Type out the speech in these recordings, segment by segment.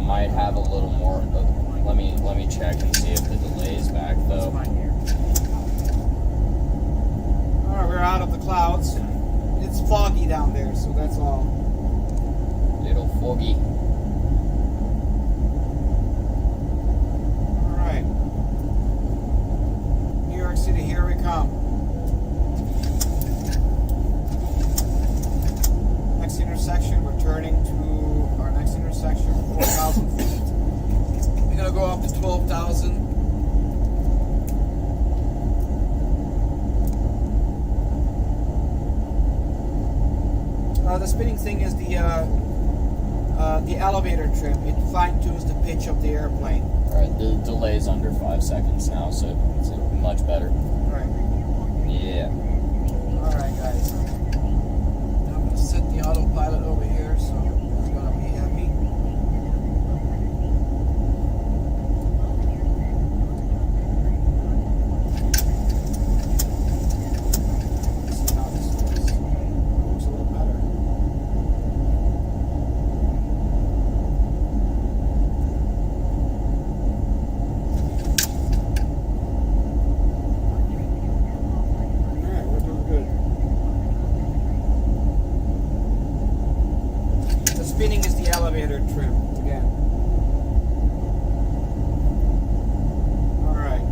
might have a little more. Let me check and see if the delay's back though. Alright, we're out of the clouds. It's foggy down there, so that's all. Little foggy. Alright. New York City, here we come. Next intersection, we're turning to our next intersection, 4,000 feet. We're gonna go up to 12,000. The spinning thing is the elevator trim. It fine-tunes the pitch of the airplane. Alright, the delay's under 5 seconds now, so it's much better. Right. Yeah. Alright, guys. I'm going to set the autopilot over here, so it's going to be happy. Let's see how this looks. Looks a little better. Alright, we're doing good. The spinning is the elevator trim again. Alright.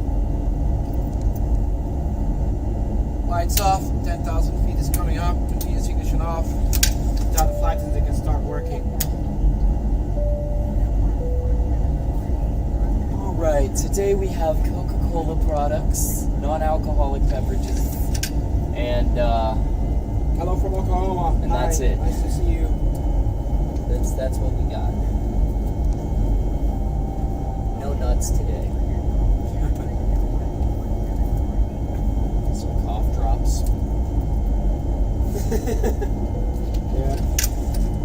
Lights off, 10,000 feet is coming up, continuous ignition off. Down the flight until they can start working. Alright, today we have Coca-Cola products, non-alcoholic beverages, and Hello from Oklahoma. And that's it. Nice to see you. that's what we got. No nuts today. Some cough drops. Yeah.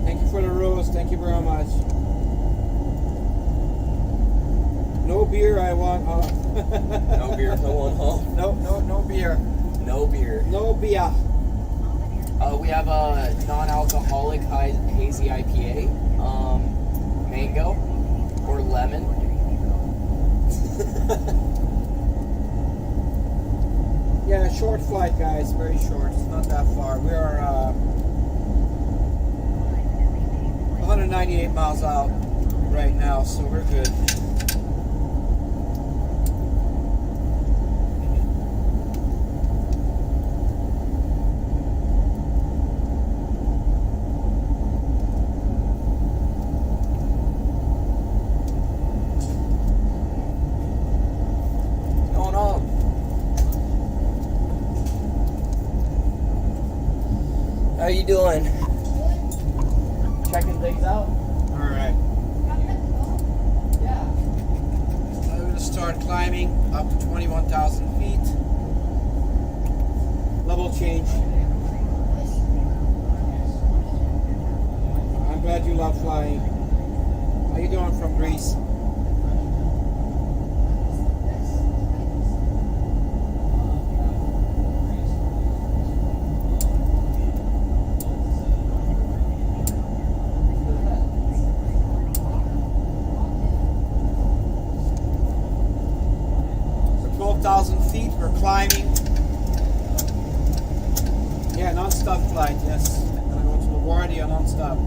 Thank you for the rose. Thank you very much. No beer, I want. No beer, no one home. No beer. No beer. No beer. We have a non-alcoholic hazy IPA, mango or lemon. Yeah, short flight, guys. Very short. It's not that far. We are 198 miles out right now, so we're good. How you doing? Checking things out? Alright. Yeah. I'm going to start climbing up to 21,000 feet. Level change. I'm glad you love flying. How you doing from Greece? Feet, we're climbing. Yeah, non-stop flight, yes. I'm gonna go to LaGuardia non-stop.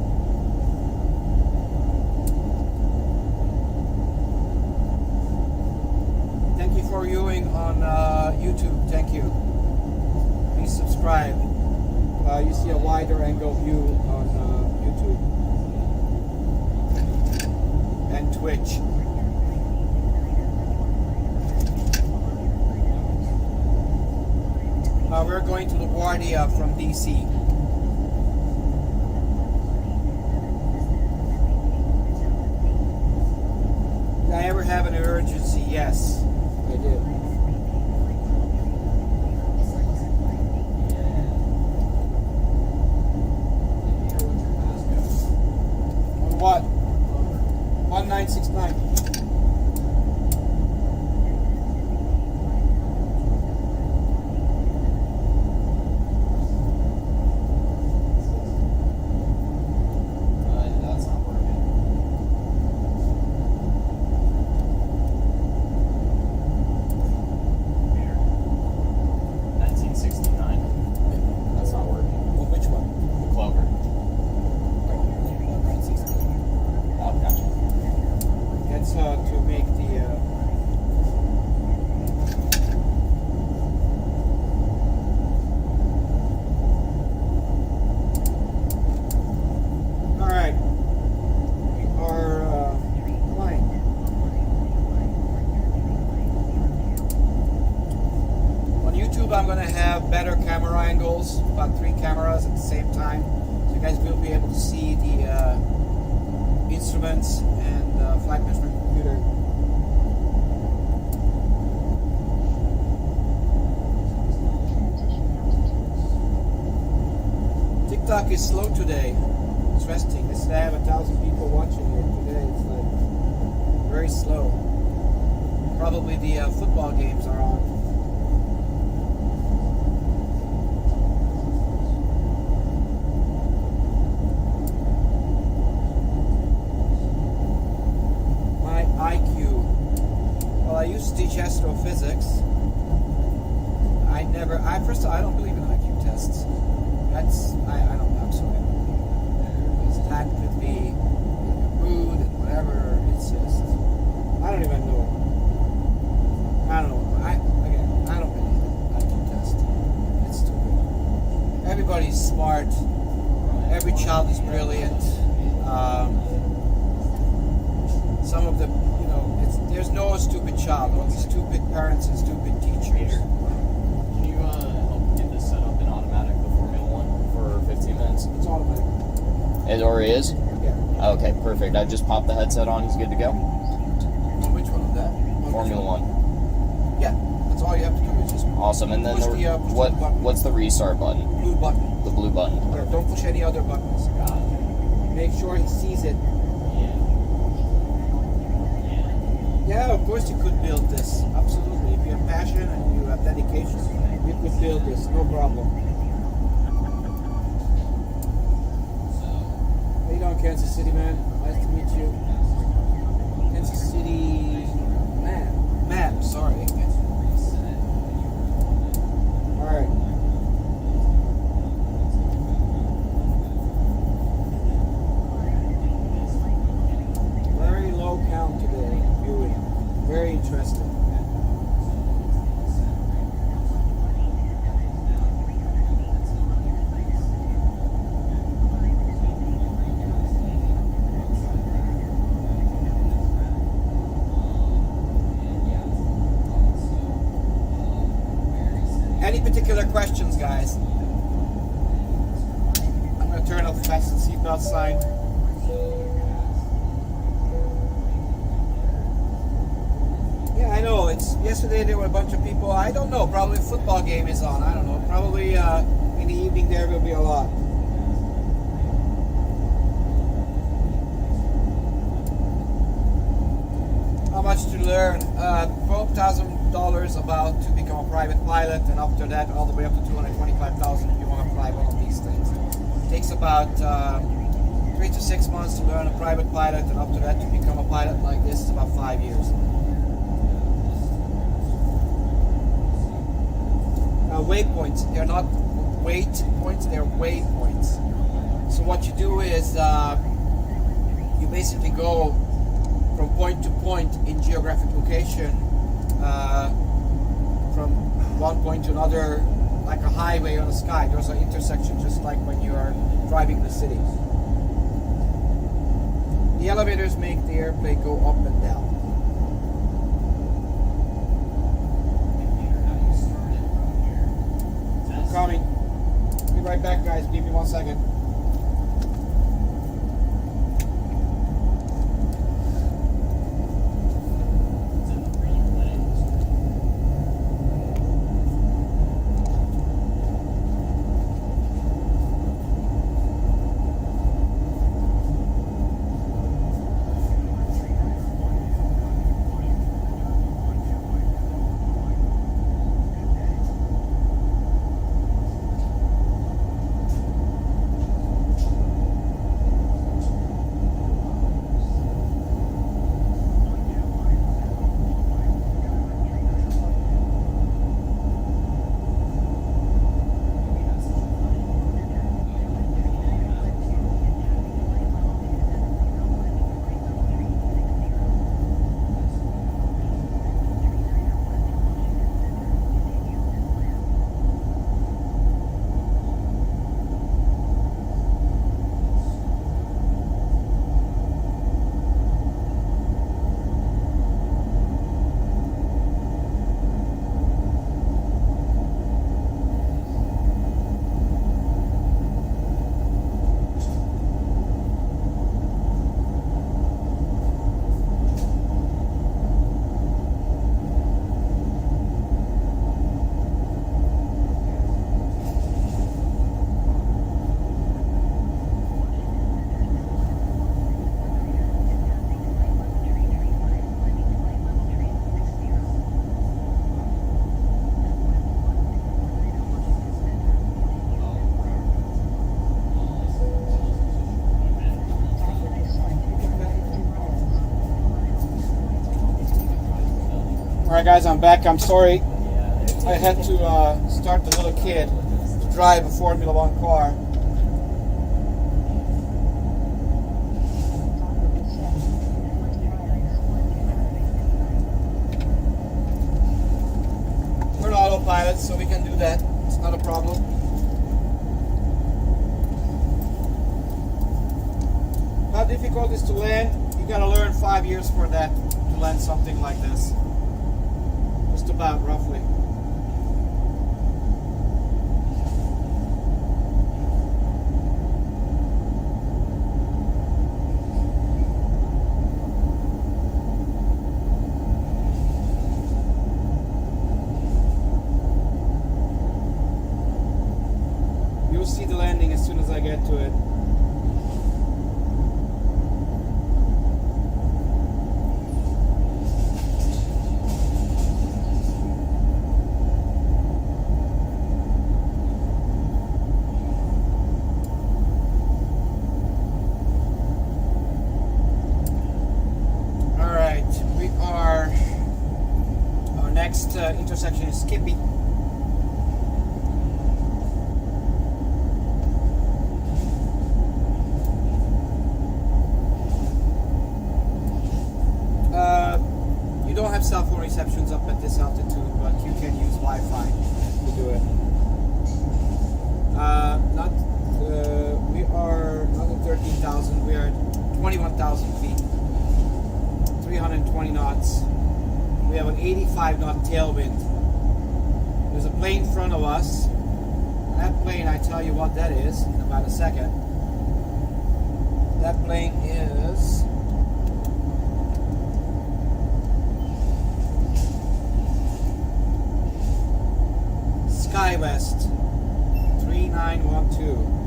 Thank you for viewing on YouTube. Thank you. Please subscribe. You see a wider angle view on YouTube and Twitch. We're going to LaGuardia from DC. Did I ever have an emergency? Yes, I did. On what? 1969. angles, about 3 cameras at the same time. So you guys will be able to see the instruments and flight management computer. TikTok is slow today. Interesting. This day I have 1,000 people watching it. Today it's like very slow. Probably the football games are on. My IQ. Well, I used to teach astrophysics. I don't believe in IQ tests. I don't know, so because that could be rude and whatever. It's just, I don't even know. I don't know. I don't believe in IQ test. It's stupid. Everybody's smart. Every child is brilliant. Some of them, there's no stupid child. Only stupid parents and stupid teachers. Can you help get this set up in automatic before Formula 1 for 15 minutes? It's automatic. It already is? Yeah. Okay, perfect. I just popped the headset on. He's good to go. On which one of that? Formula 1. Yeah, that's all you have to do is just Awesome. And then push the button. what's the restart button? Blue button. The blue button. Yeah, don't push any other buttons. Got it. Make sure he sees it. Yeah, of course you could build this. Absolutely. If you have passion and you have dedication, you could build this. No problem. How you doing, Kansas City, man? Nice to meet you. Kansas City... Man, sorry. Alright. Very low count today, viewing. Very interesting. Any particular questions, guys? I'm going to turn off the fasten seatbelt sign. Yeah, I know. Yesterday there were a bunch of people. I don't know. Probably a football game is on. I don't know. Probably in the evening there will be a lot. How much to learn? $12,000 about to become a private pilot, and after that all the way up to $225,000 if you want to fly one of these things. It takes about 3 to 6 months to learn a private pilot, and after that to become a pilot like this is about 5 years. Waypoints, they're not weight points, they're waypoints. So what you do is you basically go from point to point in geographic location, from one point to another, like a highway on the sky. There's an intersection just like when you are driving the city. The elevators make the airplane go up and down. I'm coming. Be right back, guys. Give me 1 second. Alright guys, I'm back. I'm sorry. Yeah. I had to start the little kid to drive a Formula One car. We're an autopilot, so we can do that. It's not a problem. How difficult is to land? You gotta learn 5 years for that to land something like this. Just about, roughly. You'll see the landing as soon as I get to it. Next intersection is Skippy. You don't have cell phone receptions up at this altitude, but you can use Wi-Fi to do it. We are not at 13,000. We are at 21,000 feet, 320 knots. We have an 85 knot tailwind. There's a plane in front of us. That plane, I tell you what that is in about a second. That plane is SkyWest 3912.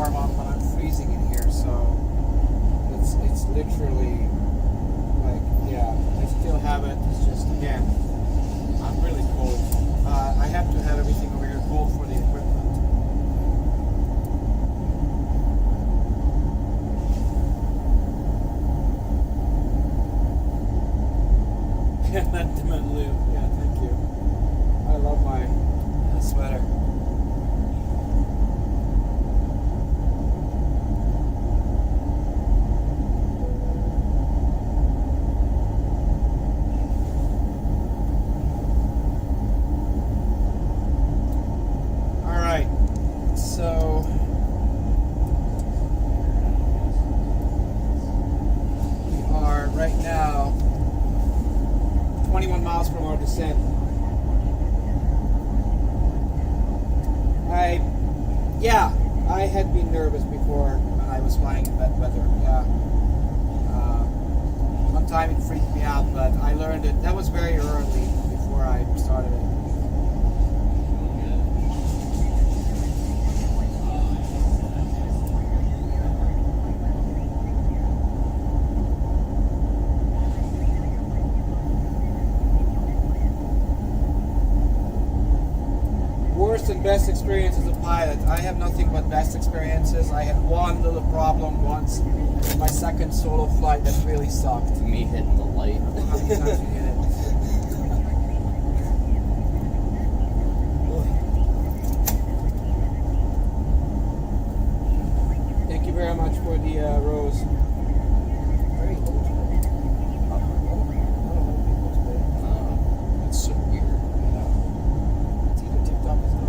On, but I'm freezing in here, so it's literally like, yeah, I still have it. It's just, again, I'm really cold. I have to have everything over here cold for the equipment. That live. Yeah, thank you. I love my sweater. So we are right now 21 miles from our descent. I had been nervous before when I was flying in bad weather. Yeah. One time it freaked me out, but I learned it. That was very early before I started it. And best experience as a pilot. I have nothing but best experiences. I had one little problem once in my second solo flight that really sucked. Me hitting the light. How many times you hit it? Thank you very much for the rose. Very low today. I don't know people today. It's so weird. It's either TikTok is not.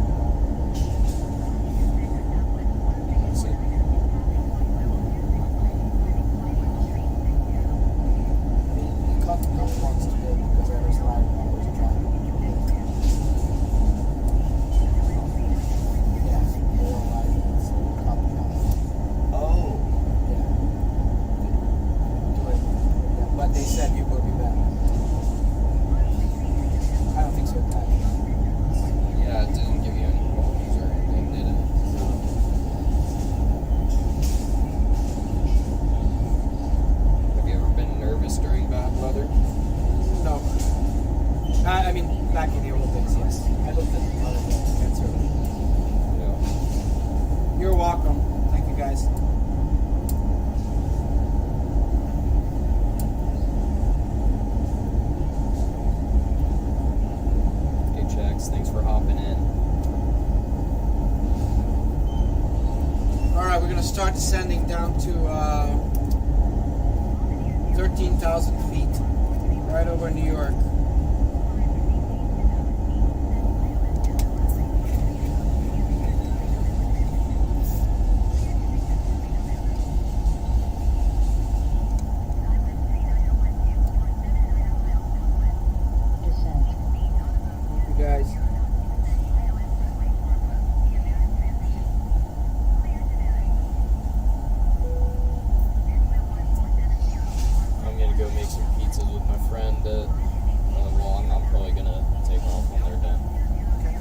I mean, back in the old days, yes. I looked at a lot of cancer. You're welcome. Thank you, guys. Hey, Checks. Thanks for hopping in. All right, we're gonna start descending down to 13,000 feet, right over New York. Thank you, guys. I'm gonna go make some pizzas with my friend. Well, I'm probably gonna take off when they're done. Okay.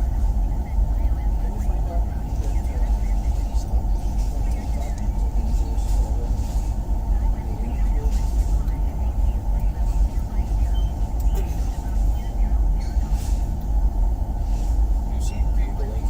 Can you find out stop Do some Googling.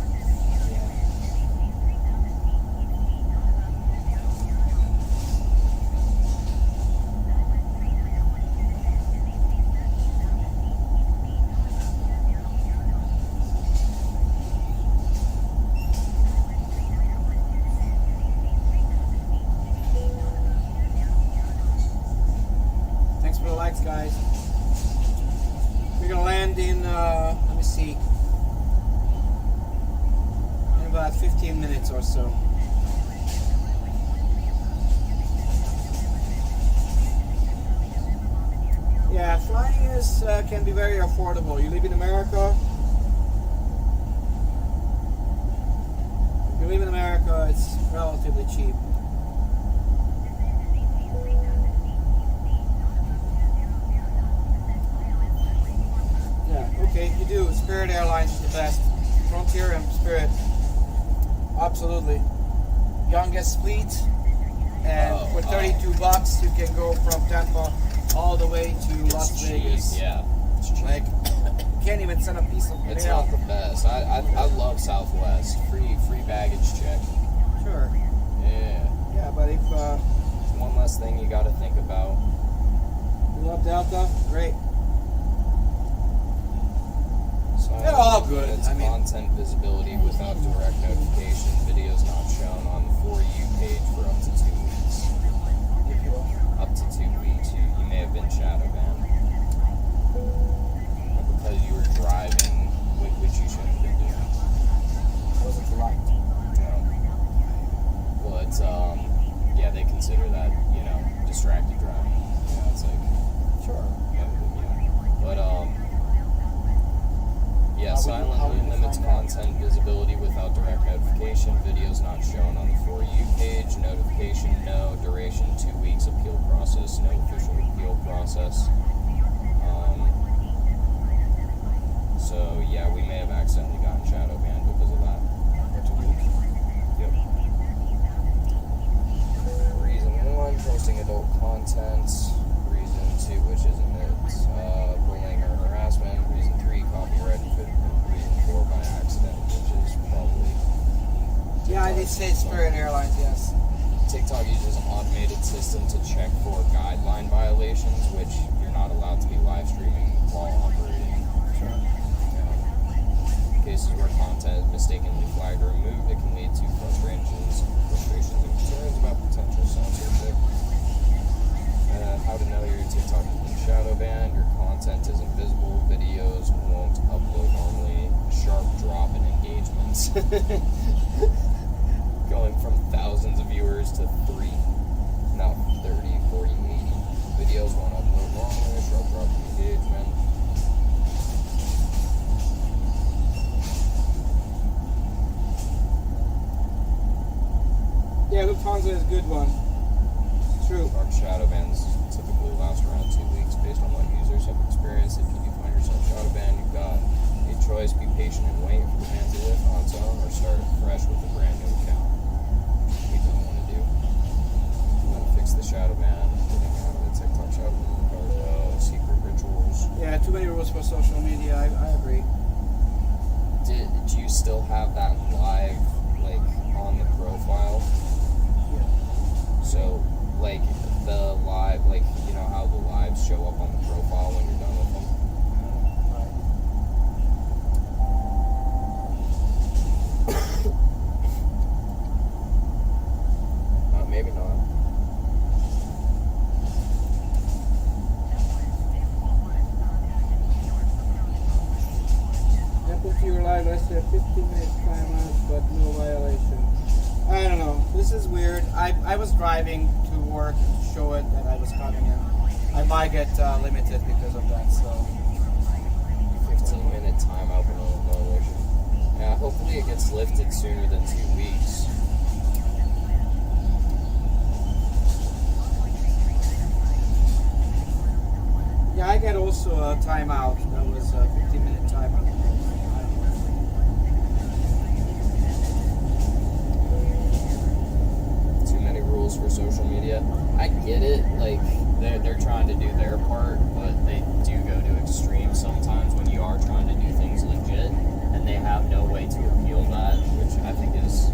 Thanks for the likes, guys. We're gonna land in, let me see, in about 15 minutes or so. Yeah, flying is can be very affordable. You live in America. If you live in America, it's relatively cheap. Yeah, okay, you do. Spirit Airlines is the best. Frontier and Spirit, absolutely. Youngest fleet, and for $32 you can go from Tampa all the way to Las It's cheap, Vegas. yeah. It's cheap. Like, you can't even send a piece of mail. It's not the best. I love Southwest. Free baggage check. Sure. Yeah. Yeah, but if It's one less thing you got to think about. you love Delta, great. So They're all good. It's I mean- content visibility without direct notification. Videos not shown on the For You page for up to 2 weeks. If you will. Up to 2 weeks. You may have been shadow banned. Or because you were driving, which you shouldn't have been doing. Wasn't light. No. Well, it's, yeah, they consider that, distracted driving. It's like, Sure. yeah. But, yeah, How silently would you limits find out? content visibility without direct notification. Videos not shown on the For You page. Notification no. Duration 2 weeks. Appeal process no. Official appeal process. So yeah, we may have accidentally gotten shadow banned because of that. Yep. Reason 1, posting adult content. Reason 2, which isn't it, bullying or harassment. Reason 3, copyright infringement. Reason 4, by accident, which is probably Yeah, I did say Spirit Airlines, yes. TikTok uses an automated system to check for guideline violations, which you're not allowed to be live streaming while operating. Sure. Cases where content is mistakenly flagged or removed, it can lead to frustrations and concerns about potential censorship. How to know your TikTok has been shadow banned, your content is invisible, videos won't upload normally, a sharp drop in engagements. Going from thousands of viewers to 3, now 30, 40, 80. Videos won't upload normally, a sharp drop in engagement. Yeah, Lufthansa is a good one. True. Our shadow bans typically last around 2 weeks based on what users have experienced. If you do find yourself shadow banned, you've got a choice: be patient and wait for the ban to lift on its own, or start fresh with a brand new account. Which we don't want to do. We want to fix the shadow ban, getting out of the TikTok shadow ban, or secret rituals. Yeah, too many rules for social media. I agree. Do you still have that live like on the profile. Yeah. So like the live, like you know how the lives show up on the profile when you're done with them. Maybe not. Happened to your live, I said 15-minute timeout, but no violation. I don't know. This is weird. I was driving to work to show it that I was coming in. I might get limited because of that, so. 15-minute timeout for no violation. Yeah, hopefully it gets lifted sooner than 2 weeks. Yeah, I get also a timeout. That was a 15-minute timeout. Too many rules for social media. I get it, like they're trying to do their part, but they do go to extremes sometimes when you are trying to do things legit, and they have no way to appeal that, which I think is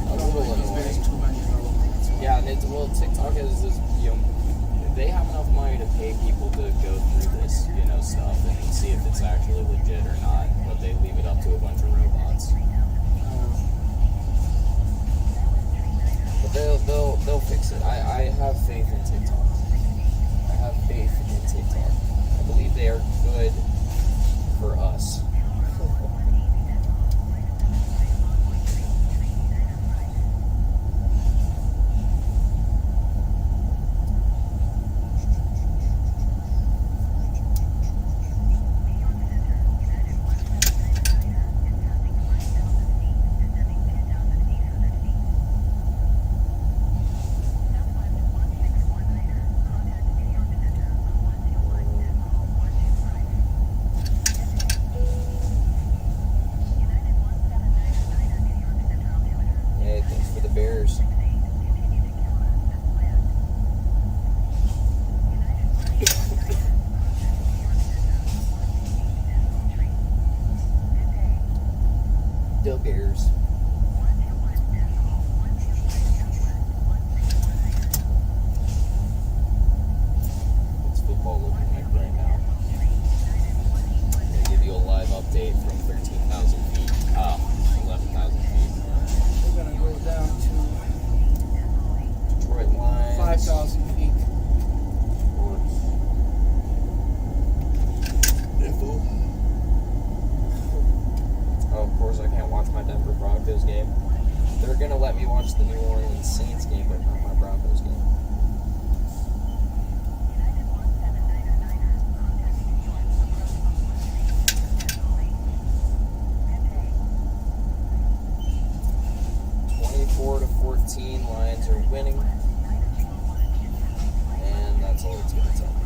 a little There's annoying. too many rules. Yeah, and it's, well, TikTok is this, you know, they have enough money to pay people to go through this, you know, stuff and see if it's actually legit or not, but they leave it up to a bunch of robots. But they'll fix it. I have faith in TikTok. I have faith in TikTok. I believe they are good for us. Hey, thanks for the Bears. The Bears. What's football looking like right now? I'm gonna give you a live update from 13,000 feet. 11,000 feet. We're gonna go down to Detroit Lions. 5,000 feet. Oh, of course I can't watch my Denver Broncos game. They're gonna let me watch the New Orleans Saints game, but not my Broncos game. To 14, Lions are winning, and that's all it's gonna tell me.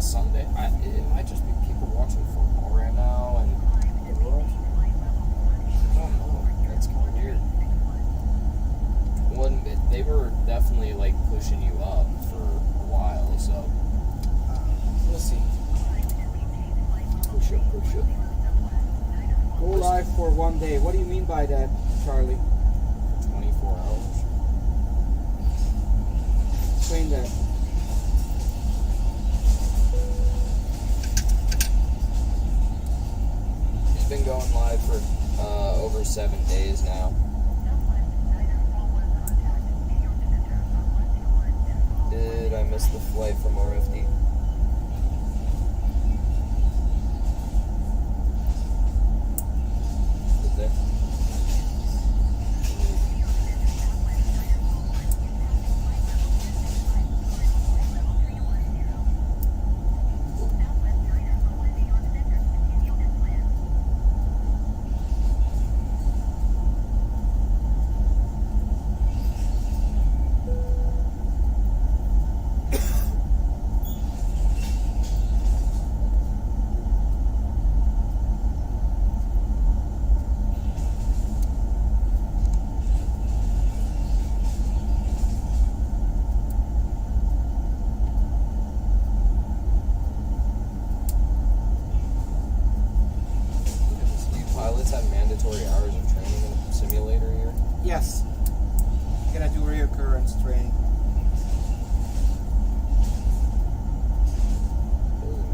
Sunday. It might just be people watching football right now and the world. I don't know. That's kind of weird. One, they were definitely like pushing you up for a while, so We'll see. push up, push up. Go live for 1 day. What do you mean by that, Charlie? 24 hours. explain that? He's been going live for over 7 days now. Did I miss the flight from RFD? Did there? Pilots have mandatory hours of training in a simulator here. Yes. You gotta do reoccurrence training.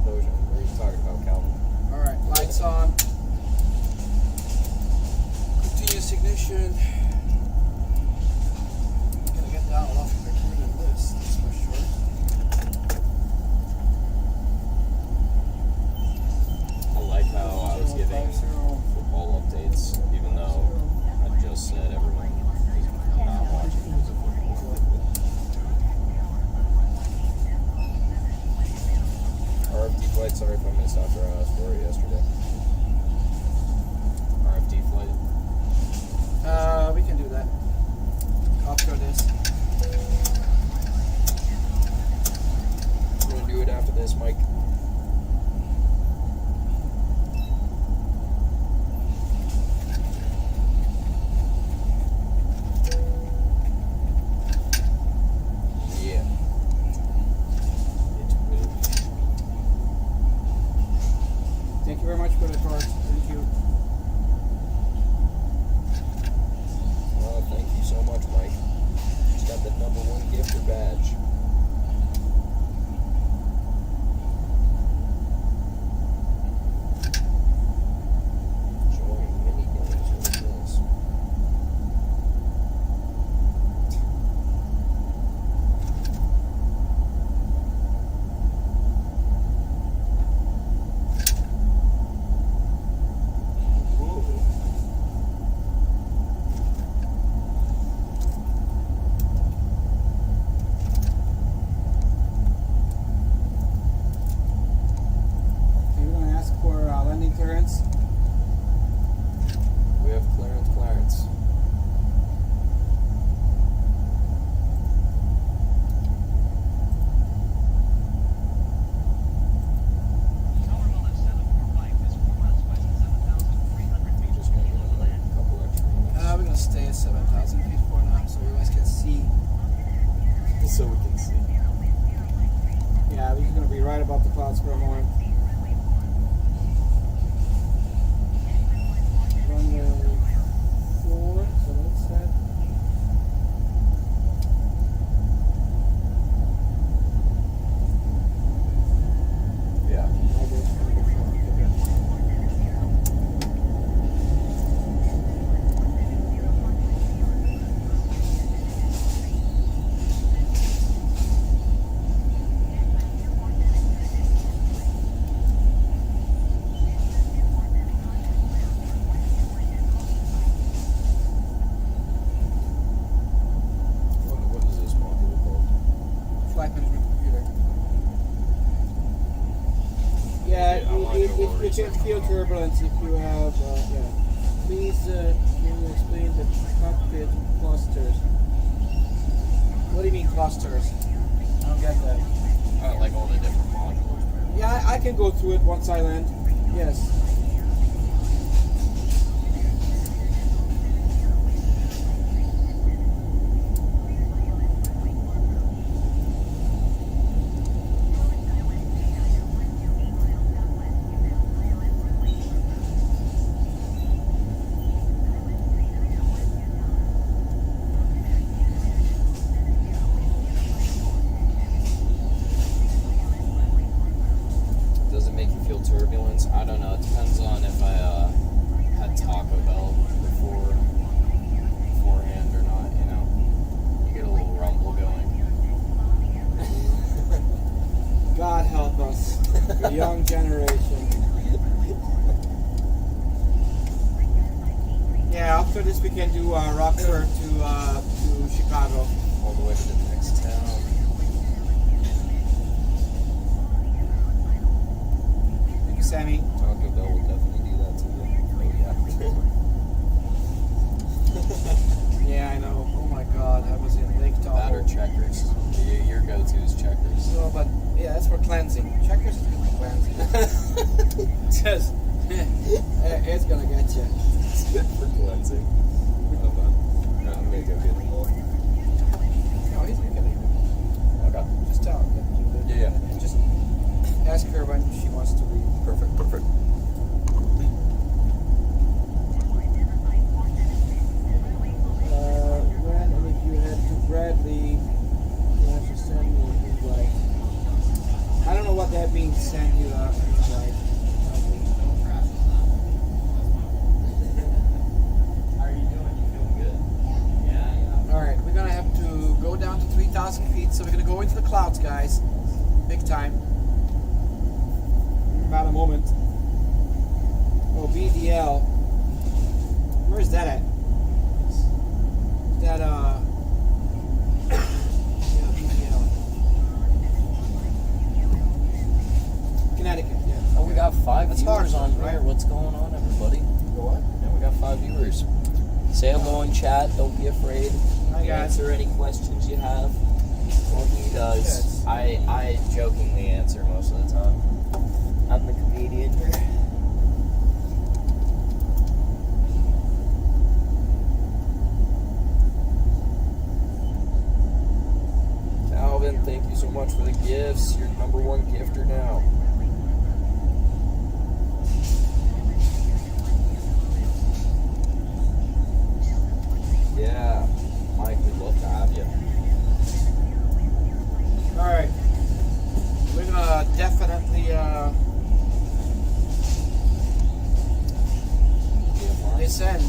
What are you talking about, Calvin? Alright, lights on. Continuous ignition. Gonna get down a lot quicker than this, that's for sure. I like how I was giving football updates, even though I just said everyone is not watching because of football. RFD flight, sorry if I missed after I asked for it yesterday. RFD flight. We can do that. After this. We're gonna do it after this, Mike. Yeah. It will. Thank you very much for the card. Thank you. Thank you so much, Mike. Just got the #1 gifter badge. Join mini games. What is this? Okay, we're gonna ask for landing clearance. We have Clarence. We just got a couple extra minutes. We're gonna stay at 7,000 feet for now so you guys can see. So we can see. Yeah, we're gonna be right above the clouds for a moment. Runway 4, so that's that. Yeah. Okay, runway 4. Okay, good. What is this module called? Flight management computer. Yeah, I want you to go can research feel on that. turbulence if you have, yeah. Please, can you explain the cockpit clusters? What do you mean clusters? I don't get that. Like all the different modules. Yeah, I can go through it once I land. Yes. after this we can do Rockford to Chicago. All the way to the next town. Thank you, Sammy. Taco Bell will definitely do that to you. Oh, Yeah, I know. Oh my God, I was in Lake Tahoe. that or Checkers. Your go-to is Checkers. No, but yeah, that's for cleansing. Checkers is good for cleansing. Just, it's gonna get you. It's good for cleansing. I'm gonna go get them all. No, he's gonna get it. Okay. Just tell him. Yeah. And just ask her when she wants to leave. Perfect. When and if you head to Bradley, you have to send me an invite. I don't know what that means. Send you an invite. How are you doing? You feeling good? Yeah. All right, we're gonna have to go down to 3,000 feet, so we're gonna go into the clouds, guys. Big time. In about a moment. Oh, BDL. Where's that at? Is that yeah, BDL. Connecticut. Yeah. Oh, we got 5 That's viewers hard, on right? here. What's going on, everybody? What? Yeah, we got 5 viewers. Say hello in chat. Don't be afraid. Hi, guys. Answer any questions you have. Well, he does. Yes. I jokingly answer most of the time. I'm the comedian here. Alvin, thank you so much for the gifts. You're #1 gifter now. Yeah, Mike, we'd love to have you. All right. We're gonna definitely descend.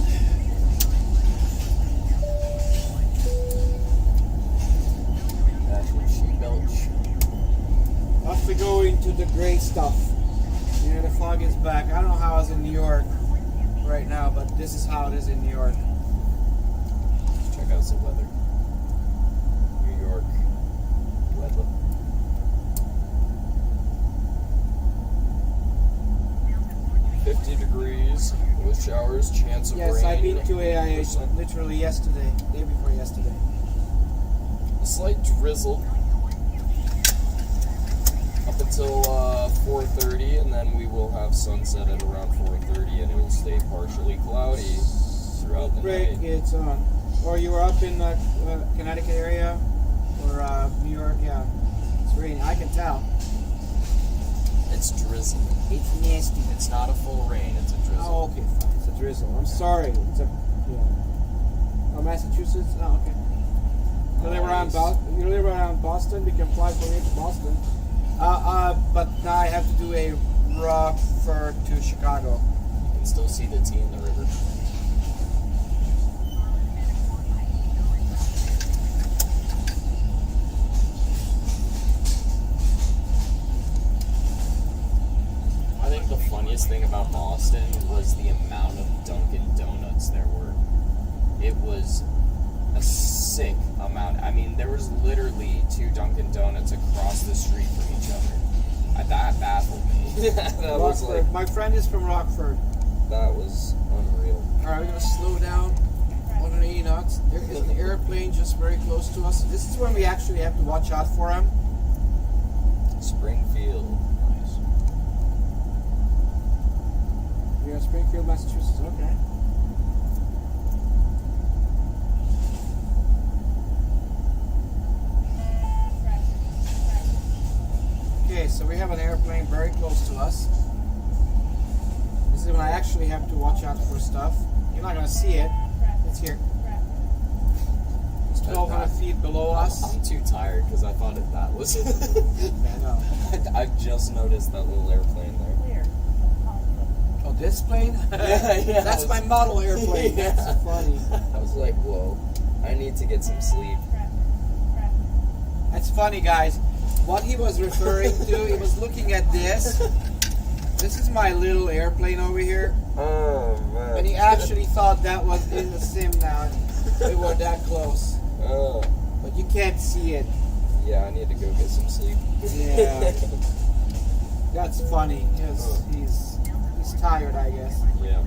That's what she belch. Off we go into the gray stuff. Yeah, the fog is back. I don't know how it's in New York right now, but this is how it is in New York. Let's check out some weather. New York weather. .50 with showers, chance of rain. Yes, I've been to AIH 80%. literally yesterday, day before yesterday. A slight drizzle up until 4:30, and then we will have sunset at around 4:30, and it will stay partially cloudy throughout the Break, night. it's on. Or you were up in the Connecticut area, or New York, yeah. It's raining, I can tell. It's drizzling. It's nasty. It's not a full rain, it's a drizzle. Oh, okay, fine. It's a drizzle. I'm sorry. It's a, yeah. Oh, Massachusetts? Oh, okay. You live around Nice. You live around Boston? We can fly from here to Boston. But now I have to do a Rockford to Chicago. You can still see the T in the river. I think the funniest thing about Boston was the amount of Dunkin' Donuts there were. It was a sick amount. I mean, there was literally 2 Dunkin' Donuts across the street from each other. That baffled me. That was Rockford. like, My friend is from Rockford. that was unreal. Alright, we're going to slow down 180 knots. There is an airplane just very close to us. This is when we actually have to watch out for him. Springfield. Nice. We're in Springfield, Massachusetts. Okay. Okay, so we have an airplane very close to us. This is when I actually have to watch out for stuff. You're not going to see it. It's here. It's 1,200 feet below us. I'm too tired because I thought that was. I know. I just noticed that little airplane there. Oh, this plane? Yeah. That's my model airplane. Yeah. That's funny. I was like, whoa, I need to get some sleep. That's funny, guys. What he was referring to, he was looking at this, This is my little airplane over here. Oh man. And he actually thought that was in the sim now. We were that close. Oh. But you can't see it. Yeah, I need to go get some sleep. Yeah. That's funny. He's tired, I guess. Yeah.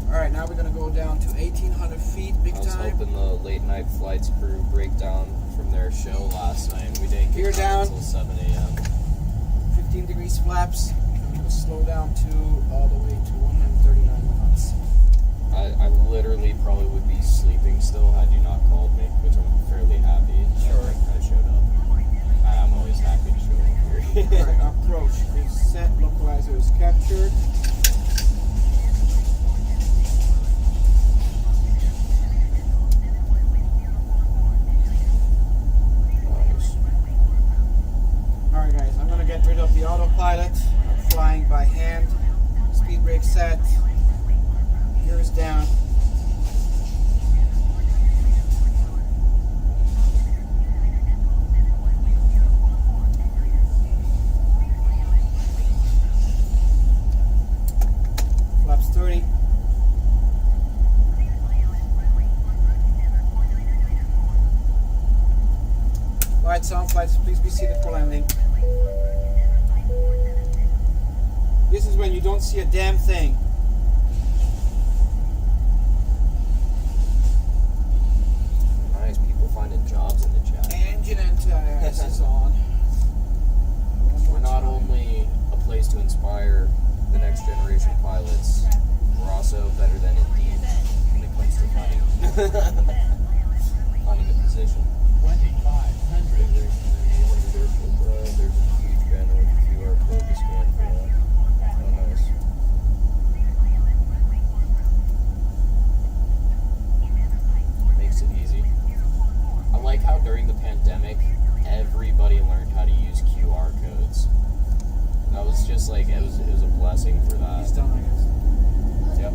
Alright, now we're going to go down to 1,800 feet, big I was time. hoping the late night flights crew break down from their show last night. We didn't You're get down. until 7 a.m. 15 degrees flaps. I'm going to slow down to all the way to 139 knots. I literally probably would be sleeping still had you not called me, which I'm fairly happy Sure. I showed up. I'm always happy to show up here. Alright, approach. Set localizer is captured. Nice. Alright guys, I'm going to get rid of the autopilot. I'm flying by hand. Speed brake set. Gears down. Flaps 30. Lights on, flights, please be seated for landing. This is when you don't see a damn thing. Nice, people finding jobs in the chat. Engine and tires is on. We're not only a place to inspire the next generation pilots, we're also better than Indeed when it comes to finding a position. 2,500. There's a huge banner with a QR code to scan for that. Oh, nice. Makes it easy. I like how during the pandemic, everybody learned how to use QR codes. That was just like, it was a blessing for that. He's done, I guess. Yep.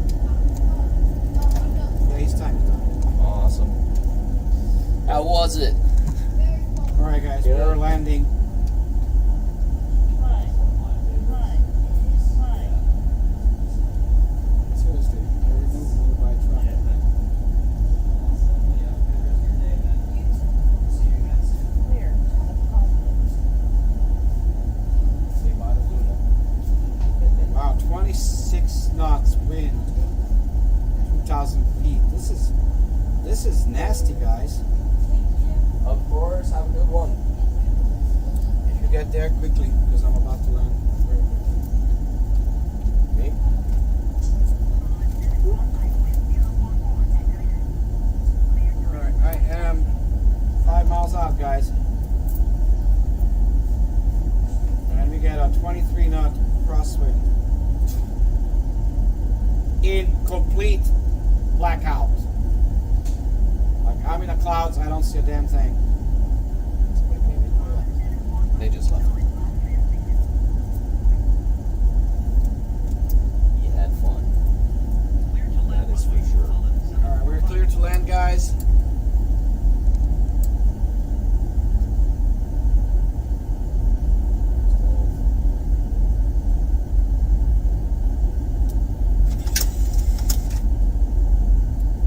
Yeah, his time is done. Awesome. How was it? Alright guys, Yeah. we're landing. Seriously, I removed nearby traffic. Wow, 26 knots wind. 2,000 feet. This is nasty, guys. Of course, have a good one. If you get there quickly, because I'm about to land very quickly. Me? Alright, I am 5 miles out, guys. And we get a 23 knot crosswind. In complete blackout. Like, I'm in the clouds, I don't see a damn thing. They just left. You had fun. That is for sure. Alright, we're clear to land, guys.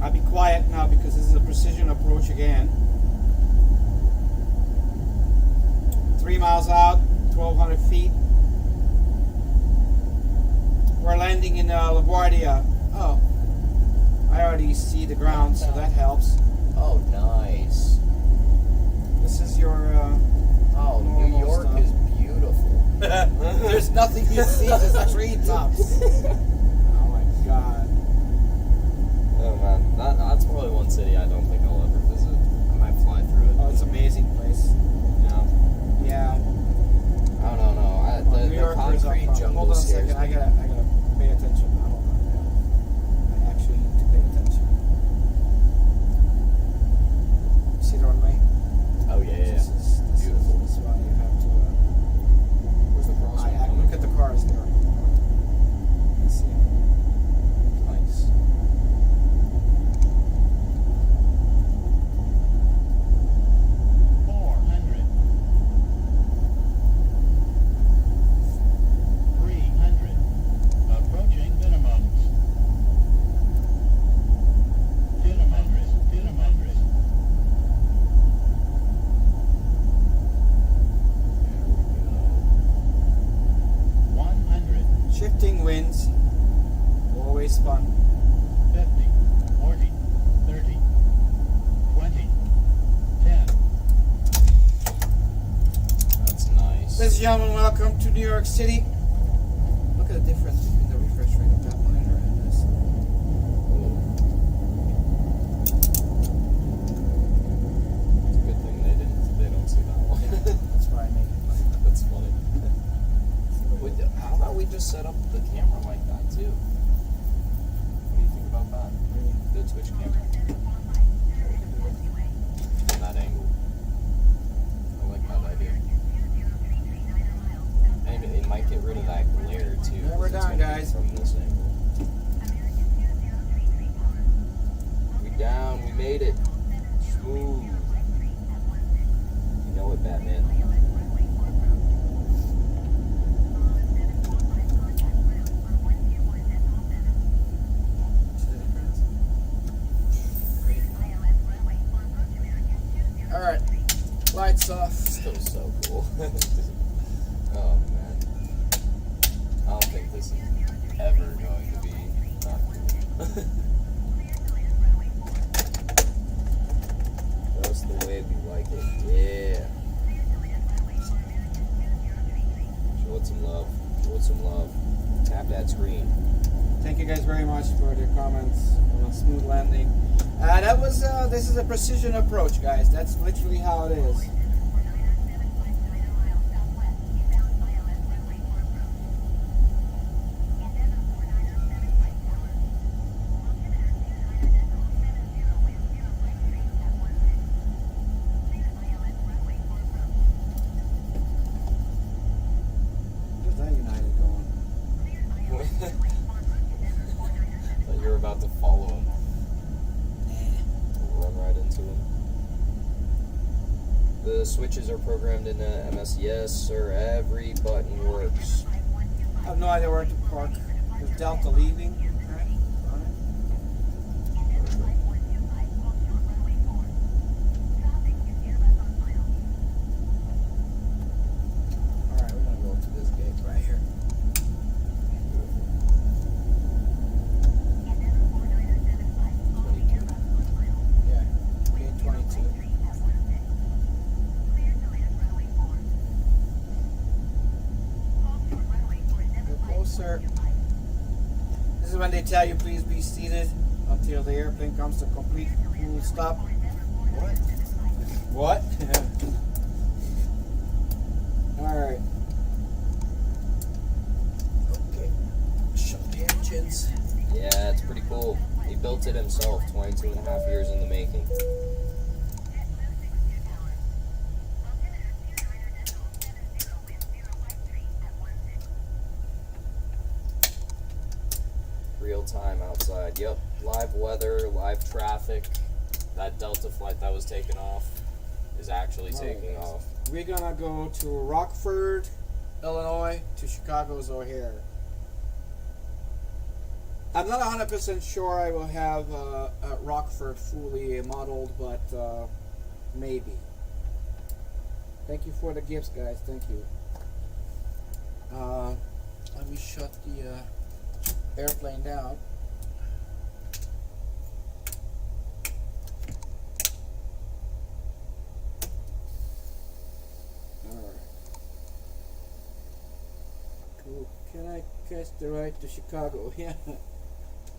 I'll be quiet now because this is a precision approach again. 3 miles out, 1,200 feet. We're landing in LaGuardia. Oh, I already see the ground, so that helps. Oh, nice. This is your. Oh, New normal York stuff. is beautiful. There's nothing you see, just treetops. Oh my god. Oh man, that's probably one city I don't think I'll ever visit. I might fly through it. Oh, it's an amazing place. Yeah. Yeah. I don't know. New The York is concrete up. jungle Hold on a scares second. me. I gotta pay attention. Hold on. Yeah. I actually need to pay attention. See the runway? Oh yeah, yeah. This is Beautiful. This is why you have to. Where's the crosswalk I coming look at the from? cars there. Let's see. gentlemen, welcome to New York City. Look at the difference between the refresh rate of that monitor and this. It's a good thing they don't see that one. That's why I made it like that. That's funny. How about we just set up the camera like that too? What do you think about that? The Twitch camera. From that angle. I like that idea. And it might get rid of that glare too. Yeah, we're 'cause it's done, gonna be guys. From this angle. We down. We made it. Smooth. You know it, Batman. See the difference? Alright, lights off. Still so cool. Oh man. I don't think this is ever going to be not cool. Just the way we like it. Yeah. Show it some love. Show it some love. Tap that screen. Thank you guys very much for the comments on a smooth landing. That was, this is a precision approach, guys. That's literally how it is. Where's that United going? Thought you were about to follow him. Run right into him. The switches are programmed into MS. Yes, sir. Every button works. I have no idea where to park. There's Delta leaving. Right? Alright, we're gonna go to this gate right here. Yeah, gate 22. Go closer. This is when they tell you please be seated until the airplane comes to complete full stop. What? What? Alright. Okay. Shut the engines. Yeah, it's pretty cool. He built it himself, 22 and a half years in the making. Real time outside. Yep. Live weather, live traffic. That Delta flight that was taking off is actually taking off. We're gonna go to Rockford, Illinois, to Chicago's O'Hare. I'm not 100% sure I will have Rockford fully modeled, but maybe. Thank you for the gifts, guys. Thank you. Let me shut the airplane down. Alright. Cool. Can I catch the ride to Chicago? Yeah.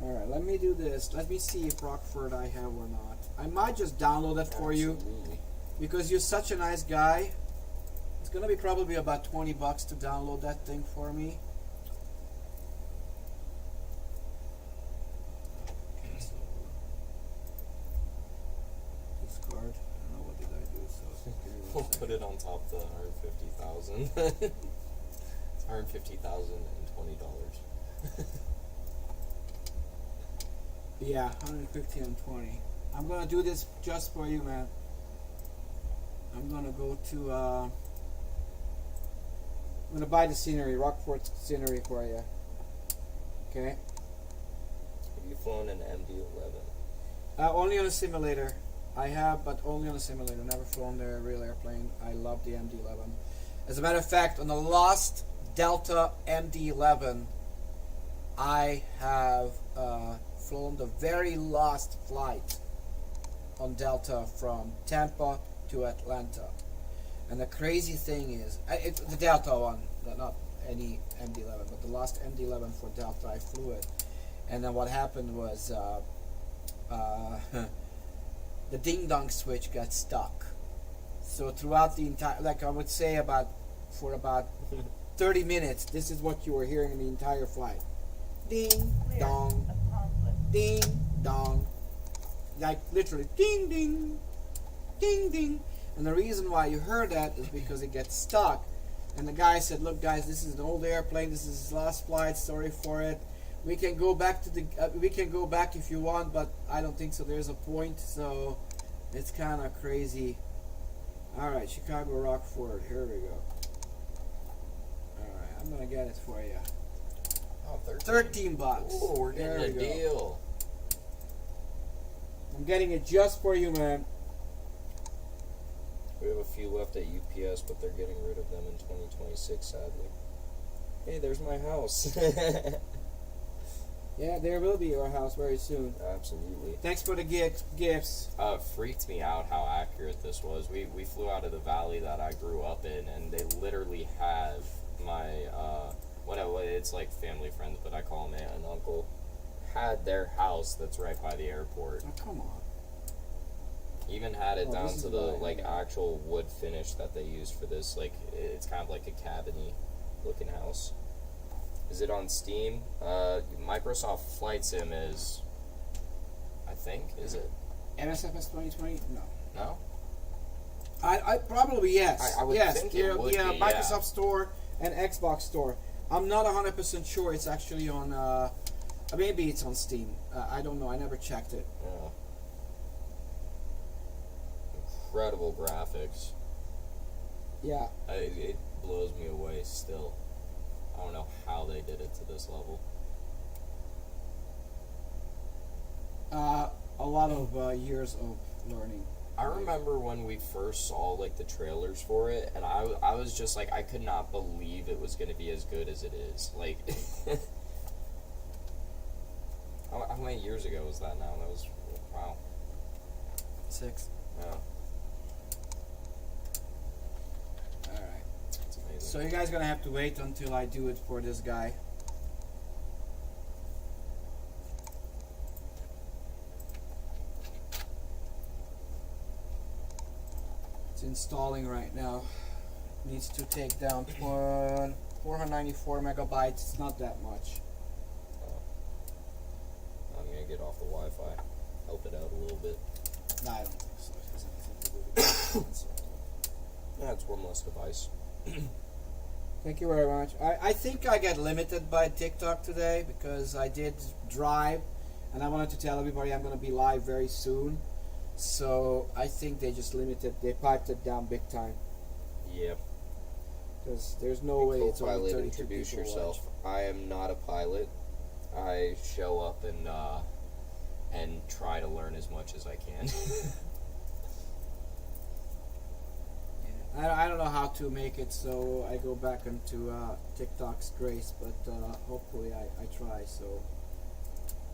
Alright, let me do this. Let me see if Rockford I have or not. I might just download it for you Absolutely. because you're such a nice guy. It's gonna be probably about $20 to download that thing for me. Okay, so discard. I don't know what did I do. So give me We'll one put second. it on top of the 150,000. It's $150,020. Yeah, 150 and 20. I'm gonna do this just for you, man. I'm gonna go to I'm gonna buy the scenery, Rockford scenery for you. Okay. Have you flown an MD-11? Only on a simulator. I have, but only on a simulator. Never flown the real airplane. I love the MD-11. As a matter of fact, on the last Delta MD-11, I have flown the very last flight on Delta from Tampa to Atlanta. And the crazy thing is, the Delta one, not any MD-11, but the last MD-11 for Delta, I flew it. And then what happened was the ding-dong switch got stuck. So throughout the entire, like I would say for about 30 minutes, this is what you were hearing in the entire flight. Ding, dong, ding, dong. Like literally, ding, ding, ding, ding. And the reason why you heard that is because it gets stuck. And the guy said, look guys, this is an old airplane, this is his last flight, sorry for it. We can go back to we can go back if you want, but I don't think so, there's a point. So it's kind of crazy. Alright, Chicago Rockford, here we go. Alright, I'm gonna get it for you. Oh, 13 bucks. Ooh, we're getting There a we go. deal. I'm getting it just for you, man. We have a few left at UPS, but they're getting rid of them in 2026, sadly. Hey, there's my house. Yeah, there will be your house very soon. Absolutely. Thanks for the gifts. Freaked me out how accurate this was. We flew out of the valley that I grew up in, and they literally have my, it's like family friends, but I call them aunt and uncle, had their house that's right by the airport. Oh, come on. Even had it Oh, down this to is the why, like yeah. actual wood finish that they use for this. Like it's kind of like a cabiny looking house. Is it on Steam? Microsoft Flight Sim is, I think, is it? MSFS 2020? No. No? I probably yes. I would yes, think it would be, Microsoft yeah. Store and Xbox Store. I'm not 100% sure it's actually on. Maybe it's on Steam. I don't know. I never checked it. Yeah. Incredible graphics. Yeah. It blows me away still. I don't know how they did it to this level. A lot of years of learning. I remember when we first saw like the trailers for it, and I was just like, I could not believe it was going to be as good as it is. Like, how many years ago was that now? That was, wow. 6. Yeah, Alright. it's amazing. So you guys gonna have to wait until I do it for this guy. It's installing right now. Needs to take down 494 megabytes. It's not that much. I'm going to get off the Wi-Fi, help it out a little bit. No, I don't think so. It has anything to do with it. So, Yeah, it's one less device. thank you very much. I think I get limited by TikTok today because I did drive and I wanted to tell everybody I'm going to be live very soon. So I think they just piped it down big time. Yep. Because there's no way it's only Co-pilot, 32 introduce people yourself. watch. I am not a pilot. I show up and try to learn as much as I can. Yeah. I don't know how to make it so I go back into TikTok's grace, but hopefully I try. So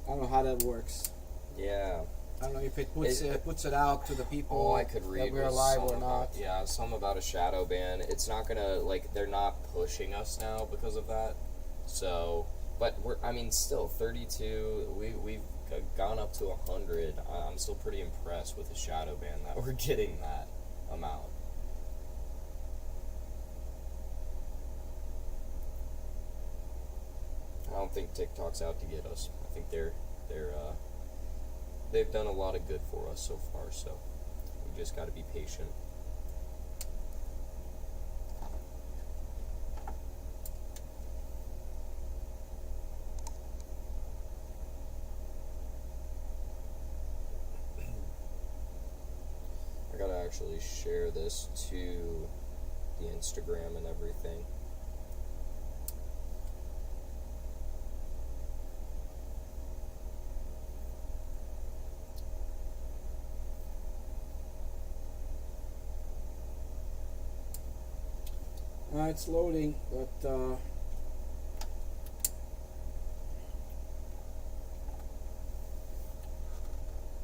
I don't know how that works. Yeah. I don't know if it puts it out to the people All I could read that we're was alive some or not. some about a shadow ban. It's not gonna, like, they're not pushing us now because of that. So, but still 32. We've gone up to 100. I'm still pretty impressed with the shadow ban that we're getting that amount. I don't think TikTok's out to get us. I think they've done a lot of good for us so far, so we just got to be patient. I gotta actually share this to the Instagram and everything. It's loading, but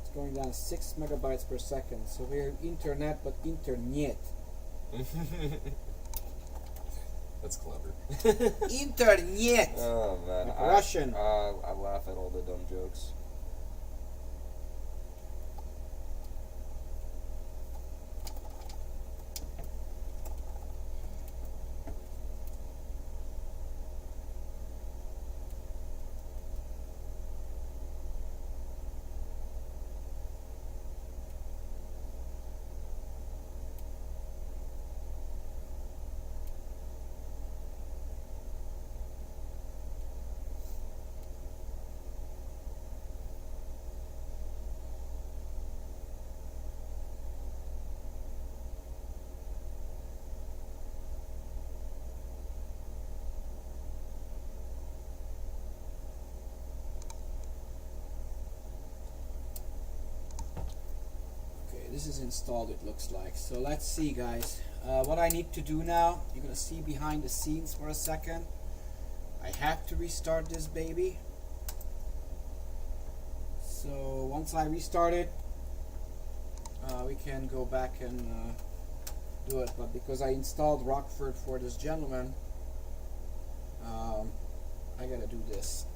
it's going down 6 megabytes per second. So we're internet, but internet. That's clever. Internet. Oh man, Like Russian. I laugh at all the dumb jokes. This is installed, it looks like. So let's see, guys. What I need to do now, you're gonna see behind the scenes for a second. I have to restart this baby. So once I restart it, we can go back and do it. But because I installed Rockford for this gentleman, I gotta do this.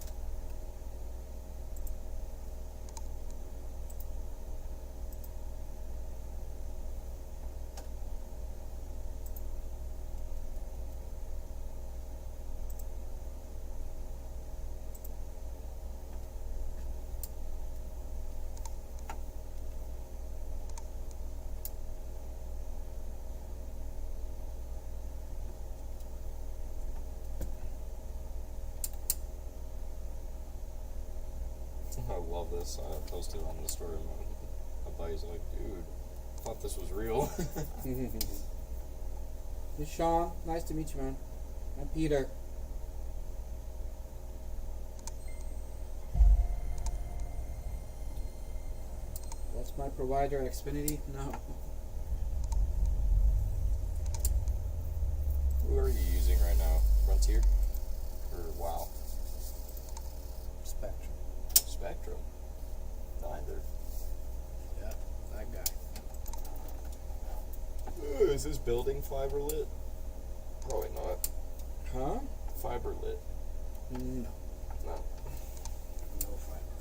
I love this. I posted on the story. My buddy's like, dude, I thought this was real. This is Sean. Nice to meet you, man. I'm Peter. That's my provider, Xfinity? No. Who are you using right now? Frontier? Or WoW? Spectrum. Spectrum? Neither. Yeah, that guy. Is this building fiber lit? Probably not. Huh? Fiber lit? No. No. No fiber.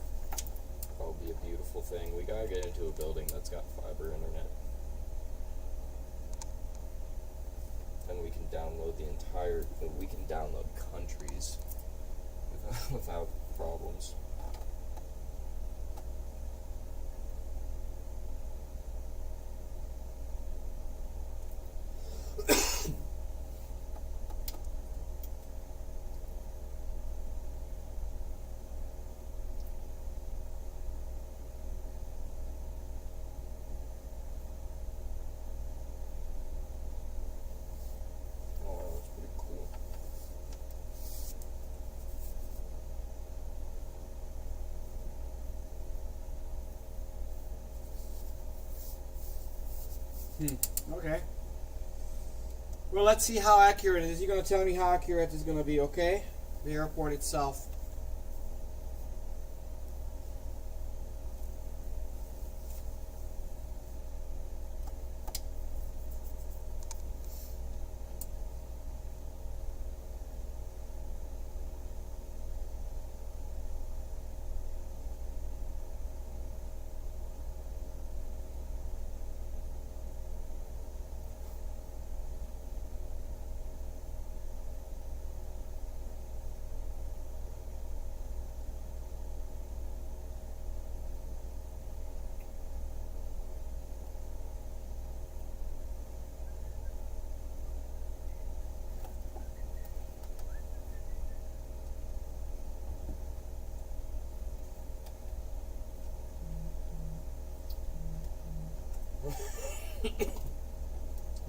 That would be a beautiful thing. We gotta get into a building that's got fiber internet. Then we can download we can download countries without problems. Oh, that's pretty cool. Okay. Well, let's see how accurate it is. You're going to tell me how accurate it's going to be, okay? The airport itself.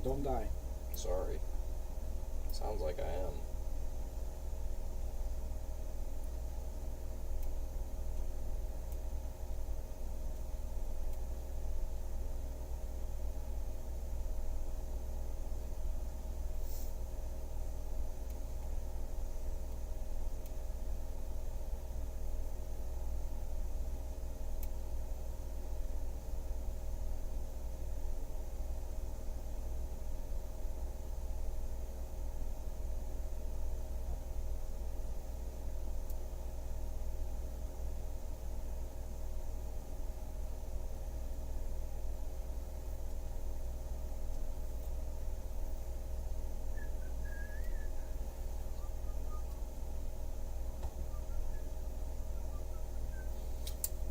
Don't die. Sorry. Sounds like I am.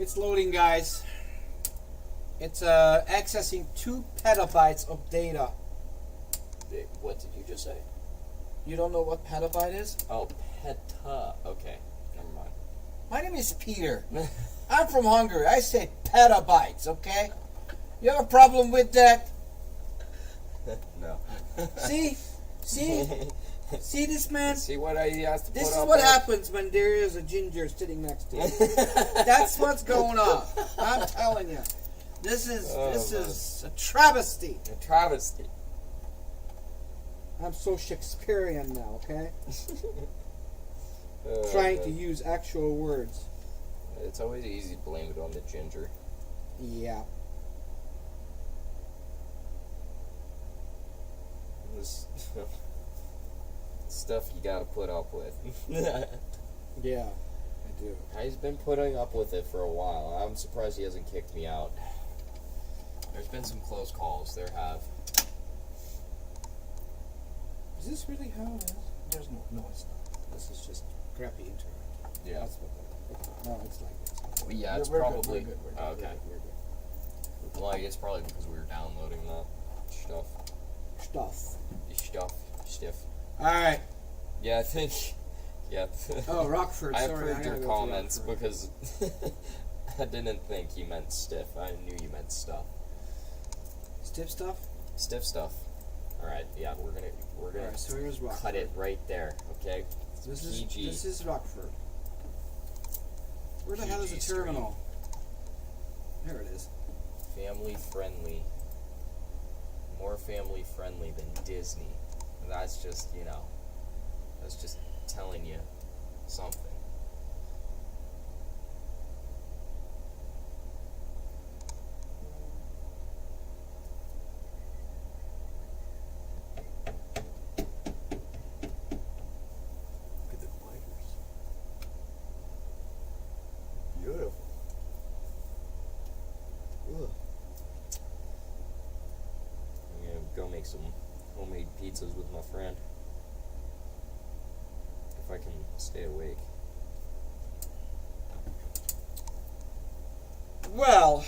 It's loading, guys. It's accessing 2 petabytes of data. What did you just say? You don't know what petabyte is? Oh, peta. Okay, never mind. My name is Peter. I'm from Hungary. I say petabytes, okay? You have a problem with that? No. See? See? See this man? See what I has to This put is up what with? happens when there is a ginger sitting next to you. That's what's going on. I'm telling you. This is a travesty. A travesty. I'm so Shakespearean now, okay? Trying to use actual words. It's always easy to blame it on the ginger. Yeah. This stuff you gotta put up with. Yeah, I do. He's been putting up with it for a while. I'm surprised he hasn't kicked me out. There's been some close calls. There have. Is this really how it is? There's no, it's not. This is just crappy internet. Yeah. That's what no, it's like this. Well, yeah, it's We're probably. good. We're good. Oh, okay. We're good. Well, it's probably because we were downloading that stuff. Stuff. Alright. Yeah, I think. Yeah. Oh, Rockford, I sorry. approved I your gotta go to comments Rockford. because I didn't think you meant stiff. I knew you meant stuff. Stiff stuff? Stiff stuff. Alright, yeah, we're gonna Alright, so here's Rockford. cut it right there, okay? This PG. is Rockford. Where the PG hell is the stream. terminal? There it is. Family friendly. More family friendly than Disney. And that's just, that's just telling you something. Look at the gliders. Beautiful. Ugh. I'm gonna go make some homemade pizzas with my friend. If I can stay awake. Well,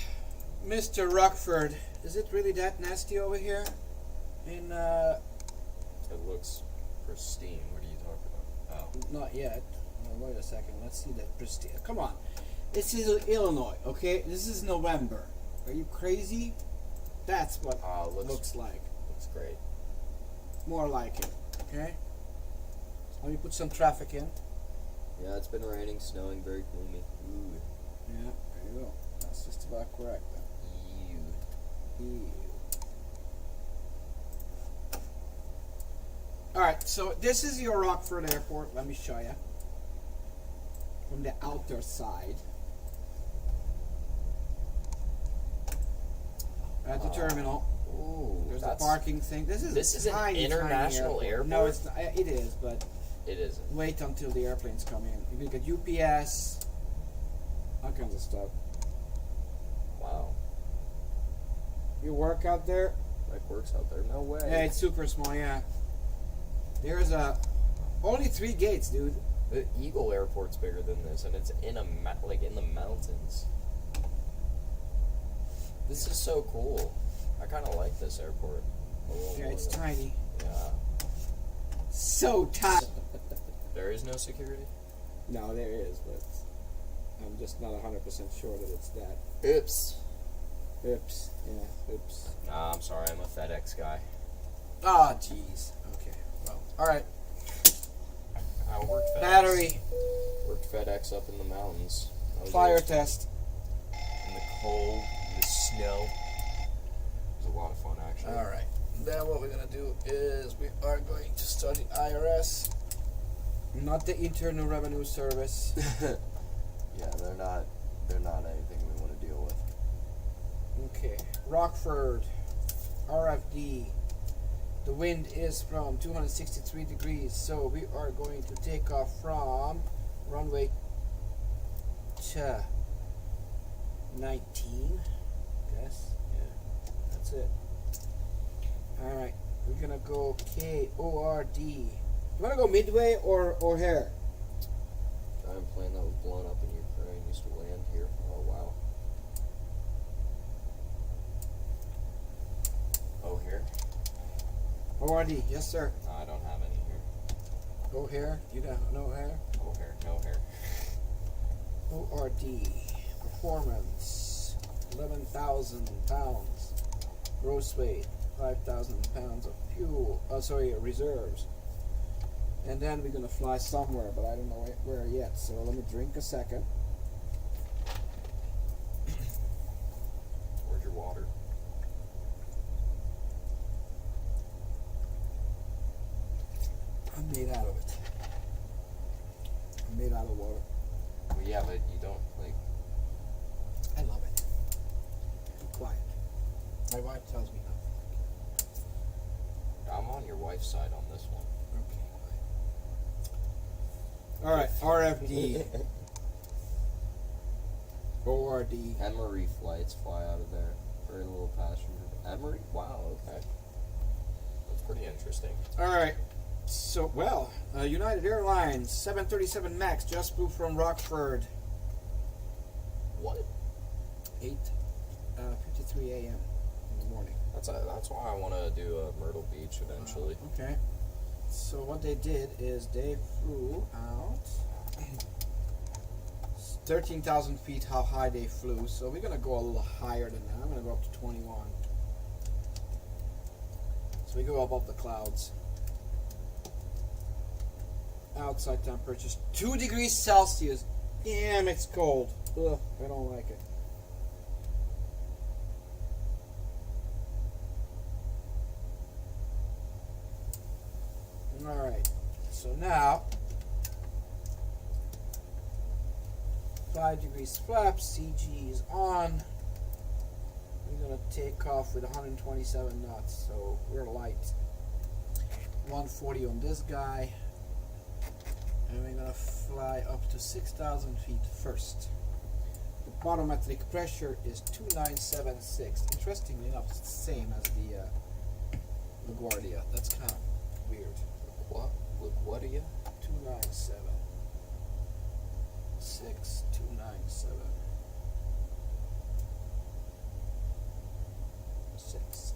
Mr. Rockford, is it really that nasty over here? It looks pristine. What are you talking about? Not yet. Wait a second. Let's see that pristine. Come on. This is Illinois, okay? This is November. Are you crazy? That's what looks like. Looks great. More like it, okay? Let me put some traffic in. Yeah, it's been raining, snowing, very gloomy. Ooh. Yeah, there you go. That's just about correct then. Ew. Alright, so this is your Rockford Airport. Let me show you. From the outer side. At the terminal. Ooh, There's a parking thing. This is an tiny, international tiny airport? No, it's not, it is, but It isn't. wait until the airplanes come in. You can get UPS, all kinds of stuff. Wow. You work out there? Like works out there. No way. Yeah, it's super small. Yeah. There's only 3 gates, dude. The Eagle Airport's bigger than this, and it's in in the mountains. This is so cool. I kind of like this airport. A little Yeah, more it's than- tiny. Yeah. So tiny. There is no security? No, there is, but I'm just not 100% sure that it's that. Oops. Oops. Yeah. Oops. Nah, I'm sorry. I'm a FedEx guy. Ah, jeez. Okay. Well. All right. I worked FedEx. Battery. Worked FedEx up in the mountains. I was Fire there test. in the cold, in the snow. It was a lot of fun, actually. All right. Then what we're gonna do is we are going to study IRS, not the Internal Revenue Service. Yeah, they're not anything we want to deal with. Okay. Rockford, RFD. The wind is from 263 degrees, so we are going to take off from runway 19. Yes. Yeah. That's it. All right. We're gonna go KORD. You wanna go midway or here? Giant plane that was blown up in Ukraine used to land here. Oh wow. ORD, yes sir. No, I don't have any here. Go hair. You got no hair? No hair, no hair. ORD. Performance. 11,000 pounds. Gross weight. 5,000 pounds of fuel. Reserves. And then we're going to fly somewhere, but I don't know where yet. So let me drink a second. Where's your water? I'm made out of it. I'm made out of water. Well, yeah, but you don't, like... I love it. Be quiet. My wife tells me not. I'm on your wife's side on this one. Okay. Alright, RFD. ORD. Emery flights fly out of there. Very little passenger. Emery? Wow, okay. That's pretty interesting. Alright. So, United Airlines 737 MAX just flew from Rockford. What? 8:53 a.m. in the morning. That's why I want to do Myrtle Beach eventually. Okay. So what they did is they flew out 13,000 feet. How high they flew? So we're gonna go a little higher than that. I'm gonna go up to 21. So we go above the clouds. Outside temperatures 2 degrees Celsius. Damn, it's cold. Ugh, I don't like it. Alright, so now 5 degrees flaps, CG is on. We're gonna take off with 127 knots, so we're light. 140 on this guy. And we're gonna fly up to 6,000 feet first. The barometric pressure is 2976. Interestingly enough, it's the same as the LaGuardia. That's kind of weird. What? LaGuardia? 297. 6297. 6.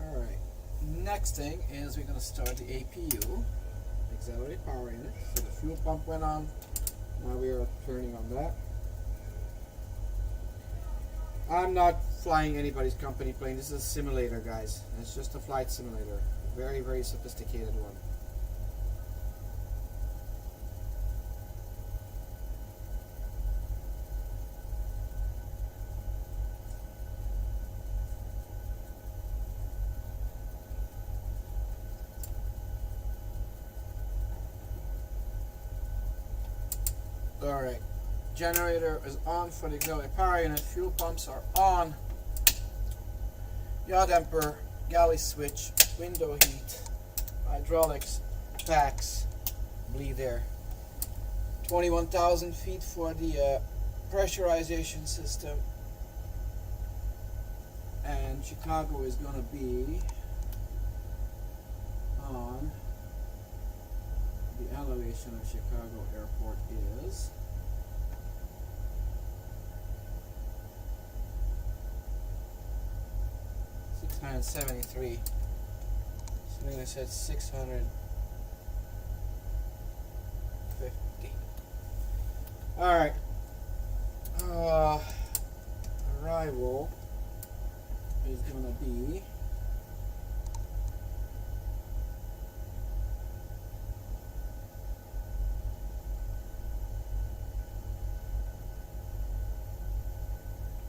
Alright. Next thing is we're going to start the APU. Auxiliary power unit. So the fuel pump went on. Now we are turning on that. I'm not flying anybody's company plane. This is a simulator, guys. It's just a flight simulator. Very, very sophisticated one. Alright. Generator is on for the auxiliary power unit. Fuel pumps are on. Yaw damper, galley switch, window heat, hydraulics, packs, bleed air. 21,000 feet for the pressurization system. And Chicago is going to be on. The elevation of Chicago Airport is 673. So then I said 650. Alright. Arrival is gonna be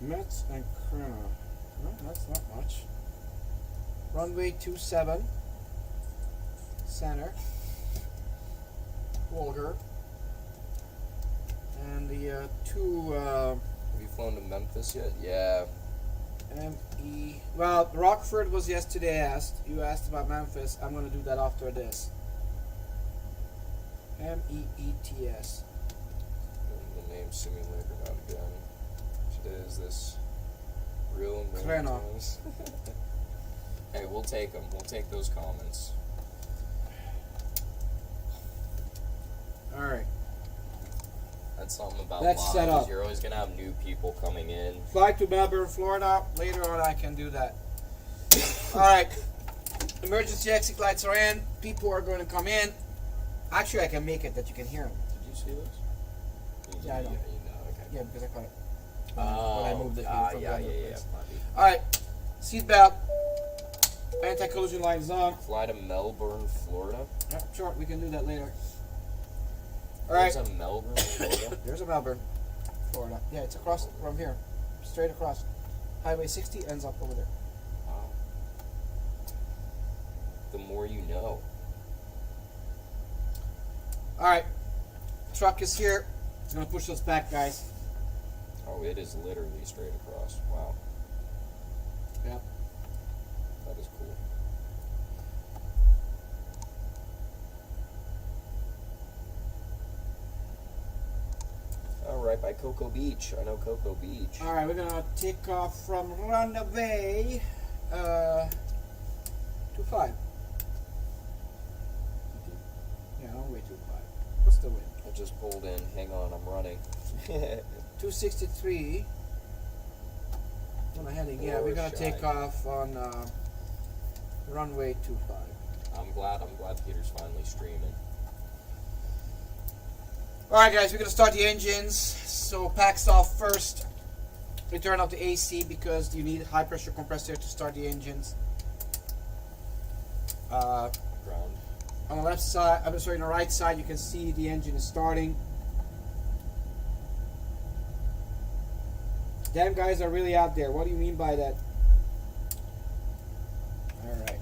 Metz and Krona. No, that's not much. Runway 27, center, Wolger, and the two Have you flown to Memphis yet? Yeah. ME. Well, Rockford was yesterday. You asked about Memphis. I'm going to do that after this. MEETS. The name simulator not again. Today is this real Krena. Hey, we'll take them. We'll take those comments. Alright. That's something about Let's live, set up. You're always gonna have new people coming in. Fly to Melbourne, Florida. Later on, I can do that. All right. Emergency exit lights are in. People are going to come in. Actually, I can make it that you can hear them. Did you see this? Yeah, I know. You know, okay. Yeah, because I caught it. Oh, when I moved it from the other place. Might All right. Seatbelt. Anti-collision light is on. be. Fly to Melbourne, Florida. Yeah, sure, we can do that later. All right. There's a Melbourne, Florida. There's a Melbourne, Florida. Yeah, it's across from here. Straight across. Highway 60 ends up over there. Wow. The more you know. All right. Truck is here. It's going to push us back, guys. Oh, it is literally straight across. Wow. Yeah. That is cool. All right, by Cocoa Beach. I know Cocoa Beach. All right, we're going to take off from runway 25. Yeah, runway 25. What's the wind? I just pulled in. Hang on, I'm running. 263. On the heading. Yeah, we're going to take off on runway 25. I'm glad Peter's finally streaming. Alright guys, we're going to start the engines. So packs off first. We turn off the AC because you need a high pressure compressor to start the engines. Ground. On the left side, on the right side, you can see the engine is starting. Damn guys are really out there. What do you mean by that? Alright.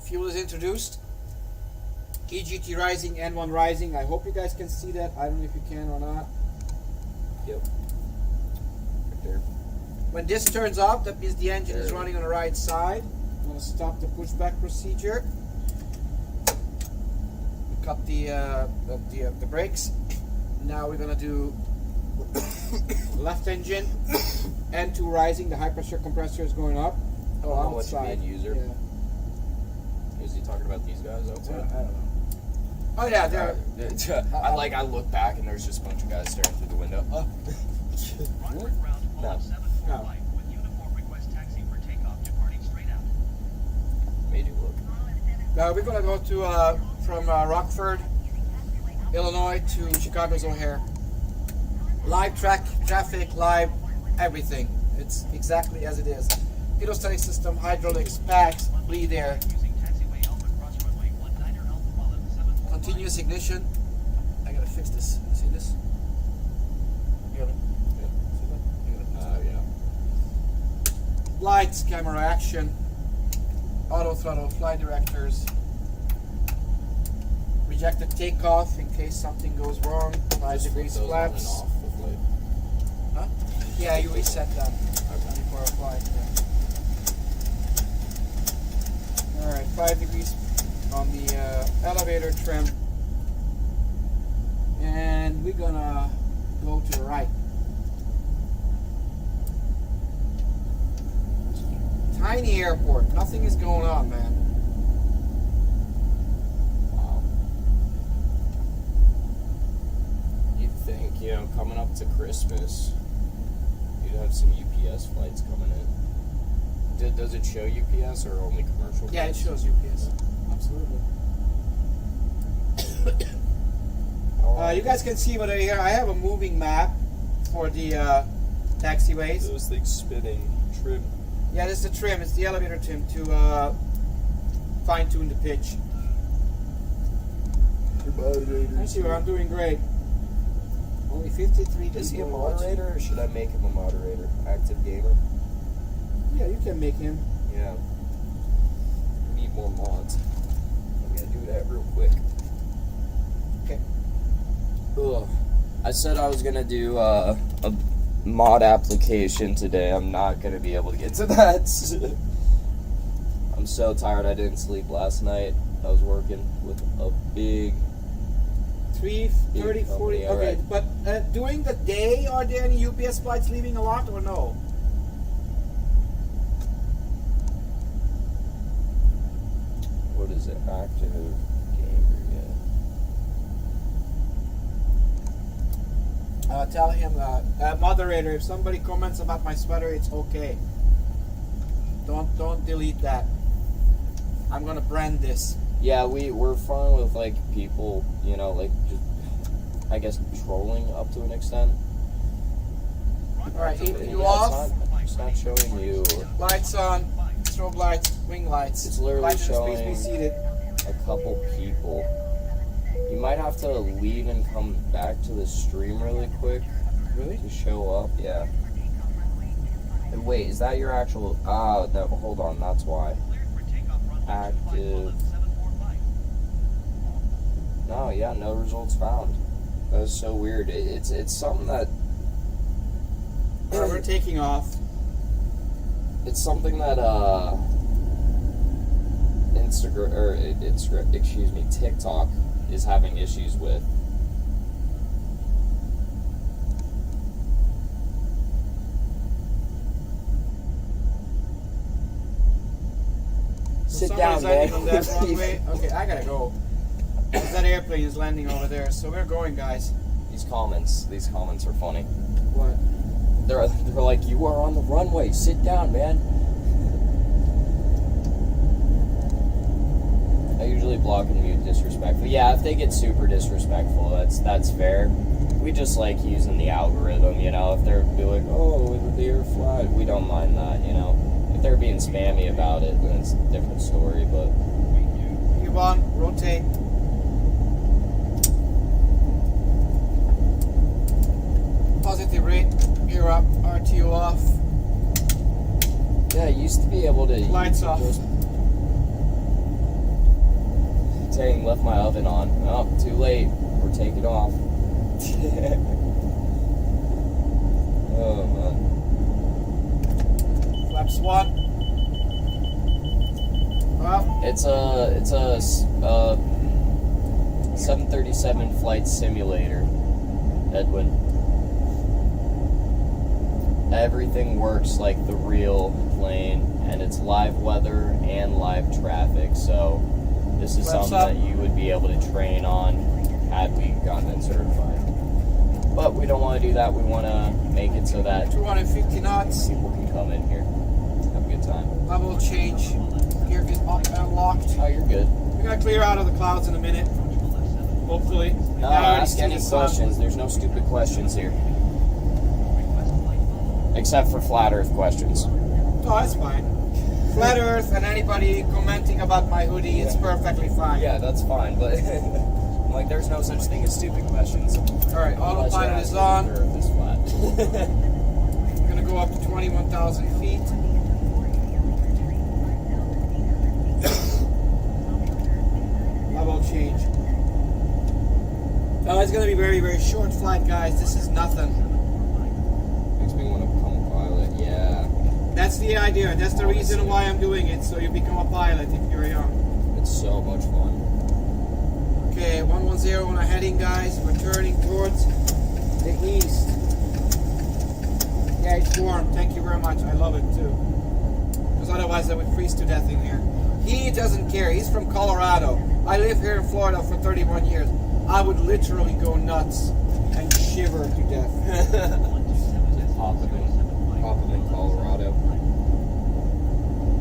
Fuel is introduced. EGT rising, N1 rising. I hope you guys can see that. I don't know if you can or not. Yep. Right there. When this turns off, that means the engine is running on the right side. I'm going to stop the pushback procedure. We cut the brakes. Now we're going to do left engine, N2 rising. The high pressure compressor is going up. Oh, I don't know what you outside. mean, user. Yeah. Is he talking about these guys I outside? don't know. Oh yeah, they're. I look back and there's just a bunch of guys staring through the window. Really? No. No. Made you look. We're gonna go to from Rockford, Illinois to Chicago's O'Hare. Live traffic, live everything. It's exactly as it is. Hydrostatic system, hydraulics, packs, bleed air. Continuous ignition. I gotta fix this. You see this? You gotta, see that? You gotta fix that. Yeah. Lights, camera action, auto throttle, flight directors. Rejected takeoff in case something goes wrong. 5 degrees flip those on and flaps. off with light. Huh? Yeah, you reset that Okay. before a flight. Yeah. Alright, 5 degrees on the elevator trim. And we're gonna go to the right. Tiny airport. Nothing is going on, man. Wow. You'd think, coming up to Christmas, you'd have some UPS flights coming in. Does it show UPS or only commercial? Yeah, it flights? shows UPS. Absolutely. You guys can see what I here. I have a moving map for the taxiways. Those things spinning trim. Yeah, this is the trim. It's the elevator trim to fine-tune the pitch. Thank you. I'm doing great. Only 53 Is he a people watching. moderator or should I make him a moderator? Active gamer? Yeah, you can make him. Yeah. We need more mods. I'm gonna do that real quick. Okay. Ugh. I said I was gonna do a mod application today. I'm not gonna be able to get to that. I'm so tired. I didn't sleep last night. I was working with a big 3, 30, 40. All Okay, right. but during the day, are there any UPS flights leaving a lot or no? What is it? Active gamer, yeah. tell him, moderator, if somebody comments about my sweater, it's okay. Don't delete that. I'm gonna brand this. Yeah, we're fine with like people, you know, like just I guess trolling up to an extent. Alright, you Yeah, off. It's not showing you. Lights on. Strobe lights. Wing lights. It's literally Lights and space showing be seated. a couple people. You might have to leave and come back to the stream really quick Really? to show up. Yeah. And wait, is that your actual? That. Hold on, that's why. Active. No, yeah, no results found. That was so weird. It's something that. We're taking off. It's something that TikTok is having issues with. Sit down, man. Landing on that runway. Okay, I gotta go. That airplane is landing over there, so we're going, guys. These comments are funny. What? They're like, you are on the runway. Sit down, man. I usually block and mute disrespectful. Yeah, if they get super disrespectful, that's fair. We just like using the algorithm, you know. If they're doing, oh, the air flat, we don't mind that, you know. If they're being spammy about it, then it's a different story. But Yvonne, rotate. Positive rate. Gear up. RTO off. yeah, I used to be able to Lights off. Just, dang, left my oven on. Oh, too late. We're taking off. Oh man. Flaps 1. Well, It's a 737 flight simulator, Edwin. Everything works like the real plane, and it's live weather and live traffic. So this is Flaps something up. that you would be able to train on had we gotten it certified. But we don't want to do that. We want to make it so that 250 knots. people can come in here, have a good time. Level change. Gear is up and locked. Oh, you're good. We're gonna clear out of the clouds in a minute. Hopefully. No, I already ask see any the sun. questions. There's no stupid questions here. Except for flat earth questions. Oh, that's fine. Flat Earth and anybody commenting about my hoodie, it's perfectly fine. Yeah, that's fine, but I'm like, there's no such thing as stupid questions. Alright, Unless you're autopilot is asking on. if the earth is flat. We're gonna go up to 21,000 feet. Level change. Oh, it's gonna be very, very short flight, guys. This is nothing. Makes me want to become a pilot, yeah. That's the idea. That's the reason why I'm doing it, so you become a pilot if you're young. It's so much fun. Okay, 110 on our heading, guys. We're turning towards the east. Yeah, it's warm. Thank you very much. I love it too. Because otherwise I would freeze to death in here. He doesn't care. He's from Colorado. I live here in Florida for 31 years. I would literally go nuts and shiver to death. Popping in Colorado.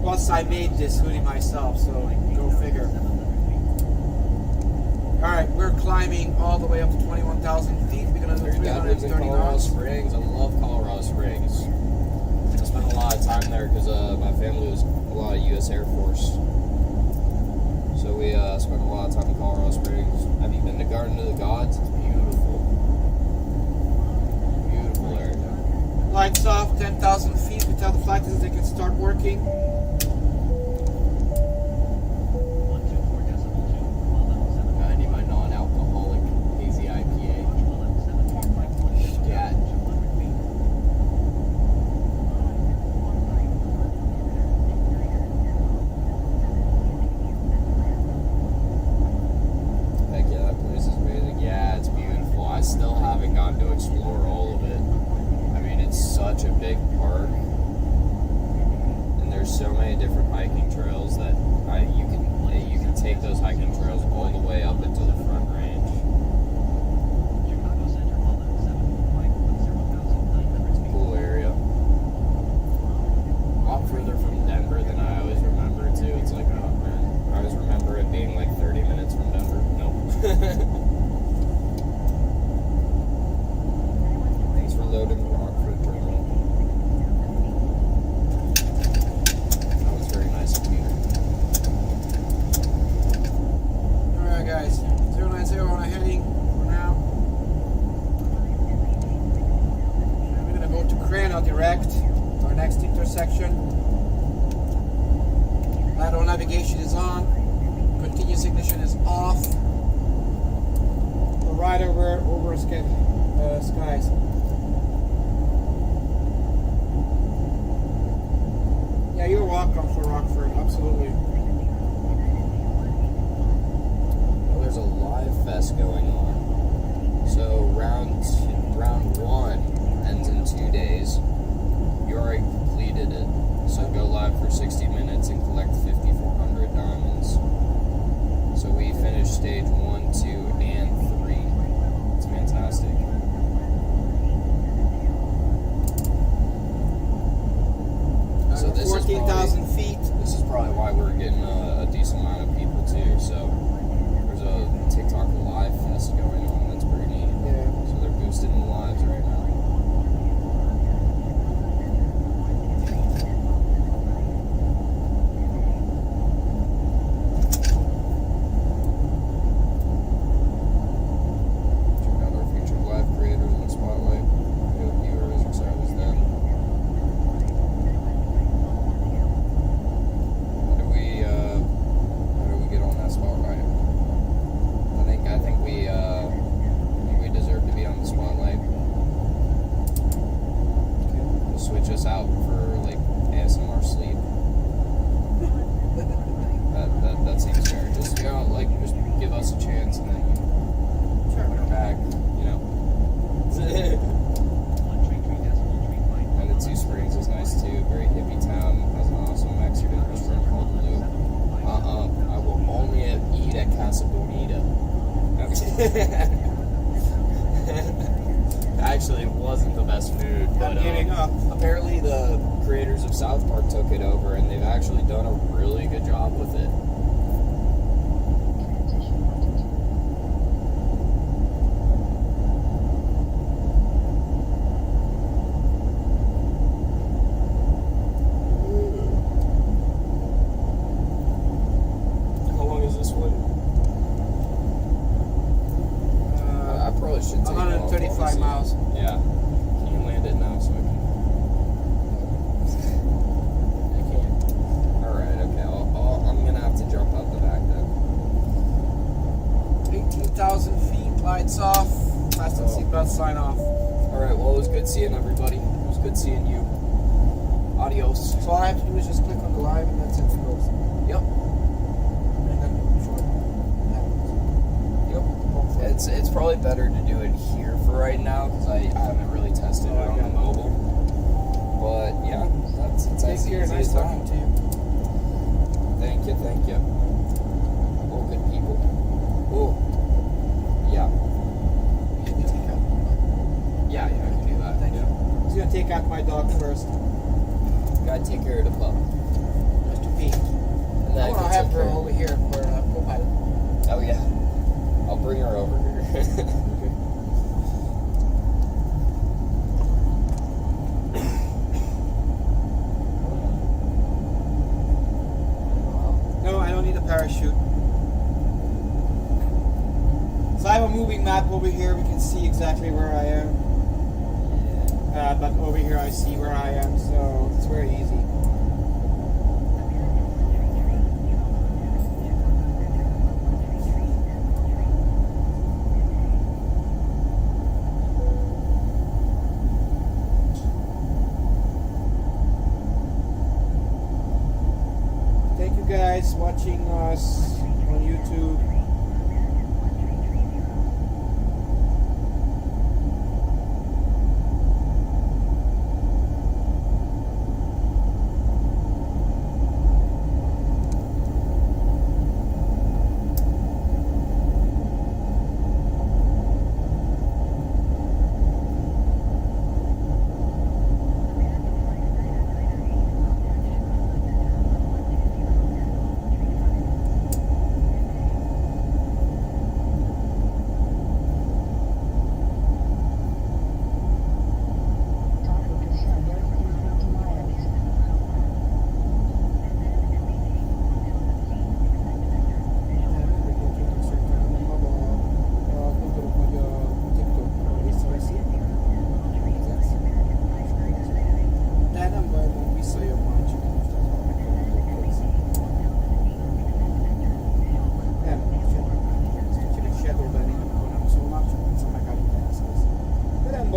Plus, I made this hoodie myself, so go figure. Alright, we're climbing all the way up to 21,000 feet. We're going to do Your dad lives in 330 Colorado knots. Springs. I love Colorado Springs. I spent a lot of time there because my family was a lot of U.S. Air Force. So we spent a lot of time in Colorado Springs. Have you been to Garden of the Gods? It's beautiful. Beautiful area. Lights off, 10,000 feet. We tell the flight attendants they can start working. I need my non-alcoholic hazy IPA. Yeah. Heck yeah, that place is amazing. Yeah, it's beautiful. I still haven't gotten to explore all of it. I mean, it's such a big park, and there's so section. Lateral navigation is on. Continuous ignition is off. We're right over skies. Yeah, you're welcome for Rockford, absolutely. Well, there's a live fest going on. So round one ends in 2 days. You already completed it. So go live for 60 minutes and collect 5,400 diamonds. So we finished stage 1, 2, and 3. It's fantastic. So this 14,000 feet. This is probably why we're getting a decent amount of people too. So there's a TikTok live fest going on. That's pretty neat. Yeah. So they're boosting the lives right now. Check out our featured live creators in the spotlight. We hope you are as excited as them. How do we get on that spotlight? I think we deserve to be on the spotlight. We'll switch us out for like ASMR sleep. That seems fair. Just just give us a chance and then put her back, And the Two Springs is nice too. Very hippie town. Has an awesome Mexican restaurant called Lou. I will only eat at Casa Bonita. Actually, it wasn't the best food, but I'm giving up. apparently the creators of South Park took it over, and they've actually done a really good job with it. How long is this flight? I probably should take 135 off, miles. Yeah. Can you land it now so I can? I can't. Alright, okay. I'm gonna have to jump out the back then. 18,000 feet, lights off. Fasten seatbelt sign off. Alright, well, it was good seeing everybody. It was good seeing you. Adios. So all I have to do is just click on the live and that's it. It goes. Yep. And then sure. Yep. It's probably better to do it here for right now because I haven't really tested it on the mobile. But yeah, it's Take as care. easy Nice as that. talking to you. Thank you. Oh, good people. Oh, yeah. Yeah, I can do that. Thank you. Yeah. He's gonna take out my dog first. Gotta take care of the pup. Just to pee. And then I want to can have take her care- over here for co-pilot. Oh yeah. I'll bring her over here. No, I don't need a parachute. So I have a moving map over here. We can see exactly where I am. But over here I see where I am, so it's very easy. Thank you guys watching us on YouTube.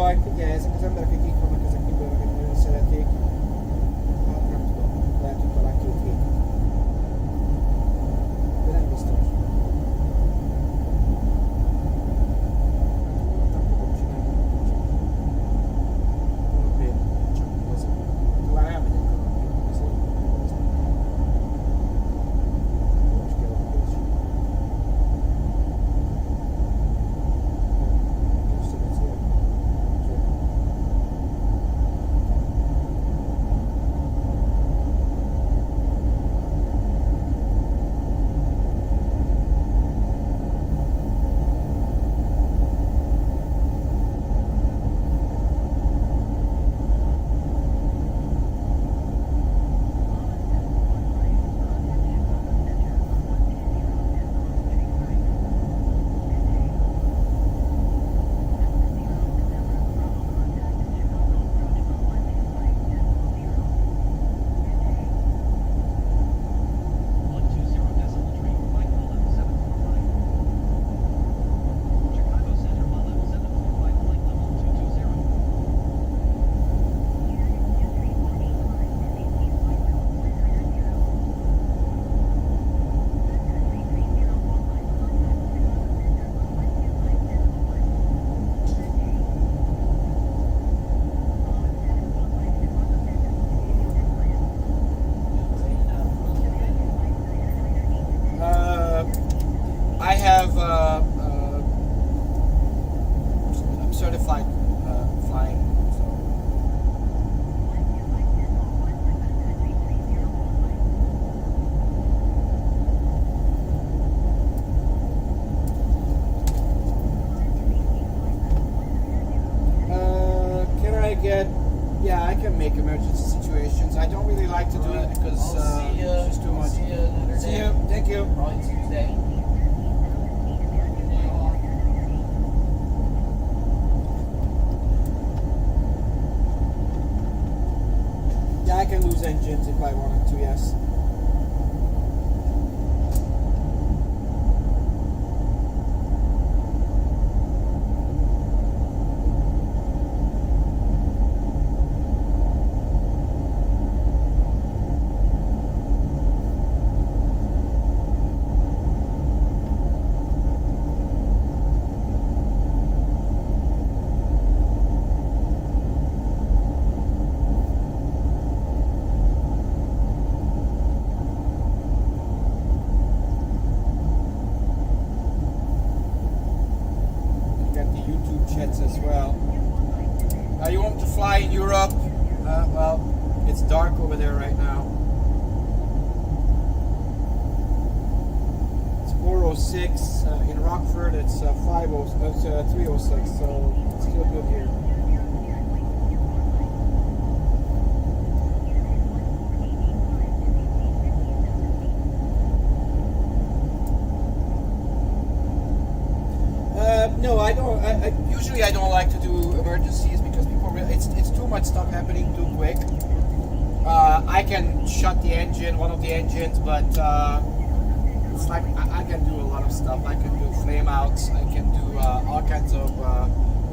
baj, figyelj, ezek az emberek, akik itt vannak ezekből, akik nagyon szeretik. Hát nem tudom, lehet, hogy talán 2 hét. De nem biztos. Nem fogom csinálni. Oké, csak azért. Talán elmegyek a azért. Most kell a pénz. I have I'm certified flying. So. Can I get? Yeah, I can make emergency situations. I don't really like to do it because it's just too much. See you another See day. you. Thank you. Probably Tuesday. Yeah, I can lose engines if I wanted to, yes. As well. You want to fly in Europe? Well, it's dark over there right now. It's 4:06 in Rockford. It's 3:06, so it's still good here. No, I don't. Usually, I don't like to do emergencies because people. It's too much stuff happening too quick. I can shut the engine, one of the engines, but it's like I can do a lot of stuff. I can do flame outs. I can do all kinds of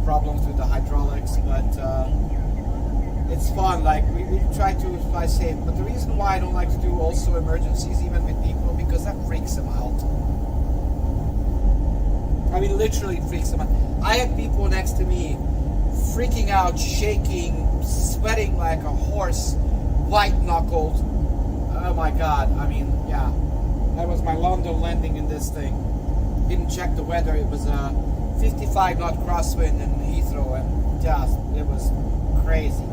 problems with the hydraulics, but it's fun. Like we try to fly safe. But the reason why I don't like to do also emergencies, even with people, because that freaks them out. I mean, literally freaks them out. I had people next to me freaking out, shaking, sweating like a horse, white-knuckled. Oh my God. I mean, yeah. That was my London landing in this thing. Didn't check the weather. It was a 55-knot crosswind in Heathrow, and just, it was crazy.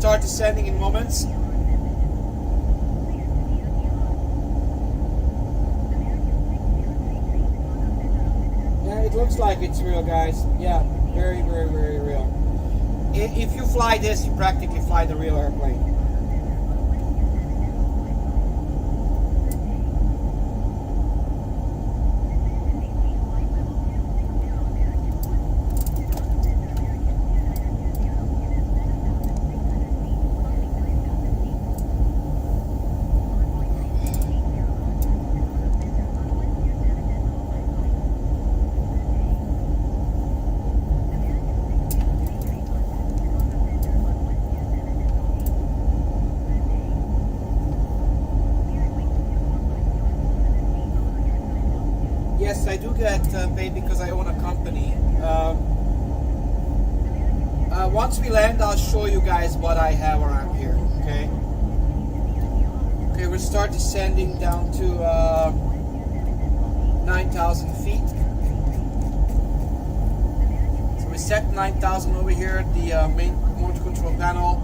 Start descending in moments. Yeah, it looks like it's real, guys. Yeah, very, very, very real. if you fly this, you practically fly the real airplane. Yes, I do get paid because I own a company. Once we land, I'll show you guys what I have around here. Okay. Okay, we'll start descending down to 9,000 feet. So we set 9,000 over here at the main motor control panel.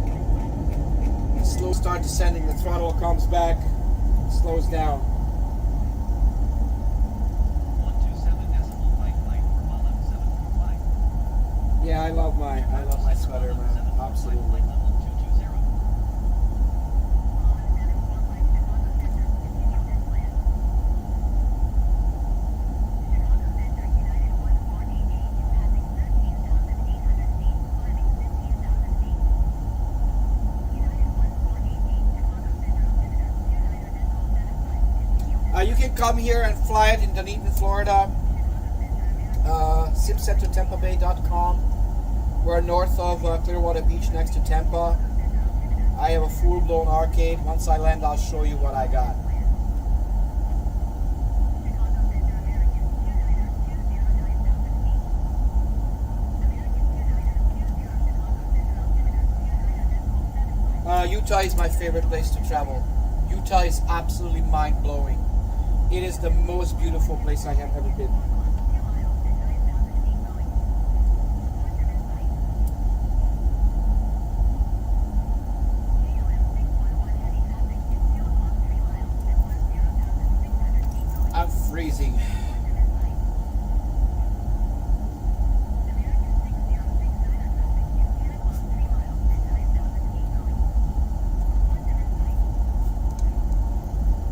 Slow start descending. The throttle comes back, slows down. Yeah, I love my sweater, man. Absolutely. You can come here and fly it in Dunedin, Florida. SimCenterTampaBay.com. We're north of Clearwater Beach, next to Tampa. I have a full-blown arcade. Once I land, I'll show you what I got. Utah is my favorite place to travel. Utah is absolutely mind-blowing. It is the most beautiful place I have ever been. I'm freezing.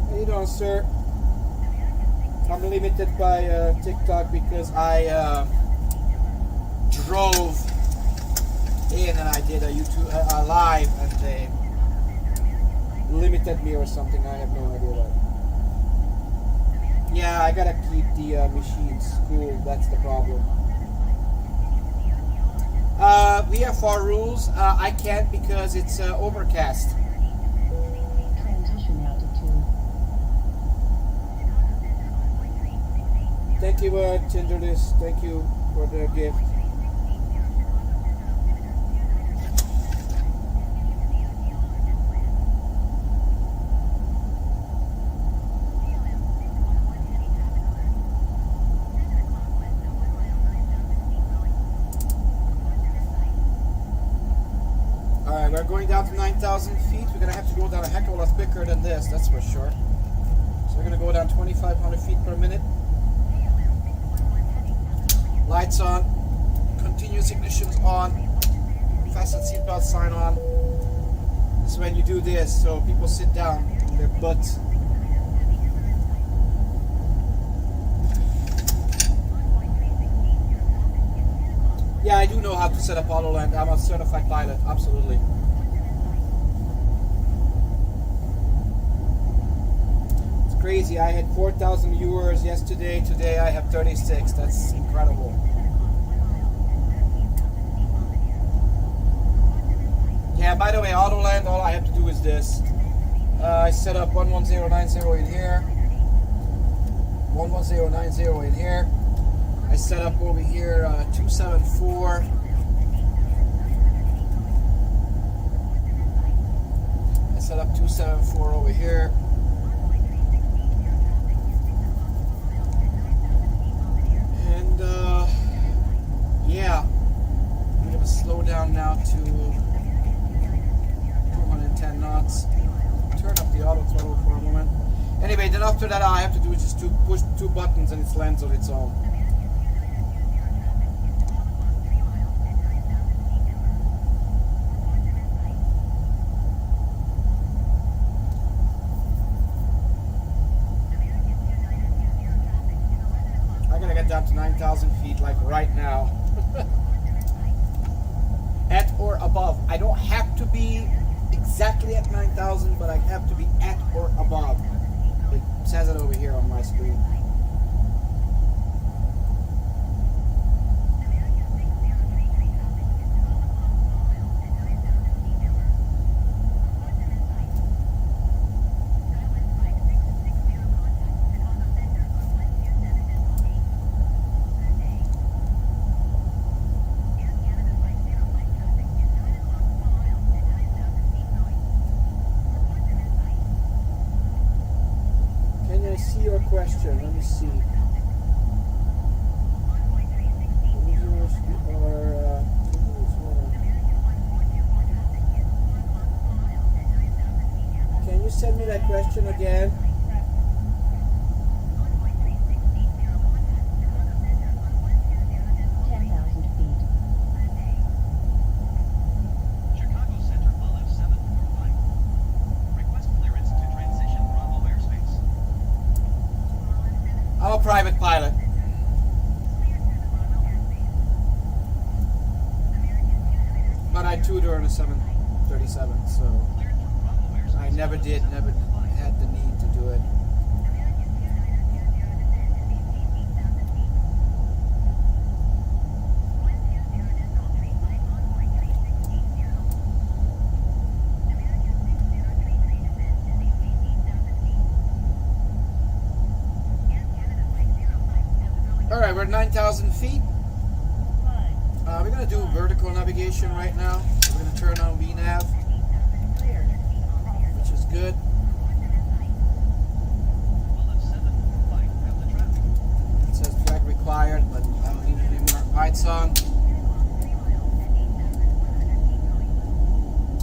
How you doing, sir? I'm limited by TikTok because I drove in and I did a YouTube live and they limited me or something. I have no idea what. Yeah, I gotta keep the machines cool. That's the problem. We have 4 rules. I can't because it's overcast. Transition altitude. Thank you, Tinderdis. Thank you for the gift. Alright, we're going down to 9,000 feet. We're going to have to go down a heck of a lot quicker than this, that's for sure. So we're going to go down 2,500 feet per minute. Lights on, continuous ignitions on, fasten seatbelt sign on. This is when you do this, so people sit down on their butts. Yeah, I do know how to set up auto land. I'm a certified pilot, absolutely. It's crazy. I had 4,000 viewers yesterday. Today I have 36. That's incredible. Yeah, by the way, auto land, all I have to do is this. I set up 11090 in here. 11090 in here. I set up over here 274. I set up 274 over here. And yeah, I'm gonna slow down now to 210 knots. Turn up the auto throttle for a moment. Anyway, then after that, all I have to do is just push 2 buttons and it lands on its own. I don't have to be exactly at 9,000, but I have to be at or above. It says it over here on my screen. Question. Let me see. Can you send me that question again? I'm a private pilot. But I tutor on a 737, so I never had the need to do it. Alright, we're at 9,000 feet. We're going to do vertical navigation right now. We're going to turn on VNav, which is good. It says flag required, but I don't need any more lights on.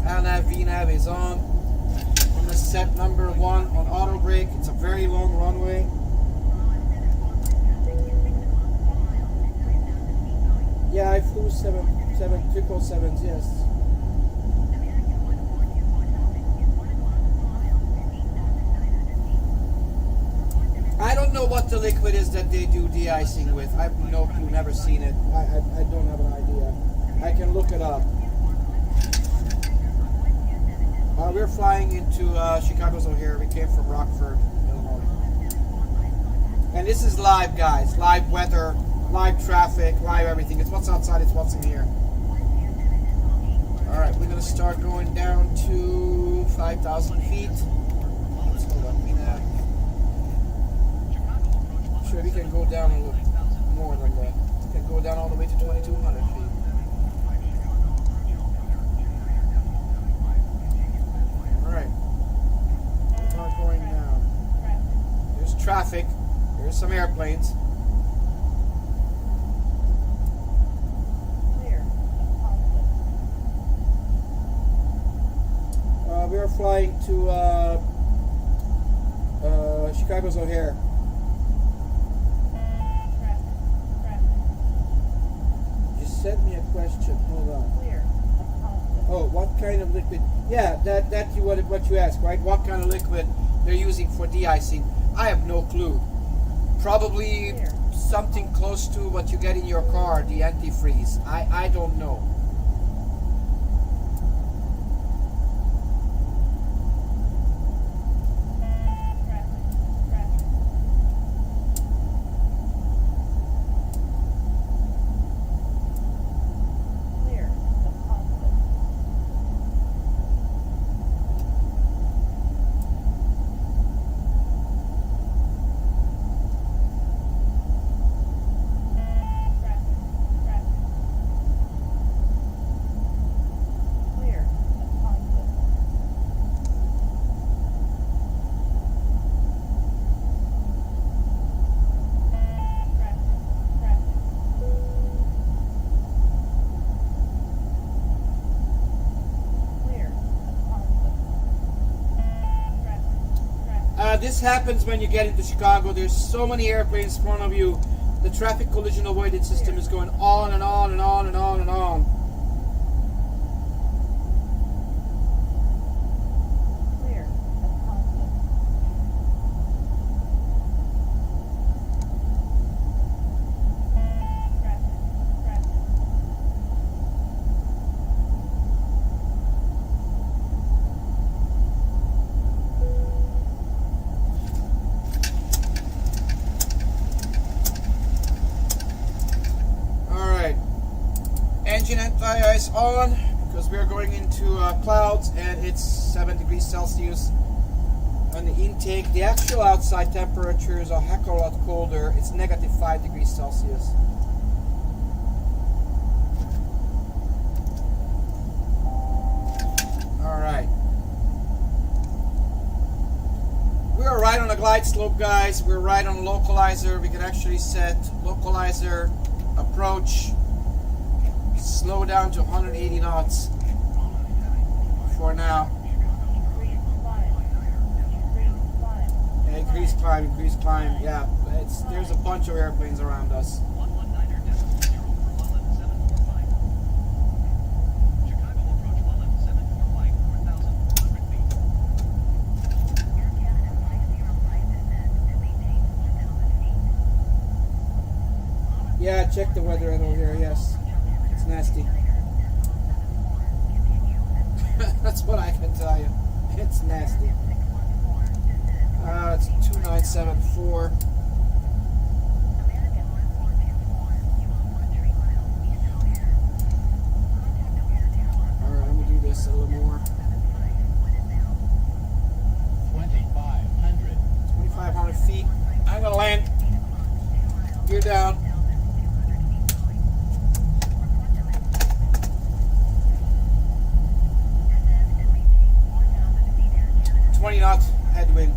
LNAV VNav is on. I'm going to set number 1 on auto brake. It's a very long runway. Yeah, I flew 777s, yes. I don't know what the liquid is that they do de-icing with. I have no clue, never seen it. I don't have an idea. I can look it up. We're flying into Chicago's O'Hare. We came from Rockford, Illinois. And this is live, guys. Live weather. Live traffic, live everything. It's what's outside, it's what's in here. Alright, we're going to start going down to 5,000 feet. Let's hold on. Sure, we can go down a little more than that. We can go down all the way to 2,200 feet. Alright. We are going down. There's traffic. There's some airplanes. We're flying to Chicago's O'Hare. You sent me a question. Hold on. Oh, what kind of liquid? Yeah, that you what you asked, right? What kind of liquid they're using for de-icing? I have no clue. Probably something close to what you get in your car, the antifreeze. I don't know. This happens when you get into Chicago. There's so many airplanes in front of you. The traffic collision avoidance system is going on and on and on and on and on. engine anti-ice on because we are going into clouds and it's 7 degrees Celsius on the intake. The actual outside temperature is a heck of a lot colder. It's negative 5 degrees Celsius. Alright. We are right on a glide slope, guys. We're right on a localizer. We can actually set localizer approach, slow down to 180 knots for now. Yeah, increase climb. Yeah, there's a bunch of airplanes around us. Yeah, check the weather over here. Yes, it's nasty. That's what I can tell you. It's nasty. It's 2974. Alright, let me do this a little more. 2,500 feet. I'm gonna land. Gear down. Knots headwind.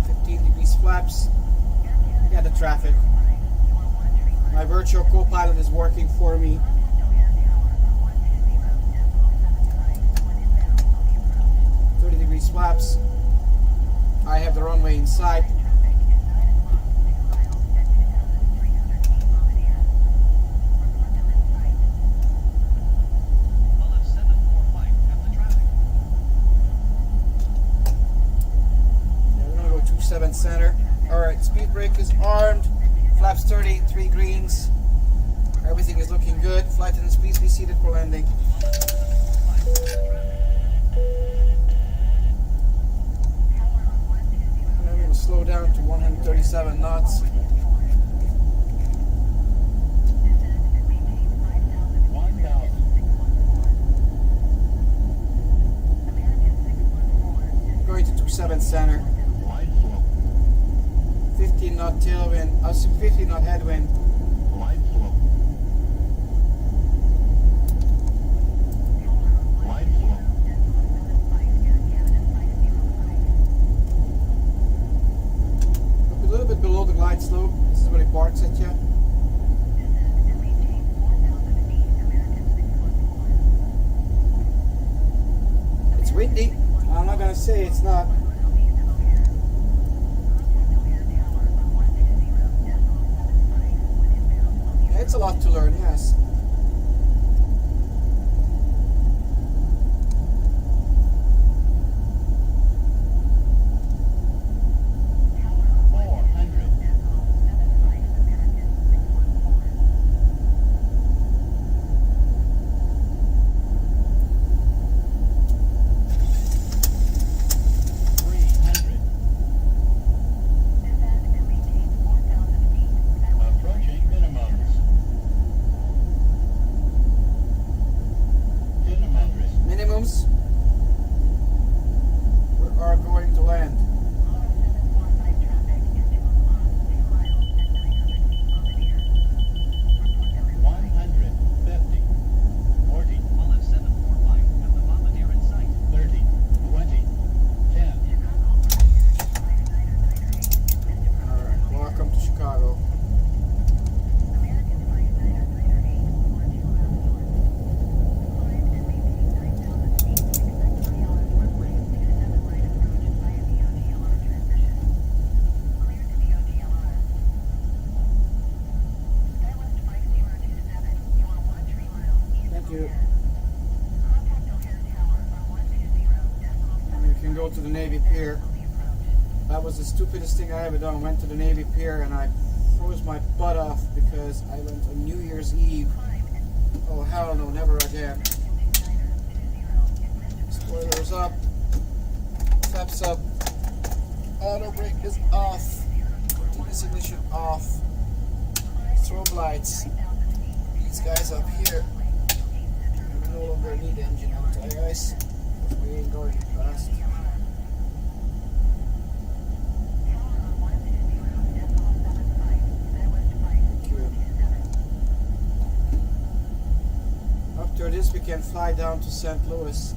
15 degrees flaps. Yeah, the traffic. My virtual co-pilot is working for me. 30 degrees flaps. I have the runway in sight. Center. Alright, speed brake is armed. Flaps 30, 3 greens. Everything is looking good. Flight attendants, please be seated for landing. I'm going to slow down to 137 knots. Going to 27 center. 15 knot tailwind, 15 knot headwind. Light slope. Light slope. Look a little bit below the glide slope. This is where it barks at you. It's windy. I'm not gonna say it's not. It's a lot to learn, yes. Go to the Navy Pier. That was the stupidest thing I ever done. Went to the Navy Pier and I froze my butt off because I went on New Year's Eve. Oh hell no, never again. Spoilers up, flaps up, auto brake is off, continuous ignition off, strobe lights. These guys up here. We no longer need engine anti-ice. We ain't going fast. After this we can fly down to St. Louis.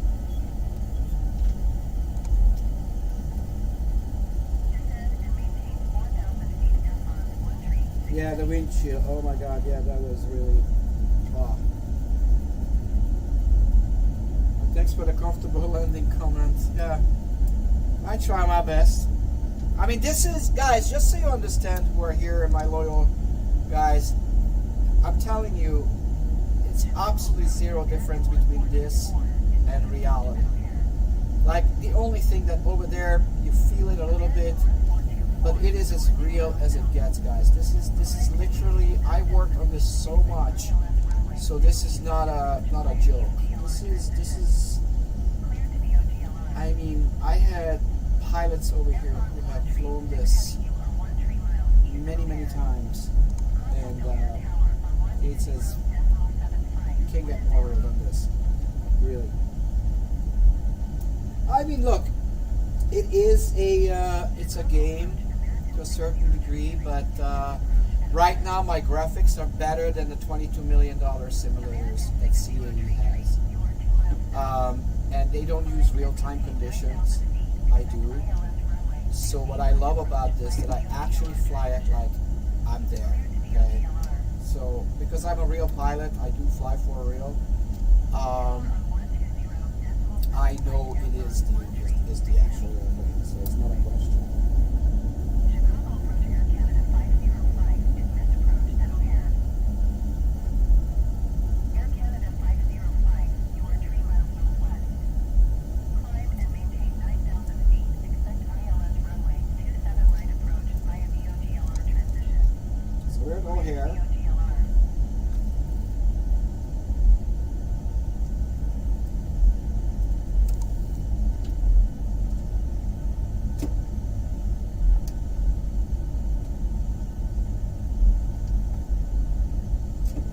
Yeah, the windshield. Oh my god, yeah, that was really wow. Thanks for the comfortable landing comment. Yeah, I try my best. I mean, this is, guys, just so you understand who are here and my loyal guys, I'm telling you, it's absolutely zero difference between this and reality. Like, the only thing that over there, you feel it a little bit, but it is as real as it gets, guys. This is literally, I worked on this so much, so this is not a joke. This is. I mean, I had pilots over here who have flown this many times, and it says you can't get more real than this, really. I mean, look, it is it's a game to a certain degree, but right now my graphics are better than the $22 million simulators that CAE has. And they don't use real-time conditions. I do. So what I love about this, that I actually fly it like I'm there. Okay. So because I'm a real pilot, I do fly for real. I know it is the actual airplane, so it's not a question. Here.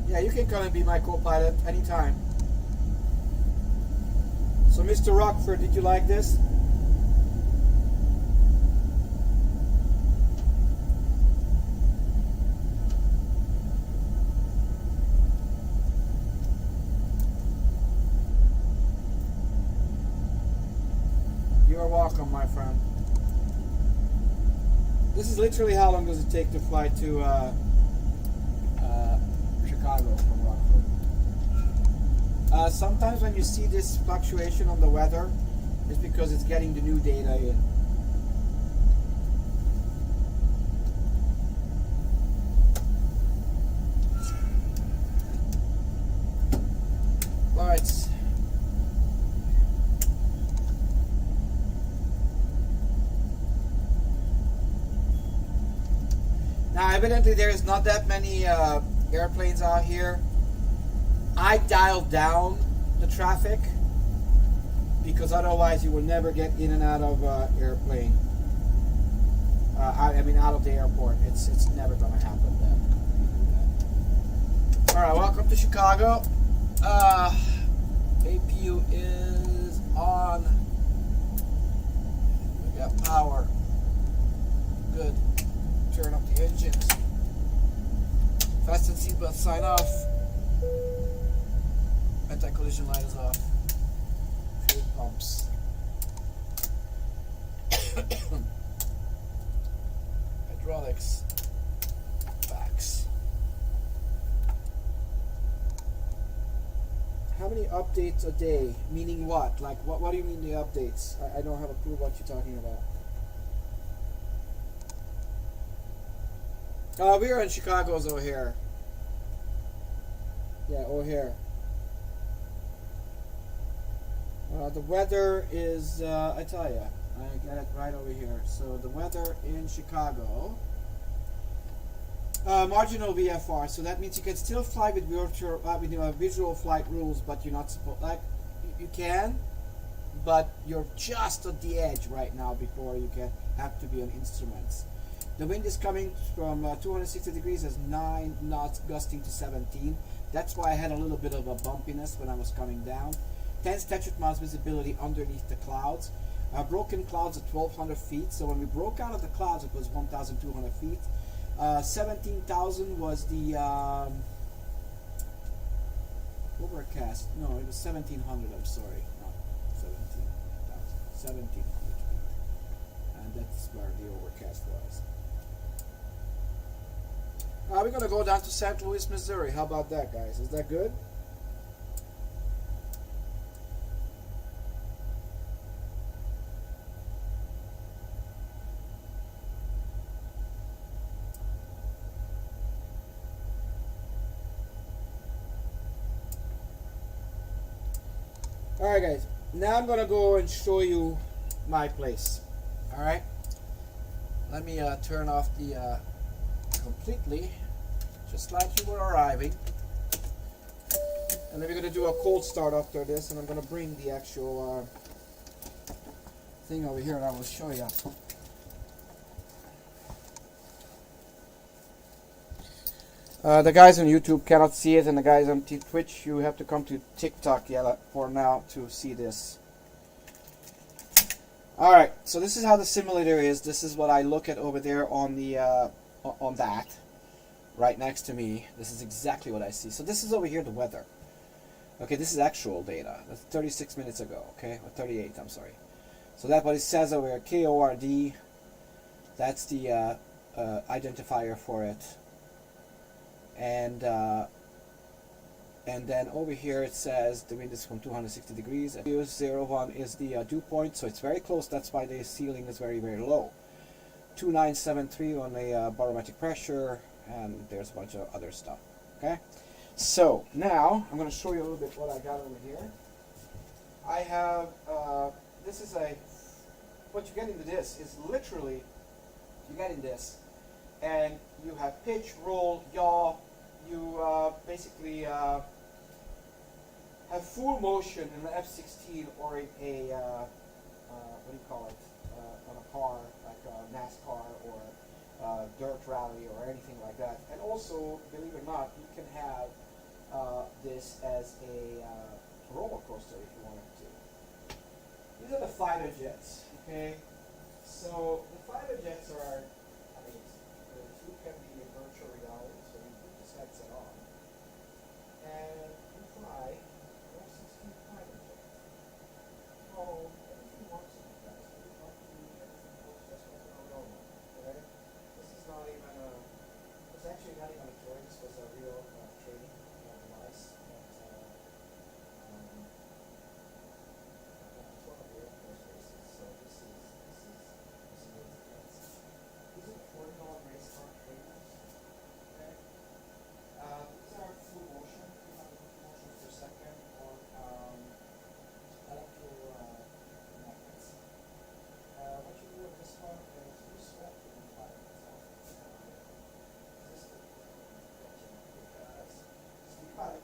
Yeah, you can come and be my co-pilot anytime. So, Mr. Rockford, did you like this? You're welcome, my friend. This is literally how long does it take to fly to Chicago from Rockford. Sometimes when you see this fluctuation on the weather, it's because it's getting the new data in. Lights. Now, evidently there is not that many airplanes out here. I dialed down the traffic because otherwise you will never get in and out of airplane. I mean, out of the airport. It's never going to happen then. All right, welcome to Chicago. APU is on. We got power. Good. Turn up the engines. Fasten seatbelt sign off. Anti-collision light is off. Fuel pumps. Hydraulics. Backs. How many updates a day? Meaning what? Like, what do you mean the updates? I don't have a clue what you're talking about. We are in Chicago's O'Hare. Yeah, O'Hare. The weather is, I tell you, I got it right over here. So the weather in Chicago, marginal VFR. So that means you can still fly with visual flight rules, but you're not supposed, like, you can, but you're just at the edge right now before you have to be on instruments. The wind is coming from 260 degrees as 9 knots, gusting to 17. That's why I had a little bit of a bumpiness when I was coming down. 10 statute miles visibility underneath the clouds. Broken clouds at 1,200 feet. So when we broke out of the clouds, it was 1,200 feet. 17,000 was the overcast. No, it was 1,700. I'm sorry, not 17,000. 1,700 feet, and that's where the overcast was. We're gonna go down to St. Louis, Missouri. How about that, guys? Is that good? Alright guys, now I'm gonna go and show you my place. Alright, let me turn off the completely, just like you were arriving, and then we're gonna do a cold start after this, and I'm gonna bring the actual thing over here and I will show you. The guys on YouTube cannot see it, and the guys on Twitch, you have to come to TikTok for now to see this. Alright, so this is how the simulator is. This is what I look at over there on the on that, right next to me. This is exactly what I see. So this is over here the weather. Okay, this is actual data. That's 36 minutes ago, okay? Or 38, I'm sorry. So that's what it says over here, KORD. That's the identifier for it. And then over here it says the wind is from 260 degrees. 01 is the dew point, so it's very close. That's why the ceiling is very, very low. 2973 on the barometric pressure, and there's a bunch of other stuff. Okay, so now I'm going to show you a little bit what I got over here. I have this is what you get into this is literally you get in this, and you have pitch, roll, yaw. You basically have full motion in the F-16 or in a what do you call it, on a car like a NASCAR or a dirt rally or anything like that. And also, believe it or not, you can have this as a roller coaster if you wanted to. These are the fighter jets. Okay, so the fighter jets are amazing. The two can be virtual reality, so you put this headset on and you fly an F-16 fighter jet. So everything works in this, guys. Everything works just like a normal. Okay? This is not even a. It's actually not even a toy. This was a real training device. It's one of the Air Force bases. So this is jets. These are the $40 race car trainers. Okay. These are full motion, 300 motions per second on electromagnets. What you do with this one is you swap the environment. This is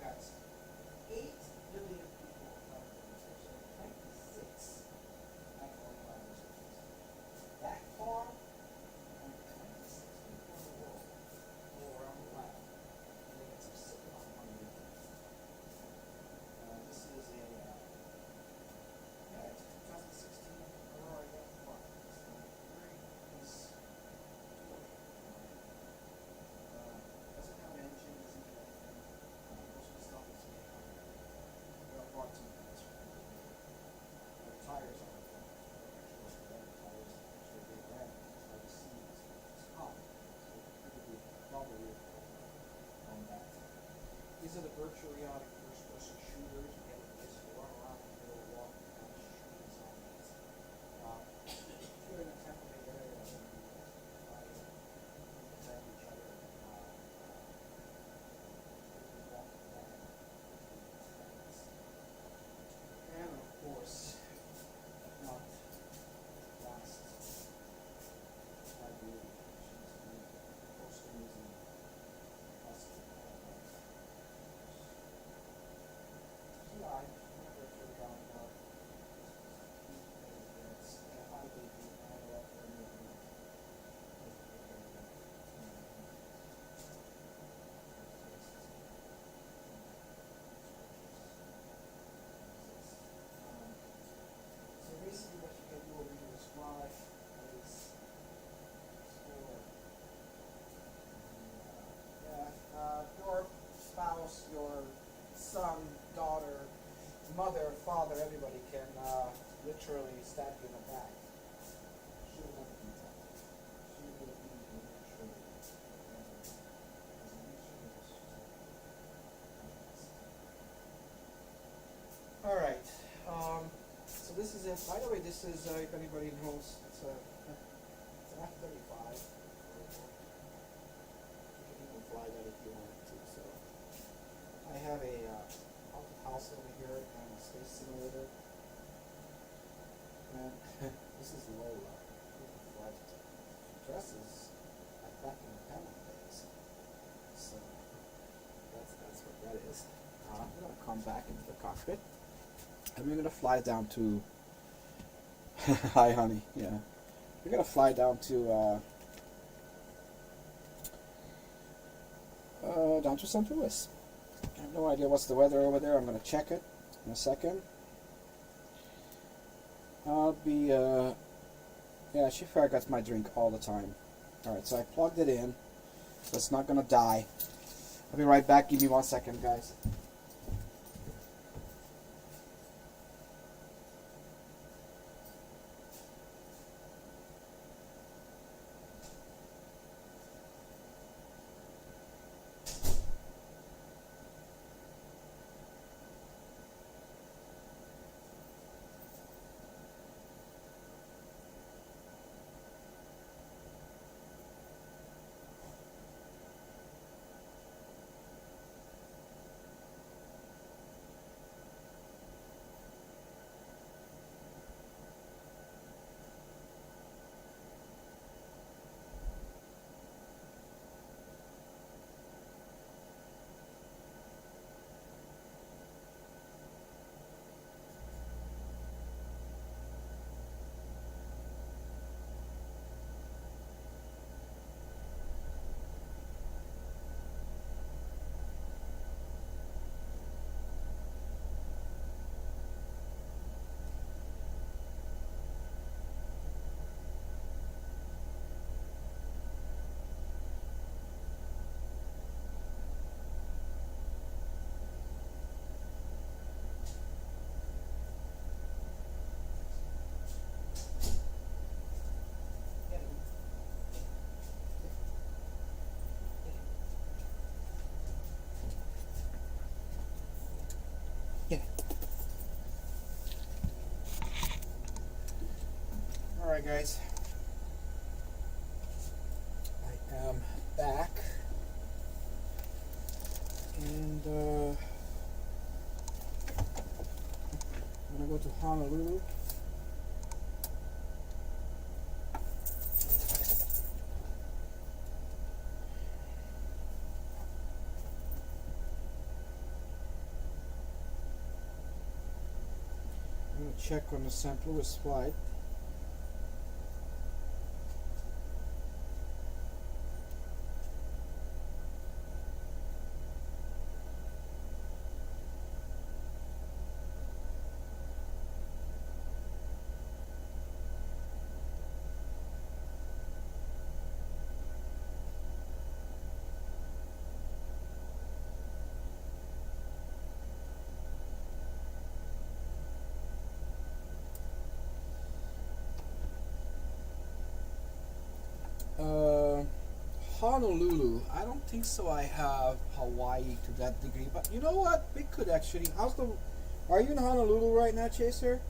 guys. 8 billion people have this. 26 microenvironments. That far, and 26 people in the world go around the lab. And they get some signal on the this is a it's 2016 Aurora F1. It's a very nice toy. Doesn't have an engine, doesn't have anything. Most of the stuff is made on there. There are parts in it. The tires are actually better tires, actually big red. That's why the seat is hot. So it could be double on that. These are the virtual reality first-person shooters. You get this, you run around and you walk and shoot zombies. If you're in the Tampa Bay area, then you try to protect each other. You walk around. And of course, not last, I believe, costumes and costume. father, everybody can literally stab you in the back. She would never do that. She would be literally. All right. So this is it. By the way, this is if anybody knows, it's an F-35. You can even fly that if you wanted to. So I have a haunted house over here and a space simulator. And this is Lola. What dresses like back in the Tampa days. So that's what that is. I'm gonna come back into the cockpit. And we're gonna fly down to hi honey, yeah. We're gonna fly down to St. Louis. I have no idea what's the weather over there. I'm gonna check it in a second. I'll be yeah, she forgets my drink all the time. Alright, so I plugged it in, so it's not gonna die. I'll be right back. Give me 1 second, guys. Alright guys, I am back, and I'm gonna go to Honolulu. I'm gonna check on the St. Louis flight. Honolulu. I don't think so. I have Hawaii to that degree, but you know what? We could actually. How's the? Are you in Honolulu right now, Chaser?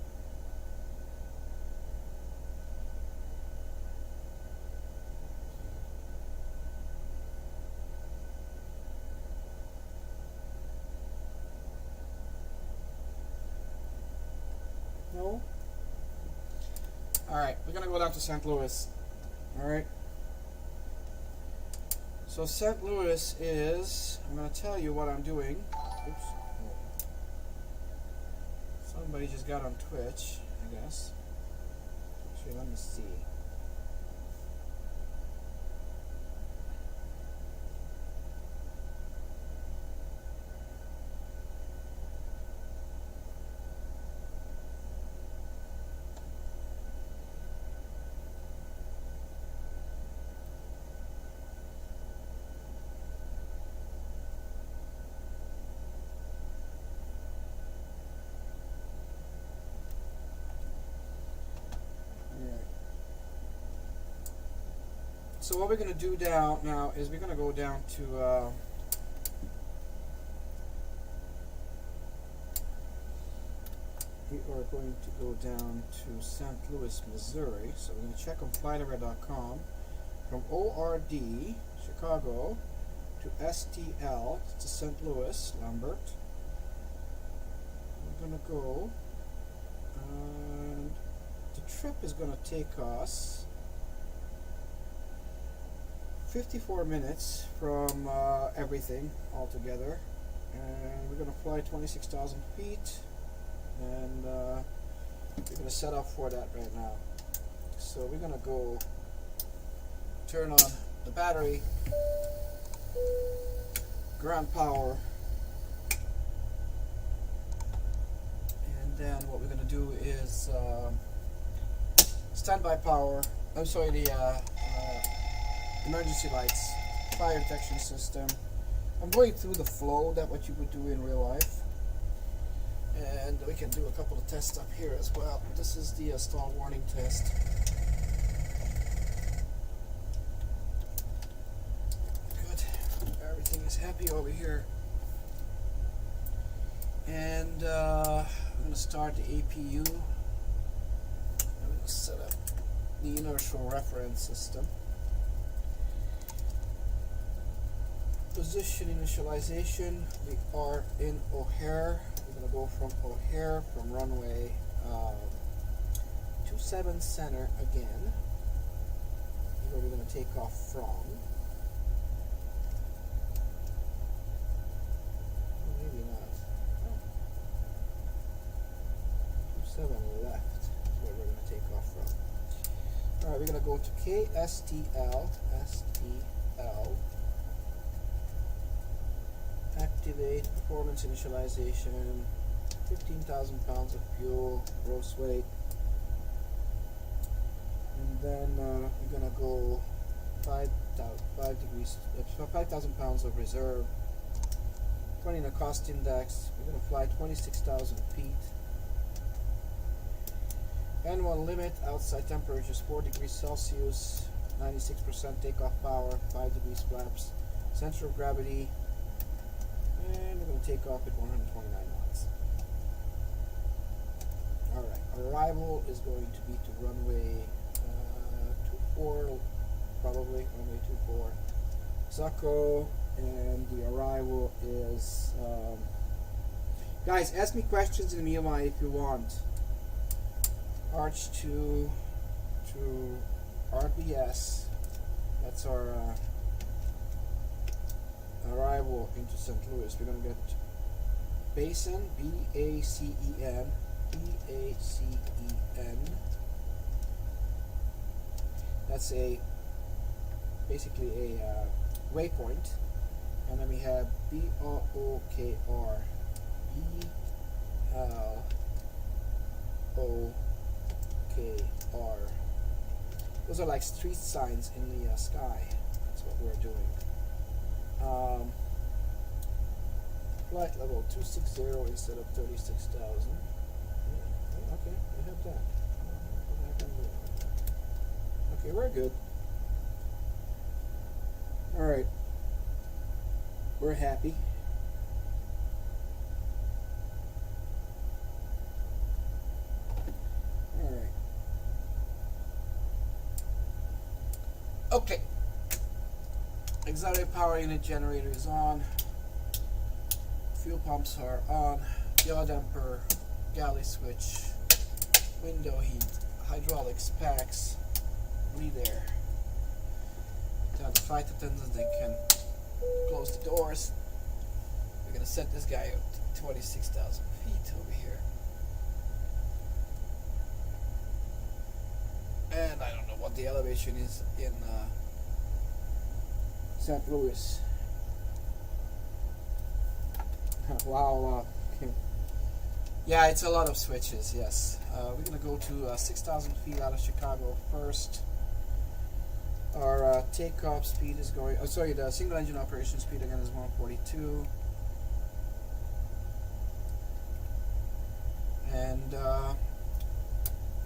No. All right, we're gonna go down to St. Louis. All right. So St. Louis is, I'm going to tell you what I'm doing. Oops. Somebody just got on Twitch, I guess. Actually, let me see. So what we're gonna do down now is we're gonna go down to we are going to go down to St. Louis, Missouri. So we're gonna check on flightaware.com from ORD Chicago to STL to St. Louis Lambert. We're gonna go, and the trip is gonna take us 54 minutes from everything altogether, and we're gonna fly 26,000 feet, and we're gonna set up for that right now. So we're gonna go turn on the battery, ground power, and then what we're gonna do is standby power. I'm sorry, the emergency lights, fire detection system. I'm going through the flow that what you would do in real life, and we can do a couple of tests up here as well. This is the stall warning test. Good, everything is happy over here, and I'm going to start the APU. I'm going to set up the inertial reference system. Position initialization, we are in O'Hare. We're going to go from O'Hare from runway 27 center again, where we're going to take off from. Oh, maybe not. Oh. 27 left is where we're going to take off from. Alright, we're going to go to KSTL, STL. Activate performance initialization, 15,000 pounds of fuel, gross weight, and then we're gonna go 5,000 pounds of reserve, 20 in a cost index. We're gonna fly 26,000 feet. Annual limit outside temperature is 4 degrees Celsius, 96% takeoff power, 5 degrees flaps, center of gravity. And we're going to take off at 129 knots. Alright, arrival is going to be to runway 24, probably, runway 24. Zucco, and the arrival is... guys, ask me questions in the meanwhile if you want. Arch to RBS, that's our... arrival into St. Louis. We're going to get Basin, B-A-C-E-N, B-A-C-E-N. That's basically a waypoint. And then we have B-R-O-K-R, B-L-O-K-R. Those are like street signs in the sky. That's what we're doing. Flight level 260 instead of 36,000. Yeah, okay, I have that. Okay, we're good. Alright. We're happy. Alright. Okay. Auxiliary power unit generator is on. Fuel pumps are on. Yaw damper, galley switch, window heat, hydraulics, packs, bleed air. Tell the flight attendants they can close the doors. We're gonna set this guy up to 26,000 feet over here. And I don't know what the elevation is in St. Louis. Wow. Okay. Yeah, it's a lot of switches, yes. We're going to go to 6,000 feet out of Chicago first. Our takeoff speed is going... the single engine operation speed again is 142. And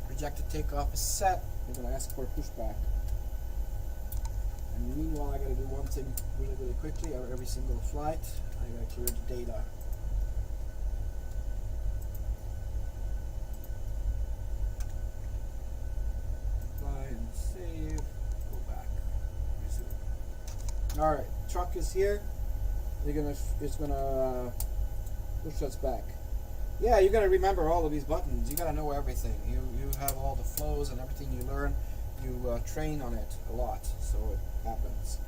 projected takeoff is set. We're going to ask for a pushback. Meanwhile, I gotta do one thing really, really quickly. Every single flight, I gotta clear the data. Apply and save. Go back. Resume. All right, truck is here. It's gonna push us back. Yeah, you gotta remember all of these buttons. You gotta know everything. You have all the flows and everything you learn. You train on it a lot, so it happens.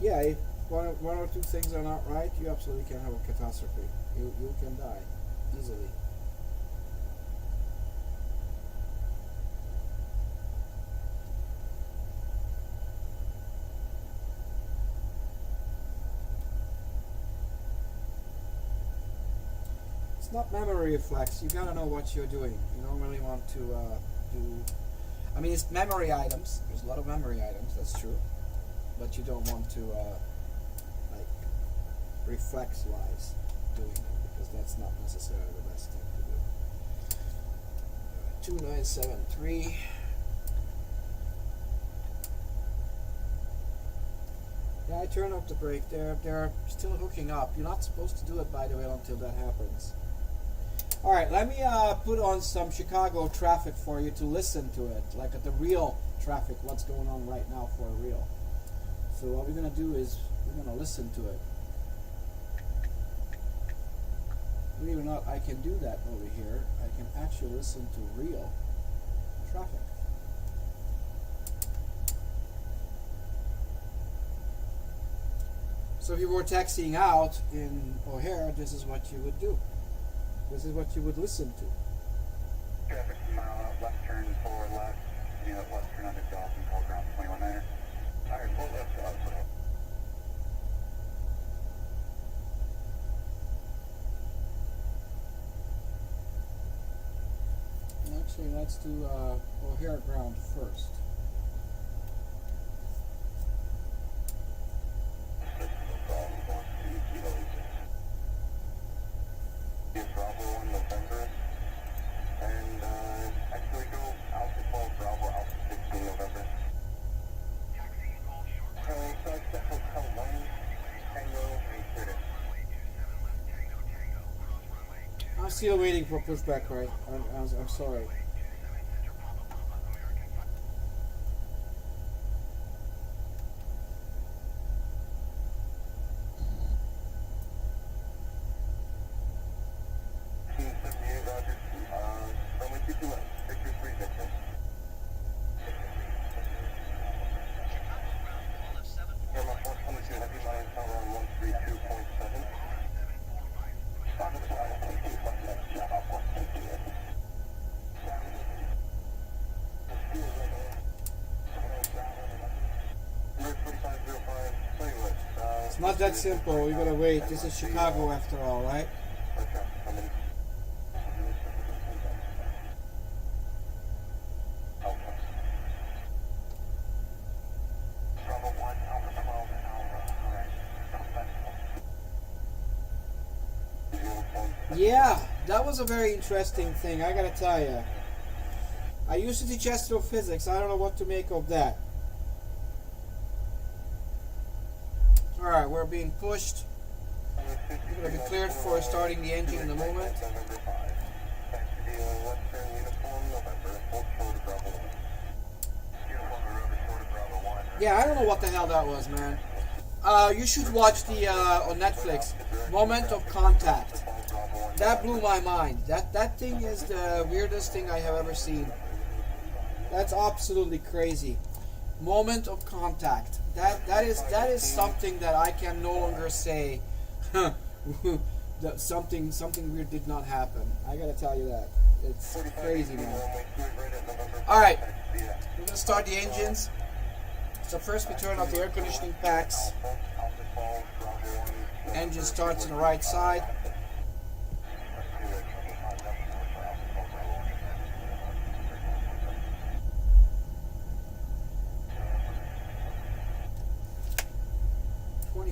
Yeah, if one or two things are not right, you absolutely can have a catastrophe. You can die easily. It's not memory reflex. You gotta know what you're doing. You don't really want to do. I mean, it's memory items. There's a lot of memory items. That's true. But you don't want to like reflex-wise doing it, because that's not necessarily the best thing to do. 2973. Yeah, I turn up the brake. They're still hooking up. You're not supposed to do it, by the way, until that happens. All right, let me put on some Chicago traffic for you to listen to it, like at the real traffic, what's going on right now for real. So what we're going to do is we're going to listen to it. Believe it or not, I can do that over here. I can actually listen to real traffic. So if you were taxiing out in O'Hare, this is what you would do. This is what you would listen to. Traffic left turn 4 left. You have left turn onto Dawson, call ground 21-9er. Tires 4 left, Dawson. Actually, let's do O'Hare ground first. Bravo in November, and actually go Alpha 12 Bravo, Alpha 16 November. South Central Hotel 1, Tango, and Critter. I'm still waiting for pushback, right? I'm sorry. It's not that simple. You gotta wait. This is Chicago after all, right? Yeah, that was a very interesting thing, I gotta tell you. I used to teach astrophysics. I don't know what to make of that. Alright, we're being pushed. We're going to be cleared for starting the engine in a moment. Yeah, I don't know what the hell that was, man. You should watch the on Netflix, Moment of Contact. That blew my mind. That thing is the weirdest thing I have ever seen. That's absolutely crazy. Moment of Contact. That is something that I can no longer say. That something weird did not happen. I gotta tell you that. It's crazy, man. Alright, we're gonna start the engines. So first we turn off the air conditioning packs. Engine starts on the right side.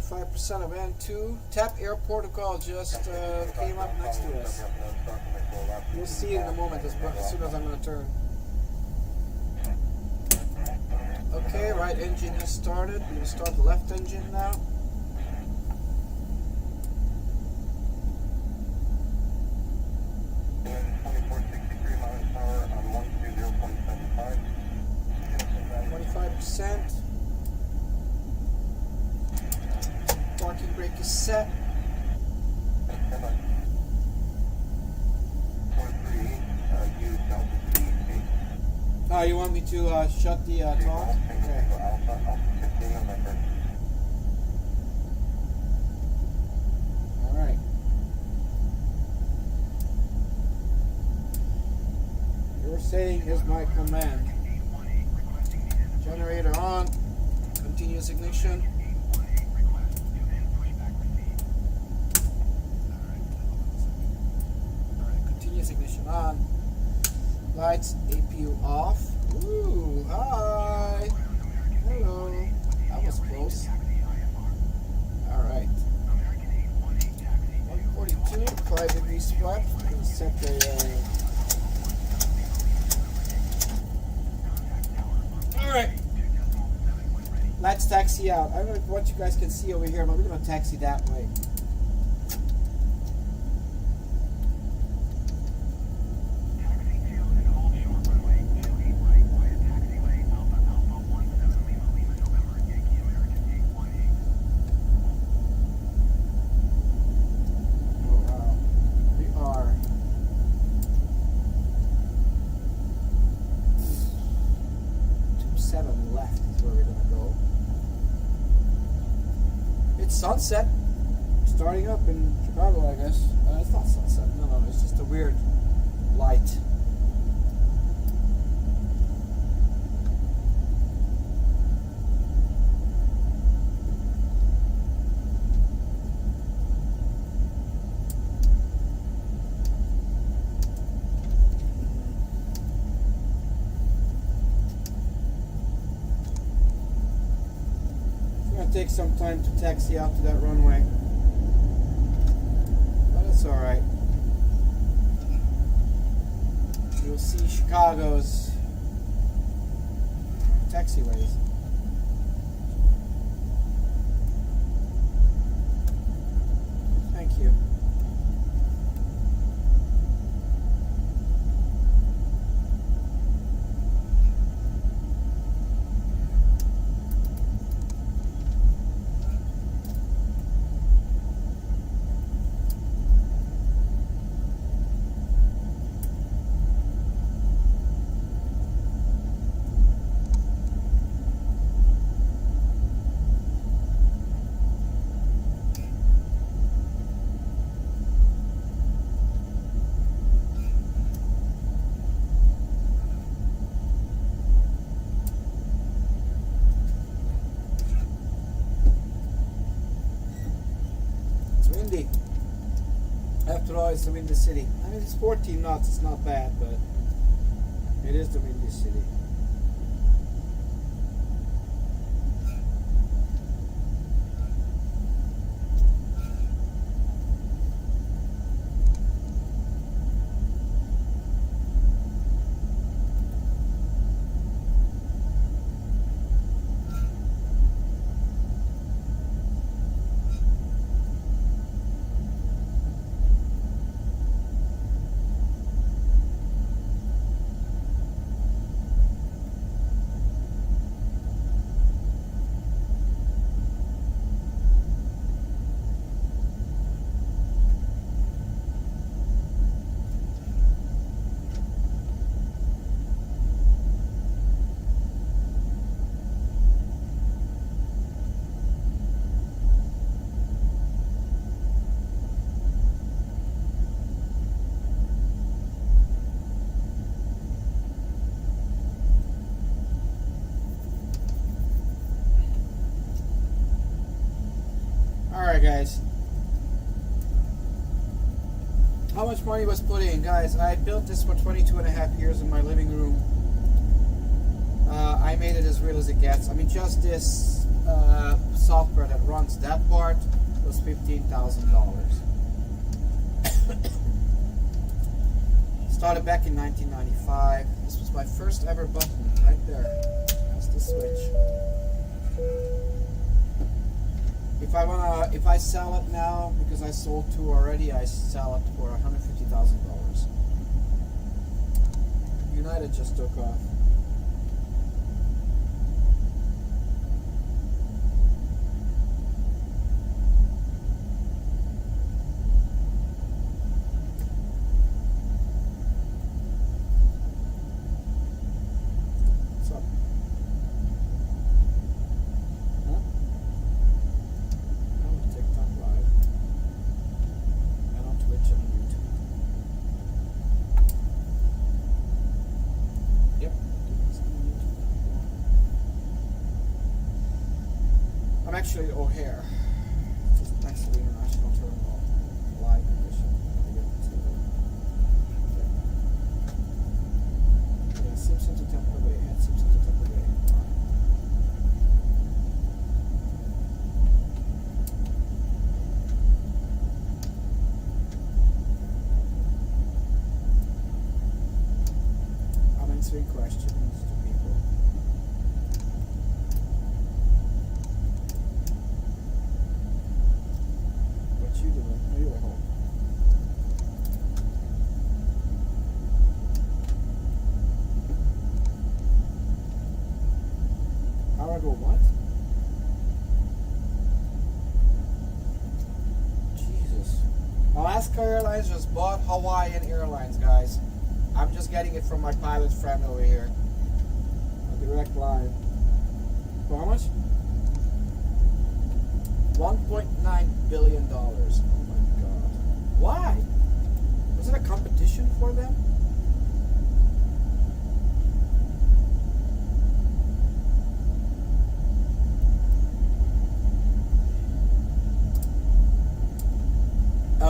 25% of N2. Tap Air Protocol just came up next to us. You'll see it in a moment as soon as I'm going to turn. Okay, right engine has started. We're going to start the left engine now. Parking brake is set. Oh, you want me to shut the taunt? Okay. Alright. Your saying is my command. Generator on. Continuous ignition. Continuous ignition on. Lights, APU off. Ooh, hi. Hello. That was close. Alright. 142, 5 degrees swept. I'm going to set the Alright. Let's taxi out. I don't know what you guys can see over here, but we're going to taxi that way. Sunset, starting up in Chicago, I guess. It's not sunset. No, it's just a weird light. Take some time to taxi out to that runway, but it's alright. You'll see Chicago's taxiways. Thank you. After all, it's the windy city. I mean, it's 14 knots, it's not bad, but it is the windy city. Alright guys, how much money was put in? Guys, I built this for 22 and a half years in my living room. I made it as real as it gets. I mean, just this software that runs that part was $15,000. Started back in 1995. This was my first ever button right there. That's the switch. If I sell it now, because I sold 2 already, I sell it for $150,000. United just took off. What's up? Huh? I'm on TikTok Live. And on Twitch and on YouTube. Yep. I'm actually at O'Hare, just next to the International Terminal, live edition. Yeah, Simpson to Tampa Bay. Head Simpson to Tampa Bay. I'm answering questions to people. What you doing? Oh, you at home. How I go what? Jesus. Alaska Airlines just bought Hawaiian Airlines, guys. I'm just getting it from my pilot friend over here. A direct line. For how much? $1.9 billion. Oh my god. Why? Was it a competition for them?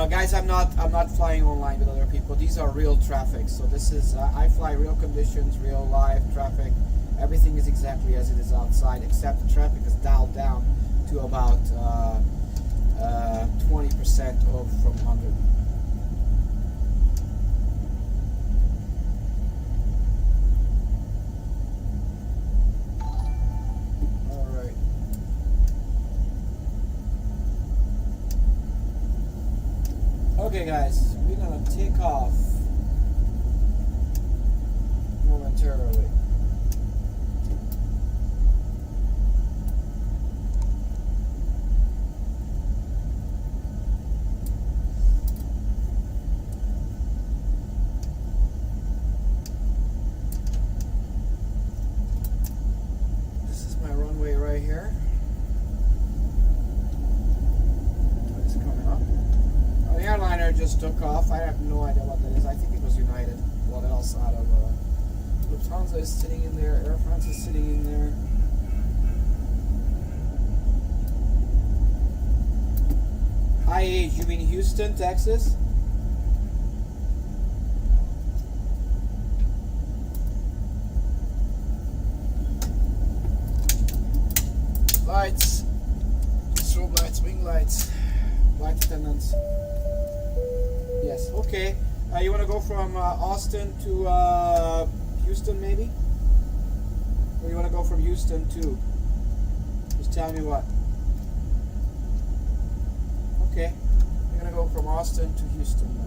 Guys, I'm not flying online with other people. These are real traffic. So this is I fly real conditions, real live traffic. Everything is exactly as it is outside, except the traffic is dialed down to about 20% from 100. All right. Okay, guys, we're gonna take off momentarily. This is my runway right here. It's coming up. The airliner just took off. I have no idea what that is. I think it was United. What else out of Lufthansa is sitting in there. Air France is sitting in there. IH, you mean Houston, Texas? Lights. Strobe lights, wing lights. Flight attendants. Yes, okay. You want to go from Austin to Houston, maybe? Or you want to go from Houston to? Just tell me what. Okay. We're going to go from Austin to Houston then.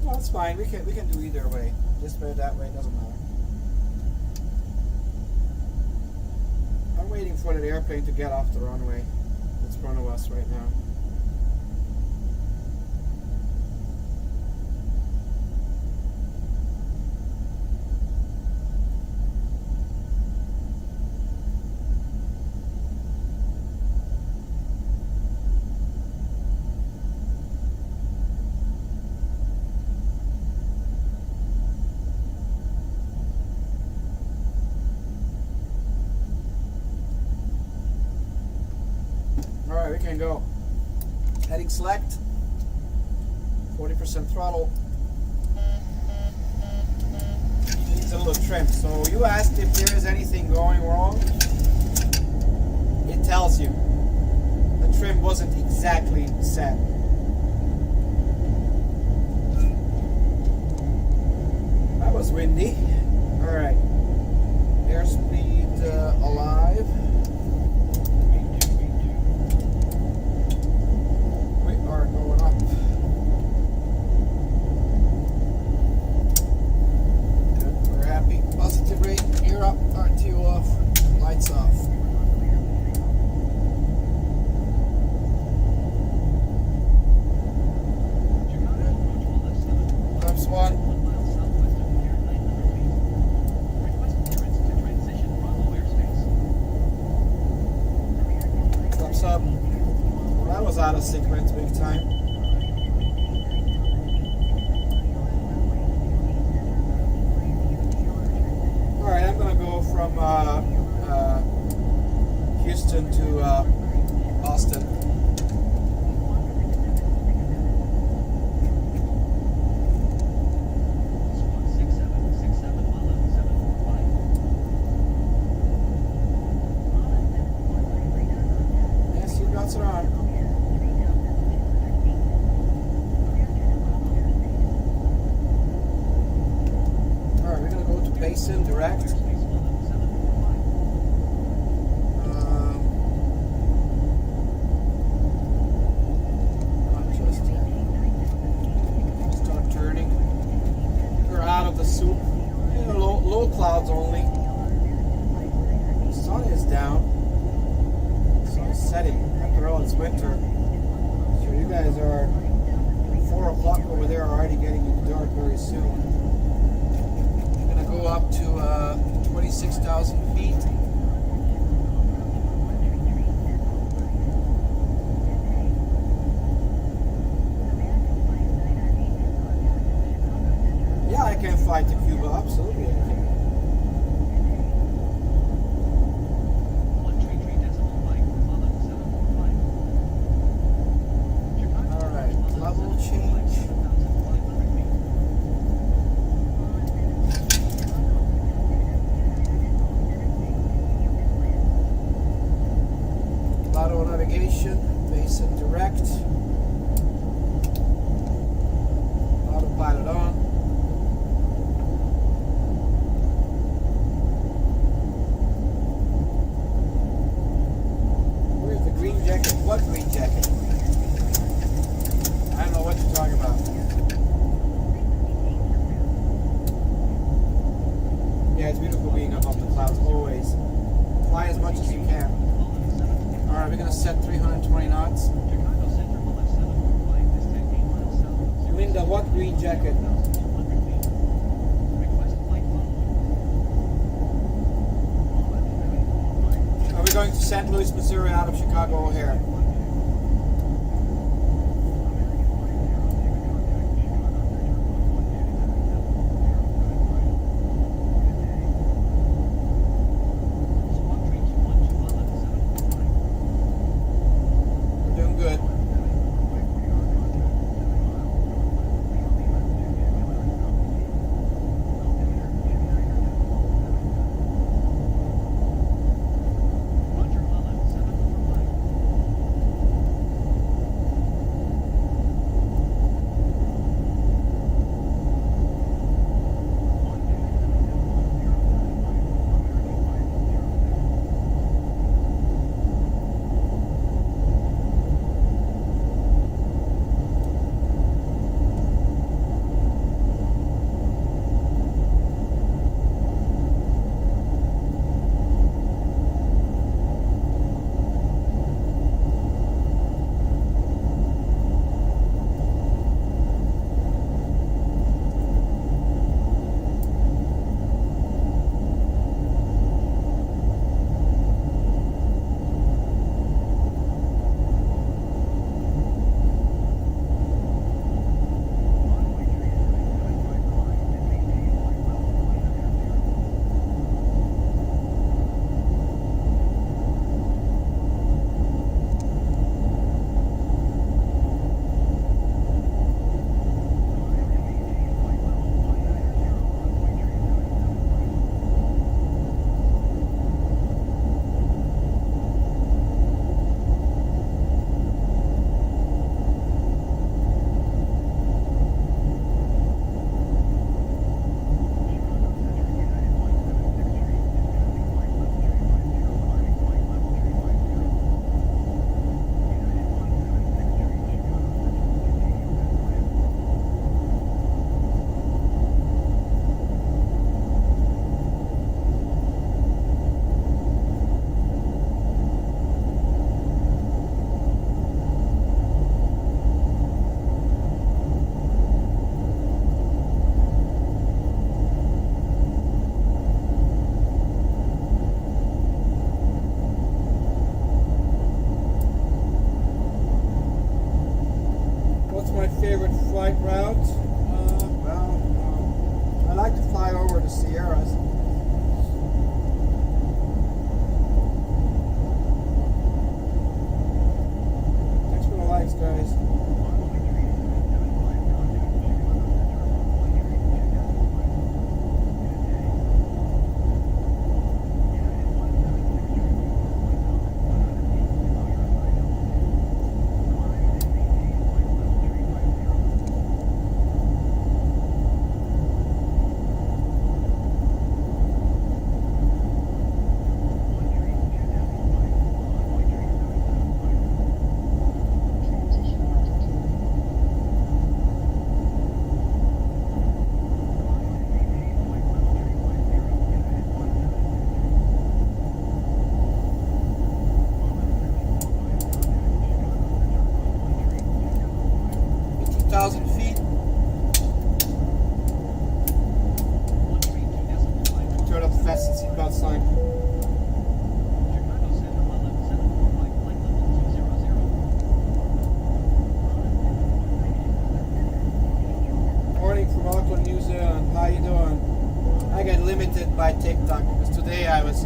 That's fine. We can do either way. This way, that way, doesn't matter. I'm waiting for that airplane to get off the runway. It's in front of us right now. and go. Heading select. 40% throttle. Needs a little trim. So you asked if there is anything going wrong. It tells you. The trim wasn't exactly set. That was windy. Alright. Airspeed alive. We are going up. Good. We're happy. Positive rate. Gear up. RTO off. Lights off. Flaps 1. Up. Well, that was out of sequence big time. Alright, I'm gonna go from Houston to Austin. It on. Alright, we're going to go to Basin direct. Not just yet. Start turning. We're out of the soup. Low clouds only. The sun is down. The sun is setting. After all, it's winter. So you guys are 4 o'clock over there already getting in the dark very soon. I'm going to go up to 26,000 feet. Yeah, I can fly to Cuba, absolutely I can. Basin direct. Autopilot on. Where's the green jacket? What green jacket? I don't know what you're talking about. Yeah, it's beautiful being above the clouds always. Fly as much as you can. Alright, we're going to set 320 knots. Linda, what green jacket? Are we going to St. Louis, Missouri out of Chicago O'Hare? from Auckland, New Zealand. How you doing? I got limited by TikTok because today I was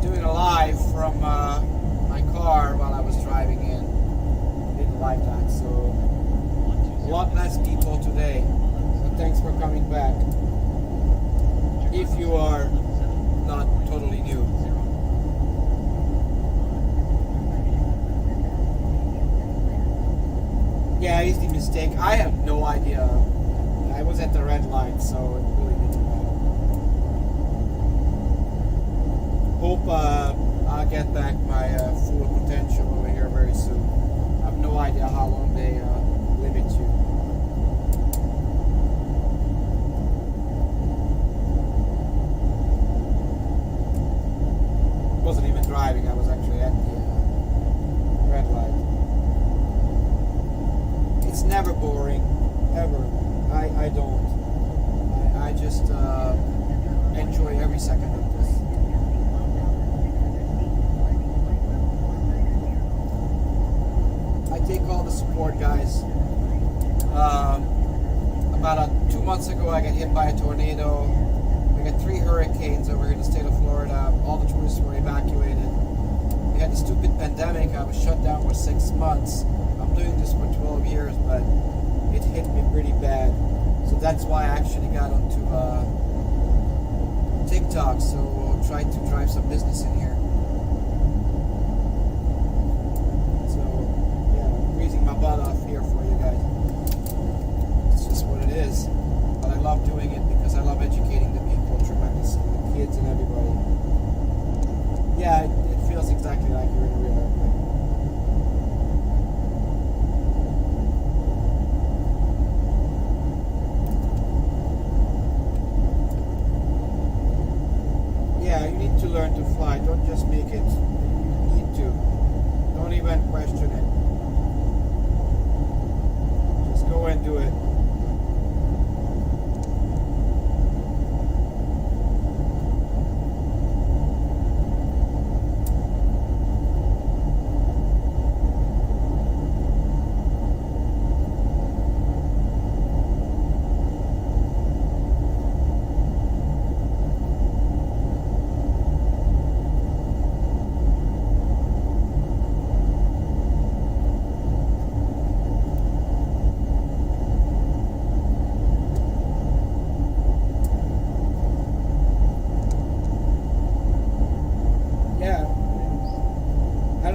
doing a live from my car while I was driving in. Didn't like that, so a lot less people today. So thanks for coming back. If you are not totally new. Yeah, it's the mistake. I have no idea. I was at the red light, so it really didn't matter. Hope I'll get back my full potential over here very soon. I have no idea how long they limit you. Wasn't even driving. I was actually at the red light. It's never boring, ever. I don't. I just enjoy every second of this. I take all the support, guys. About 2 months ago, I got hit by a tornado. We got 3 hurricanes over here in the state of Florida. All the tourists were evacuated. We had the stupid pandemic. I was shut down for 6 months. I'm doing this for 12 years, but it hit me pretty bad. So that's why I actually got onto TikTok. So we'll try to drive some business in here. So yeah, I'm freezing my butt off here for you guys. It's just what it is. But I love doing it because I love educating the people tremendously, the kids and everybody. Yeah, it feels exactly like you're in a real airplane. Yeah, you need to learn to fly. Don't just make it. You need to. Don't even question it. Just go and do it.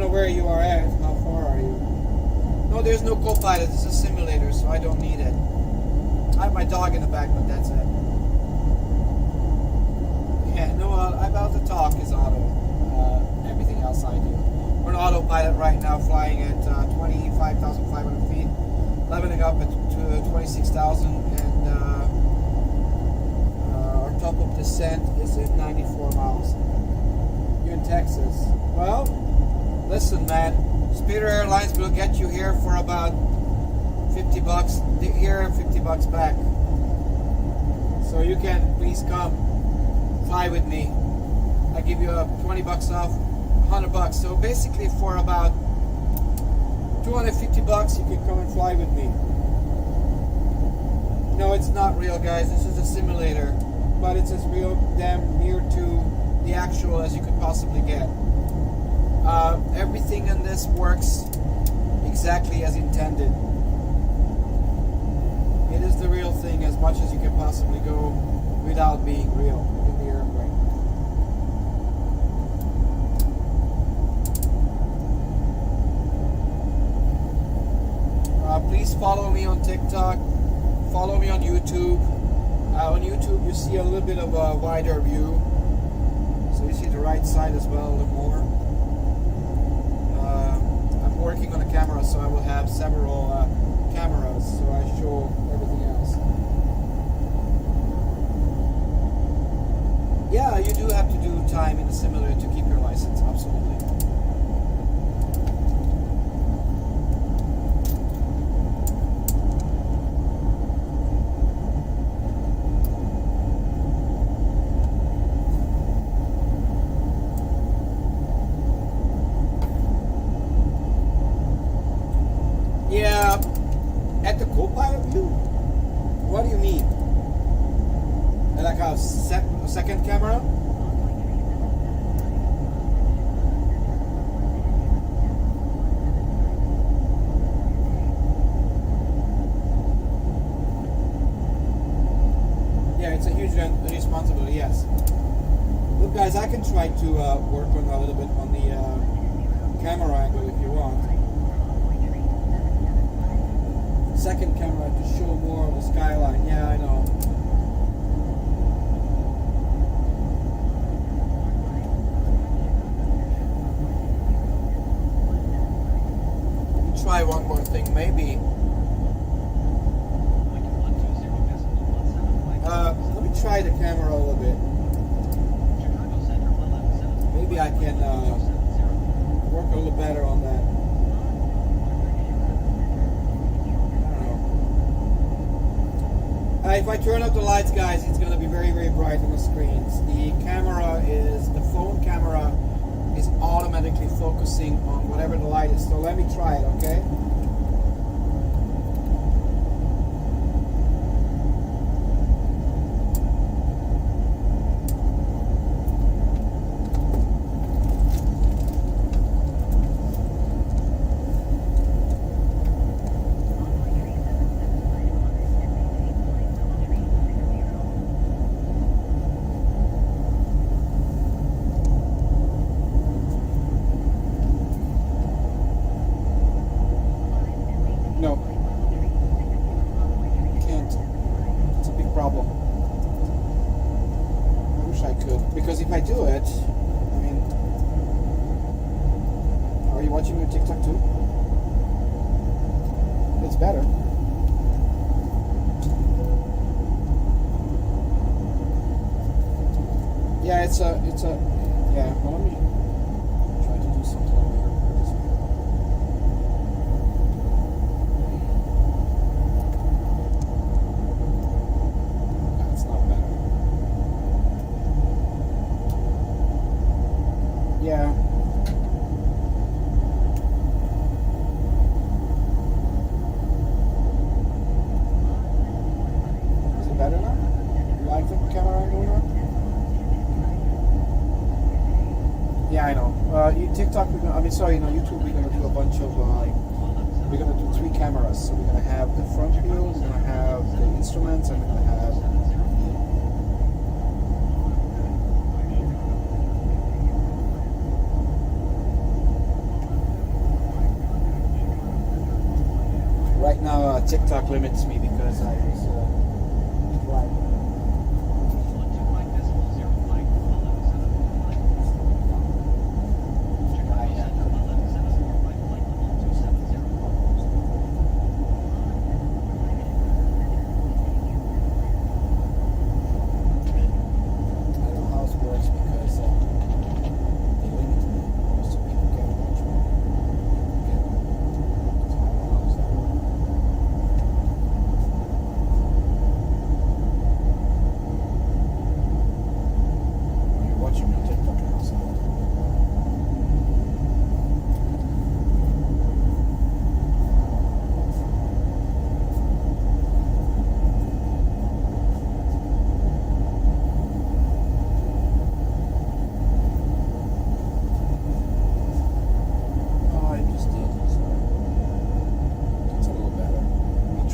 Where you are at, how far are you? No, there's no co-pilot, it's a simulator, so I don't need it. I have my dog in the back, but that's it. Yeah, no, about the talk is auto. Everything else I do. We're an autopilot right now, flying at 25,500 feet, leveling up at 26,000, and our top of descent is at 94 miles. You're in Texas. Well, listen, man, Spirit Airlines will get you here for about $50 here and $50 back. So you can please come fly with me. I give you $20 off, $100. So basically, for about $250, you can come and fly with me. No, it's not real, guys. This is a simulator, but it's as real damn near to the actual as you could possibly get. Everything in this works exactly as intended. It is the real thing as much as you can possibly go without being real in the airplane. Please follow me on TikTok, follow me on YouTube. On YouTube you see a little bit of a wider view, so you see the right side as well a little more. I'm working on a camera, so I will have several cameras, so I show everything else. Yeah, you do have to do time in the simulator to keep your license, absolutely. Yeah, at the co-pilot view? What do you mean? a second camera. Yeah, it's a huge responsibility, yes. Look, guys, I can try to work on a little bit on the camera angle if you want. Second camera to show more of the skyline. Yeah, I know. Try one more thing, maybe. Let me try the camera a little bit. Maybe I can work a little better on that. If I turn up the lights, guys, it's going to be very, very bright on the screens. The phone camera is automatically focusing on whatever the light is. So let me try it, okay? No. Can't. It's a big problem. I wish I could. Because if I do it, I mean... Are you watching your TikTok too? It's better. Yeah, it's a... Yeah, well, let me try to do something over here. That's not better. Yeah. Is it better now? You like the camera angle now? Yeah, I know. TikTok, YouTube, we're gonna do a bunch of. We're gonna do 3 cameras. So we're gonna have the front view, we're gonna have the instruments, and we're gonna have. Right now, TikTok limits me because I was driving.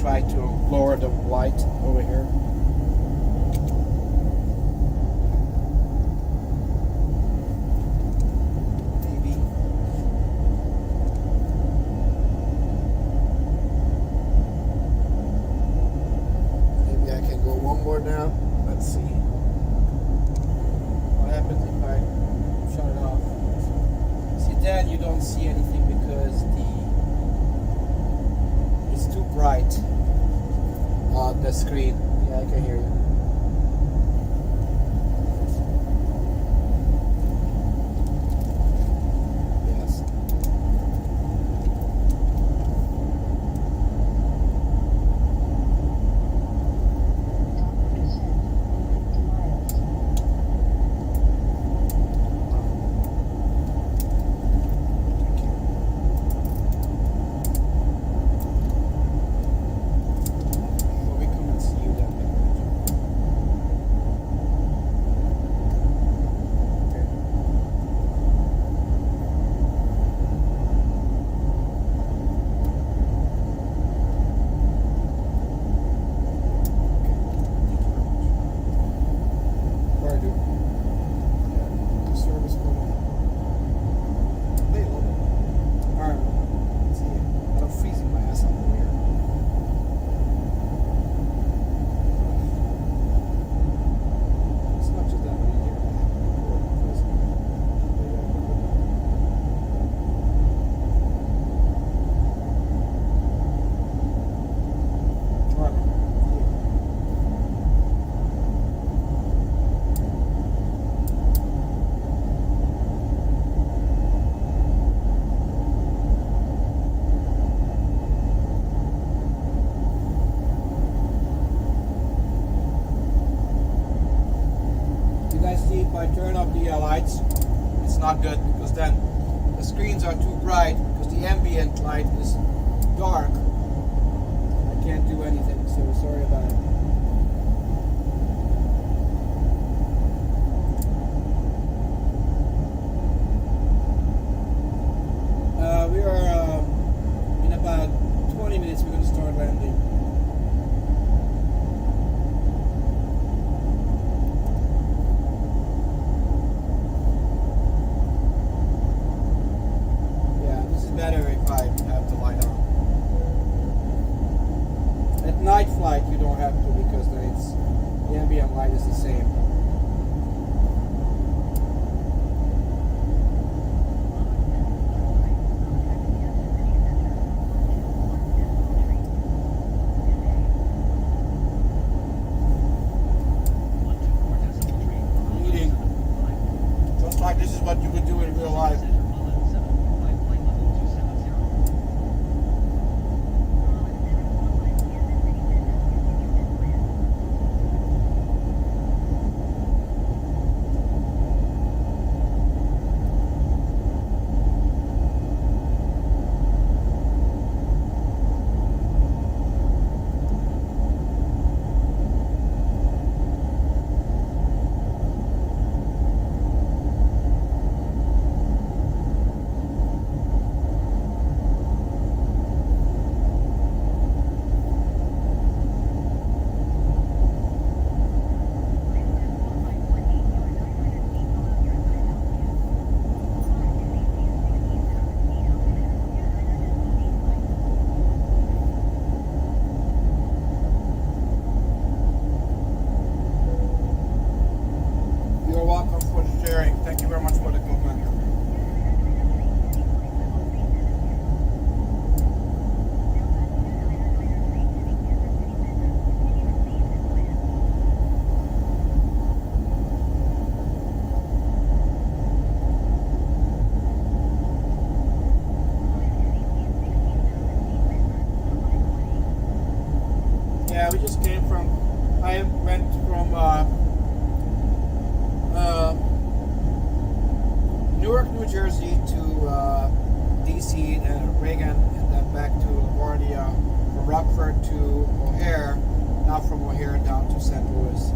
Try to lower the light over here. Maybe. Maybe I can go one more down. Let's see. What happens if I shut it off? See, then you don't see anything because it's too bright. The screen. Yeah, I can hear you. Yes. Well, we come and see you then. I turn off the lights, it's not good because then the screens are too bright because the ambient light is dark. I can't do anything, so sorry about it. We are in about 20 minutes. We're going to start landing. Yeah, this is better if I have the light on. At night flight, you don't have to because then it's the ambient light is the same. This is what you would do in real life. Thank you very much for the compliment. Yeah, we just came from, I went from Newark, New Jersey to DC and Reagan, and then back to LaGuardia, from Rockford to O'Hare, now from O'Hare down to St. Louis.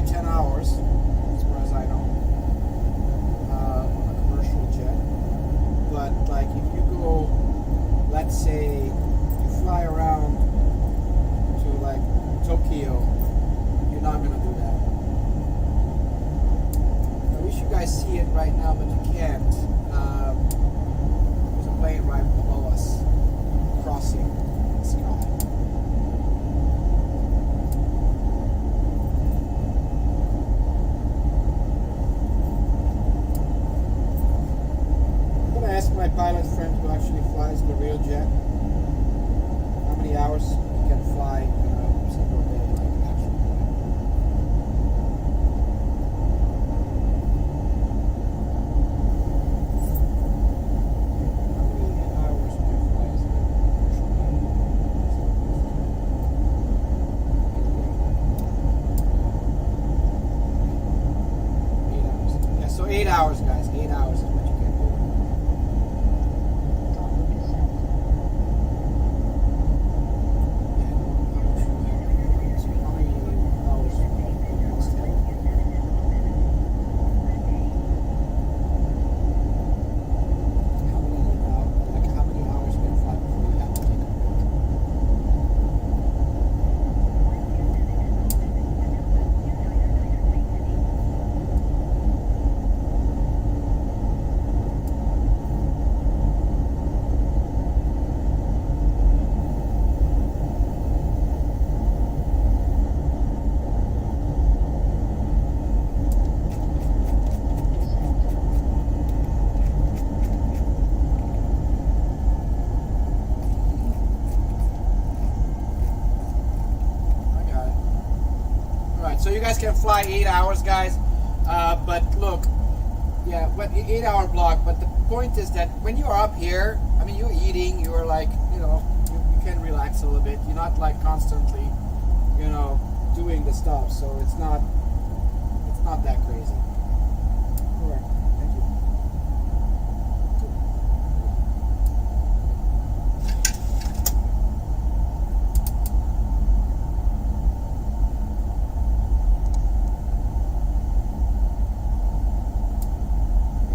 fly 10 hours, as far as I know, on a commercial jet. But like if you go, let's say you fly around to like Tokyo, you're not gonna do that. I wish you guys see it right now, but you can't. There's a plane right below us crossing the sky. I'm gonna ask my pilot friend who actually flies the real jet how many hours he can fly in a single day, like actual flight. How many hours would you fly as a commercial pilot? 8 hours. Yeah, so 8 hours, guys. 8 hours is what you can do. So you guys can fly 8 hours, guys. But look, yeah, but 8 hour block. But the point is that when you are up here, I mean, you're eating, you're like, you can relax a little bit. You're not like constantly, doing the stuff. So it's not that crazy. All right, thank you.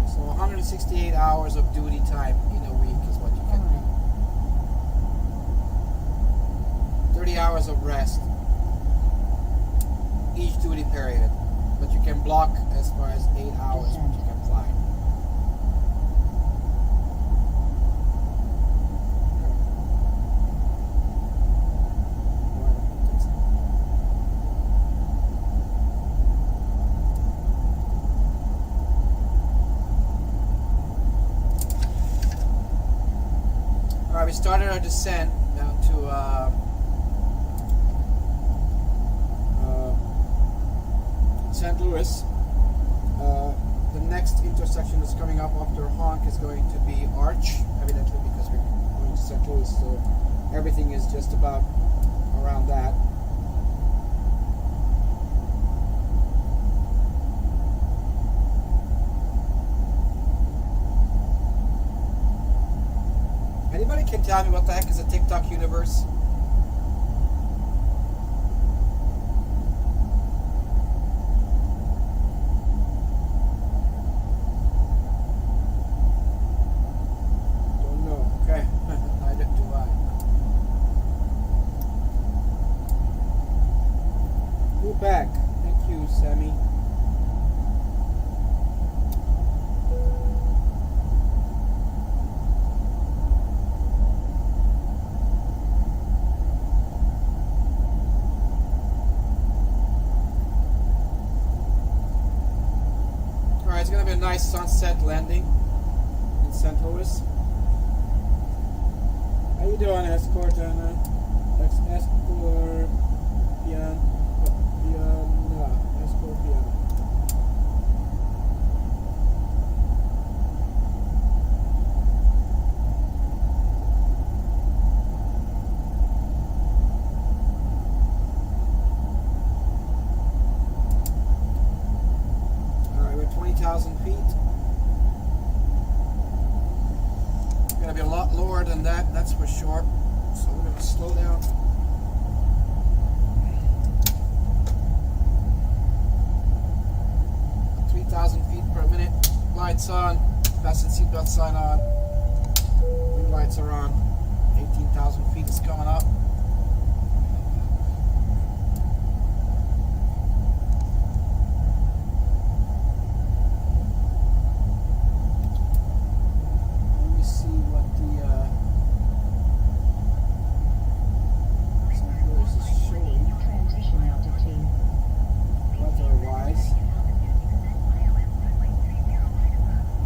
So 168 hours of duty time in a week is what you can do. 30 hours of rest each duty period, but you can block as far as 8 hours when you can fly. Alright, we started our descent down to St. Louis. The next intersection that's coming up after Honk is going to be Arch, evidently because we're going to St. Louis, so everything is just about around that. Anybody can tell me what the heck is a TikTok universe? Don't know. Okay. Neither do I. Go back. Thank you, Sammy. It's going to be a nice sunset landing in St. Louis. How you doing, Escorpiana? Escorpiana. Alright, we're 20,000 feet. Gonna be a lot lower than that, that's for sure. So we're gonna slow down. lights on. Fasten seatbelt sign on. Green lights are on. 18,000 feet is coming up. Let me see what the St. Louis is showing Transition altitude. weather-wise.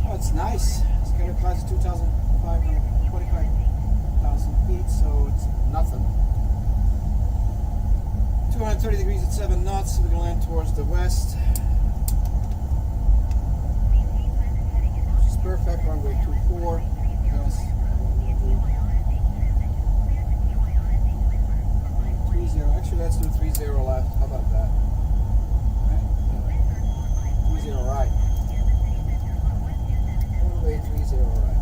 Oh, it's nice. Scatter clouds 2,525,000 feet, so it's nothing. 230 degrees at 7 knots, so we're going to land towards the west. Which is perfect, runway 24. Yes. 30. Actually, let's do 30 left. How about that? Right? 30 right. Runway 30 right.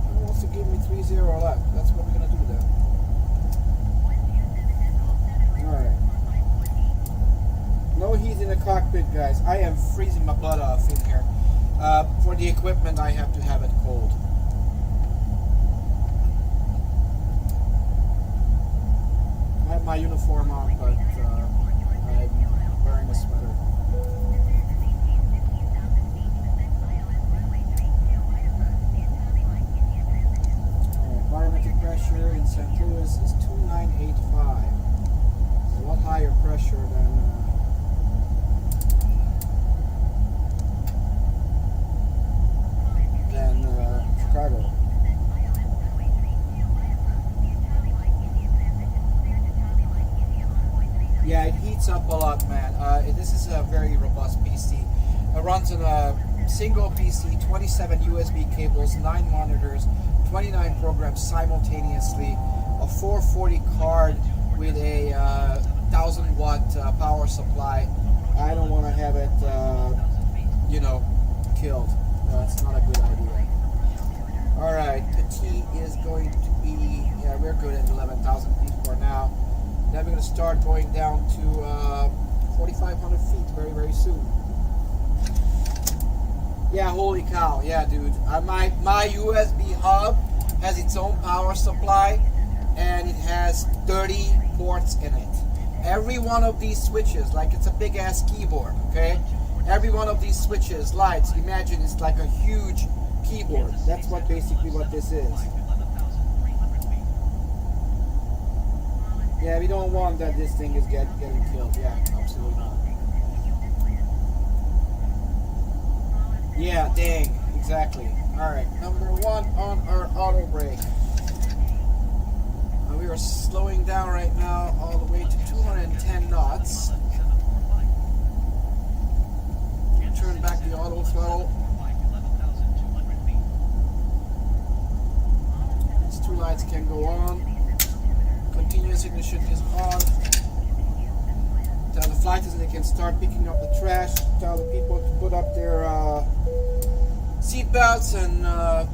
It wants to give me 30 left. That's what we're gonna do then. Alright. No heat in the cockpit, guys. I am freezing my butt off in here. For the equipment, I have to have it cold. I have my uniform on, but I'm wearing a sweater. Barometric pressure in St. Louis is 2985. It's a lot higher pressure than Chicago. Yeah, it heats up a lot, man. This is a very robust PC. It runs on a single PC, 27 USB cables, 9 monitors, 29 programs simultaneously, a 440 card with a 1000 watt power supply. I don't want to have it, killed. That's not a good idea. Alright, Petit is going to be, we're good at 11,000 feet for now. Then we're going to start going down to 4,500 feet very, very soon. Yeah, holy cow. Yeah, dude. My USB hub has its own power supply, and it has 30 ports in it. Every one of these switches, like it's a big ass keyboard, okay? Every one of these switches, lights, imagine it's like a huge keyboard. That's basically what this is. Yeah, we don't want that this thing is getting killed. Yeah, absolutely not. Yeah, dang, exactly. Alright, number 1 on our auto brake. We are slowing down right now all the way to 210 knots. Turn back the auto throttle. These 2 lights can go on. Continuous ignition is on. Tell the flight attendant they can start picking up the trash. Tell the people to put up their seat belts and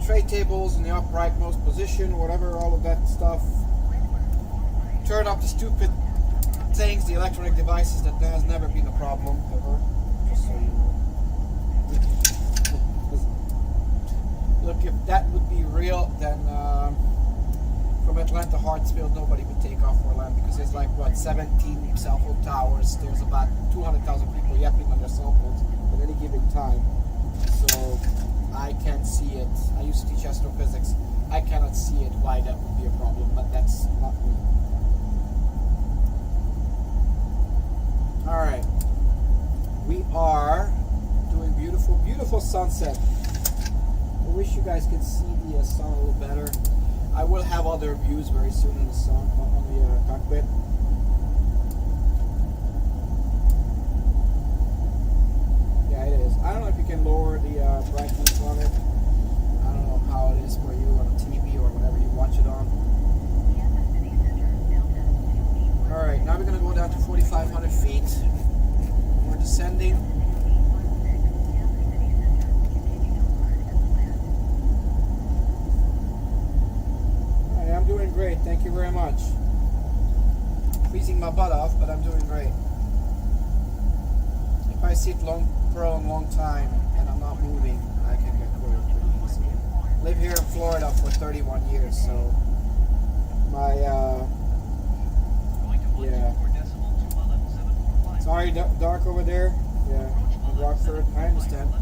tray tables in the uprightmost position, whatever, all of that stuff. Turn up the stupid things, the electronic devices. That has never been a problem ever. Just so you know. Look, if that would be real, then from Atlanta Hartsfield, nobody would take off for land, because there's like, what, 17 cell phone towers. There's about 200,000 people yapping on their cell phones at any given time. So I can't see it. I used to teach astrophysics. I cannot see it why that would be a problem, but that's not me. Alright. We are doing beautiful, beautiful sunset. I wish you guys could see the sun a little better. I will have other views very soon on the sun, on the cockpit. Yeah, it is. I don't know if you can lower the brightness on it. I don't know how it is for you on a TV or whatever you watch it on. Alright, now we're going to go down to 4,500 feet. We're descending. I'm doing great, thank you very much. freezing my butt off, but I'm doing great. If I sit for a long time and I'm not moving, I can get cold pretty easily. Live here in Florida for 31 years, so my yeah. Sorry, dark over there. Yeah, in Rockford. I understand.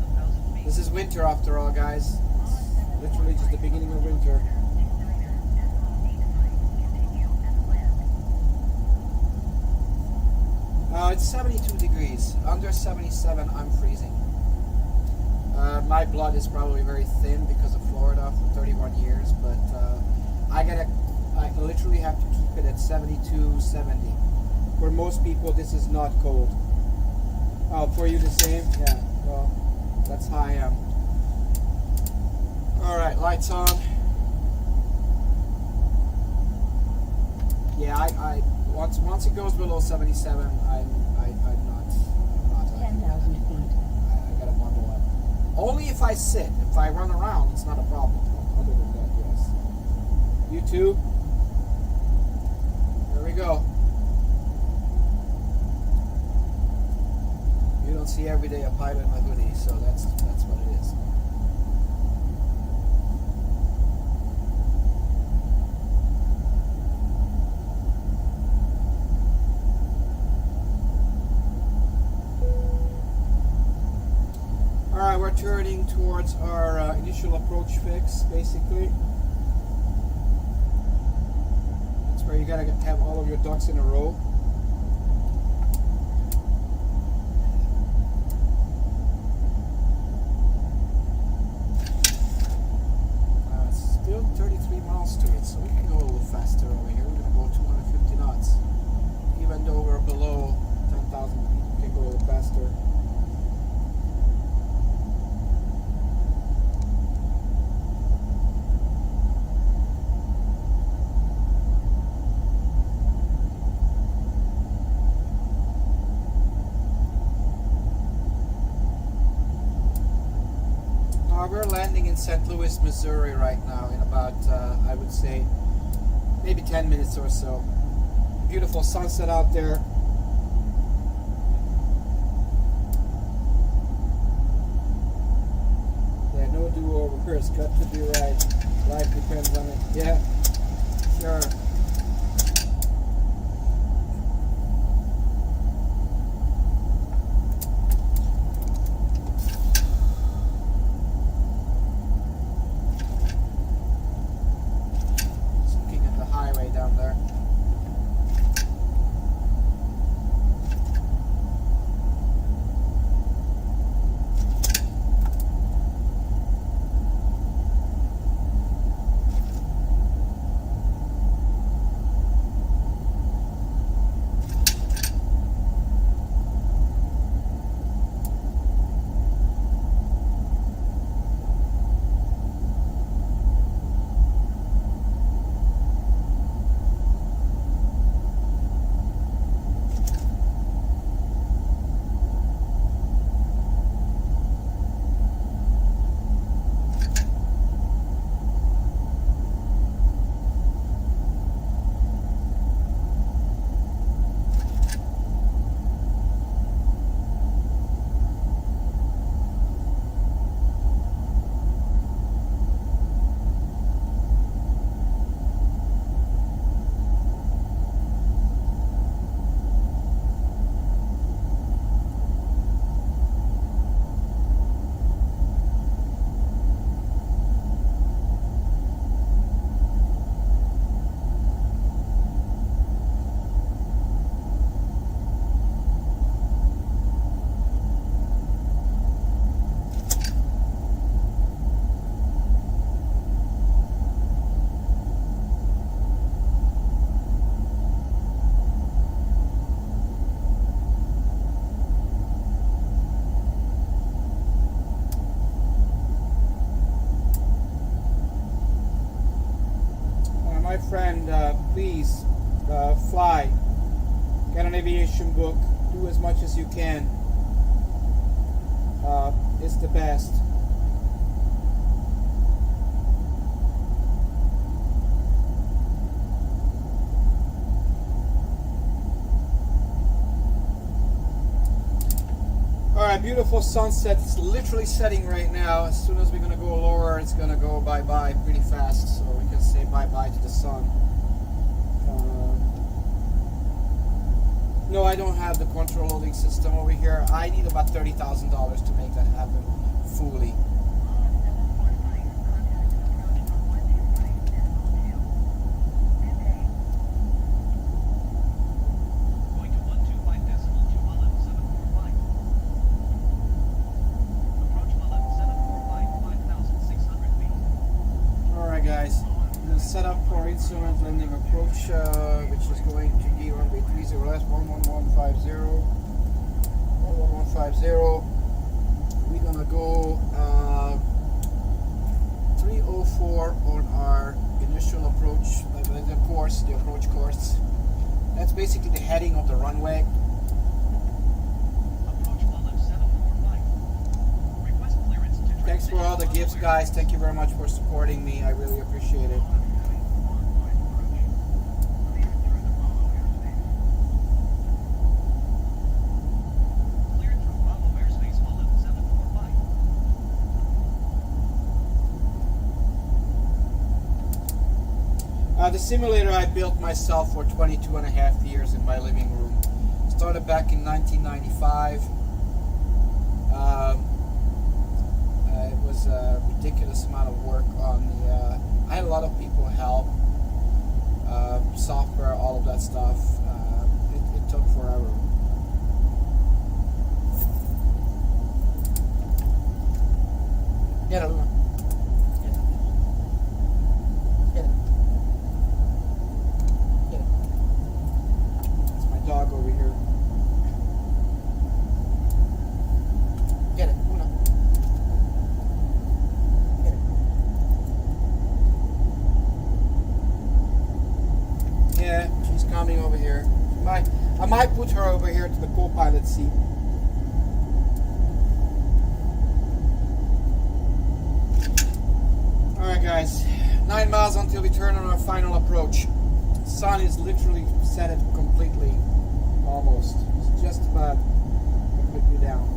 This is winter after all, guys. It's literally just the beginning of winter. It's 72 degrees. Under 77, I'm freezing. My blood is probably very thin because of Florida for 31 years, but I literally have to keep it at 72, 70. For most people, this is not cold. Oh, for you the same? Yeah, well, that's how I am. Alright, lights on. Yeah, I once it goes below 77, I'm not 10,000 feet. I gotta bundle up. Only if I sit. If I run around, it's not a problem. Other than that, yes. You too? There we go. You don't see every day a pilot in a hoodie, so that's what it is. Alright, we're turning towards our initial approach fix, basically. That's where you gotta have all of your ducks in a row. Still 33 miles to it, so we can go a little faster over here. We're gonna go 250 knots. Even though we're below 10,000 feet, we can go a little faster. We're landing in St. Louis, Missouri right now in about, I would say, maybe 10 minutes or so. Beautiful sunset out there. Yeah, no do-over. It's got to be right. Life depends on it. Yeah, sure. Down there. My friend, please fly. Get an aviation book. Do as much as you can. It's the best. right, beautiful sunset. It's literally setting right now. As soon as we're gonna go lower, it's gonna go bye-bye pretty fast, so we can say bye-bye to the sun. No, I don't have the control loading system over here. I need about $30,000 to make that happen fully. Guys, I'm going to set up for instrument landing approach, which is going to be runway 30 left, 11150. 11150. We're going to go 304 on our initial approach, the course, the approach course. That's basically the heading of the runway. Thanks for all the gifts, guys. Thank you very much for supporting me. I really appreciate it. The simulator I built myself for 22 and a half years in my living room. Started back in 1995. It was a ridiculous amount of work on the. I had a lot of people help, software, all of that stuff. It took forever. Get it, Luna. Get it. Get it. That's my dog over here. Get it, Luna. Yeah, she's coming over here. I might put her over here to the co-pilot seat. Alright guys, 9 miles until we turn on our final approach. The sun is literally set it completely, almost. It's just about completely down.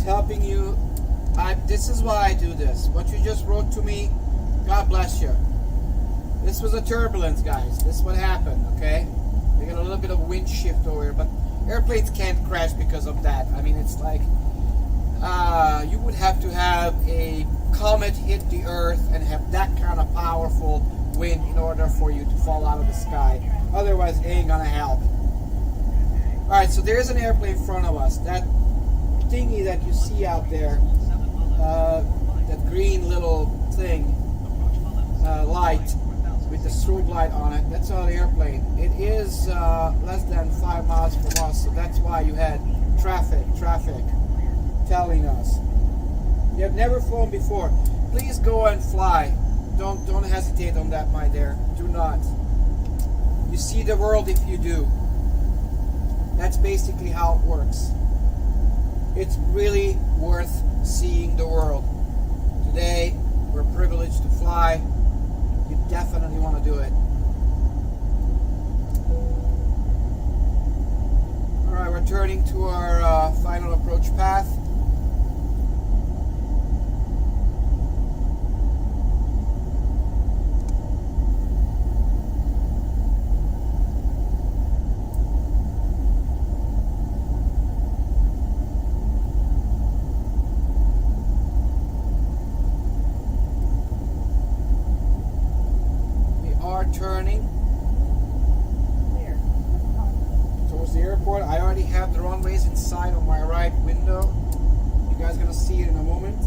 Helping you. This is why I do this. What you just wrote to me, God bless you. This was a turbulence, guys. This is what happened, okay? We got a little bit of wind shift over here, but airplanes can't crash because of that. I mean, it's like you would have to have a comet hit the earth and have that kind of powerful wind in order for you to fall out of the sky. Otherwise, it ain't gonna help. Alright, so there's an airplane in front of us. That thingy that you see out there, that green little thing, light with the strobe light on it, that's our airplane. It is less than 5 miles from us, so that's why you had traffic telling us. You have never flown before. Please go and fly. Don't hesitate on that, my dear. Do not. You see the world if you do. That's basically how it works. It's really worth seeing the world. Today, we're privileged to fly. You definitely want to do it. Alright, we're turning to our final approach path. Turning Clear. towards the airport. I already have the runways inside on my right window. You guys gonna see it in a moment.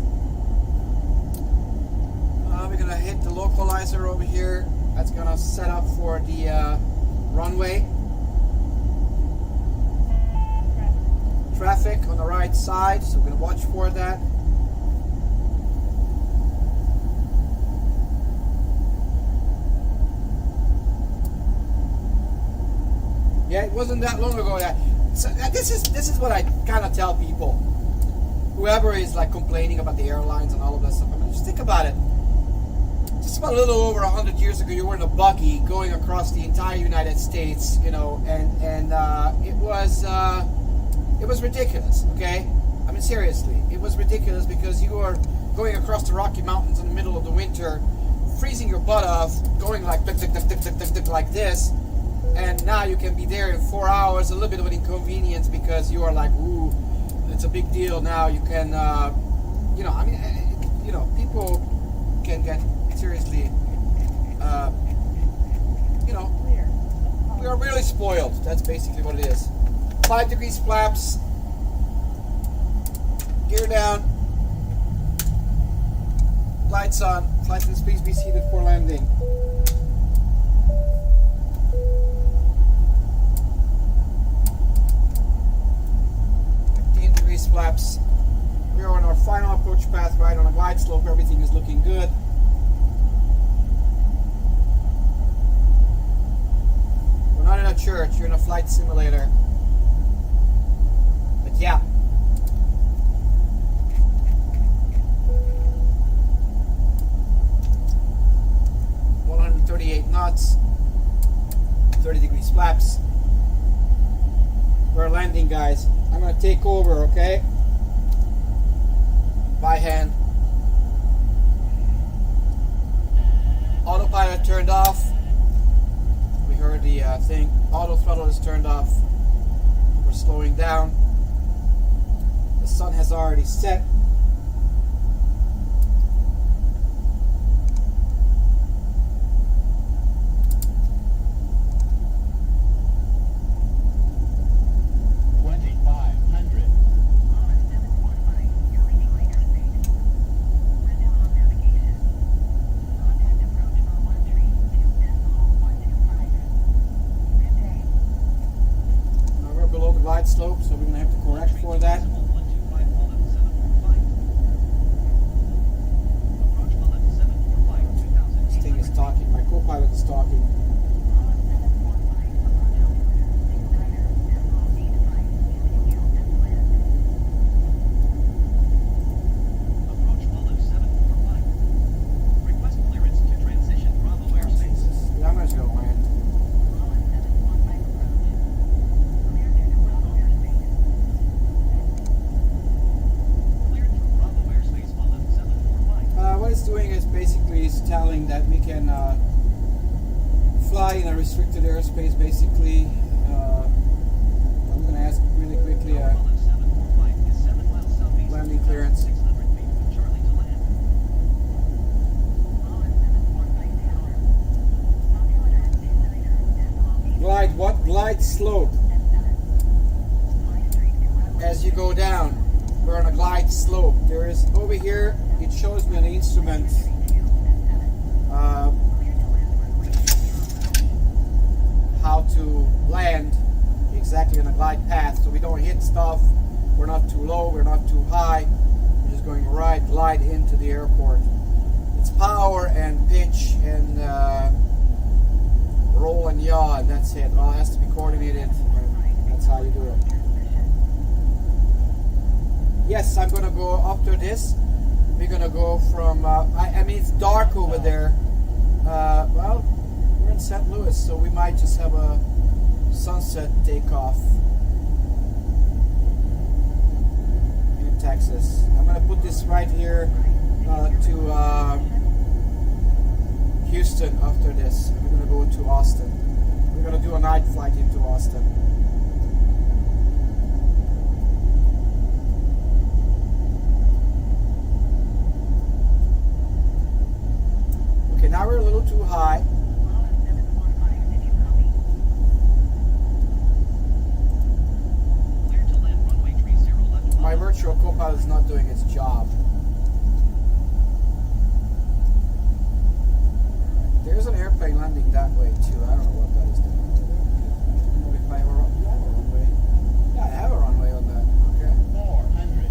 We're gonna hit the localizer over here. That's gonna set up for the runway. Traffic on the right side, so we're gonna watch for that. Yeah, it wasn't that long ago that. So this is what I kind of tell people. whoever is like complaining about the airlines and all of that stuff, I mean, just think about it. Just about a little over 100 years ago, you were in a buggy going across the entire United States, you know, and it was ridiculous. Okay, I mean seriously, it was ridiculous because you were going across the Rocky Mountains in the middle of the winter, freezing your butt off, going like tick, tick, tick, tick, tick, tick, tick, like this, and now you can be there in 4 hours. A little bit of an inconvenience because you are like, ooh, it's a big deal now. You can, you know, I mean, you know, people can get seriously, you know, Clear. we are really spoiled. That's basically what it is. 5 degrees flaps, gear down, lights on, flight attendants please be seated for landing. Flaps. We are on our final approach path, right on a glide slope. Everything is looking good. We're not in a church, you're in a flight simulator. But yeah. .138 knots, 30 degrees flaps. We're landing, guys. I'm gonna take over, okay? By hand. Autopilot turned off. We heard the thing. Auto throttle is turned off. We're slowing down. The sun has already set. Slope, so we're going to have to correct for that. This thing is talking, my co-pilot is talking. Yeah, I'm just going to land. Doing is basically is telling that we can fly in a restricted airspace. Basically, I'm going to ask really quickly landing clearance. Glide. What glide slope? As you go down, we're on a glide slope. There is over here. It shows me on the instrument how to land exactly on a glide path, so we don't hit stuff. We're not too low, we're not too high. We're just going right glide into the airport. It's power and pitch and roll and yaw, and that's it. All has to be coordinated, and that's how you do it. Yes, I'm gonna go after this. We're gonna go from, I mean, it's dark over there. Well, we're in St. Louis, so we might just have a sunset takeoff in Texas. I'm gonna put this right here to Houston after this. We're gonna go to Austin. We're gonna do a night flight into Austin. Now we're a little too high. My virtual co-pilot is not doing its job. There's an airplane landing that way too. I don't know what that is doing. I don't know if I have a runway. Yeah, I have a runway on that. Okay. 400.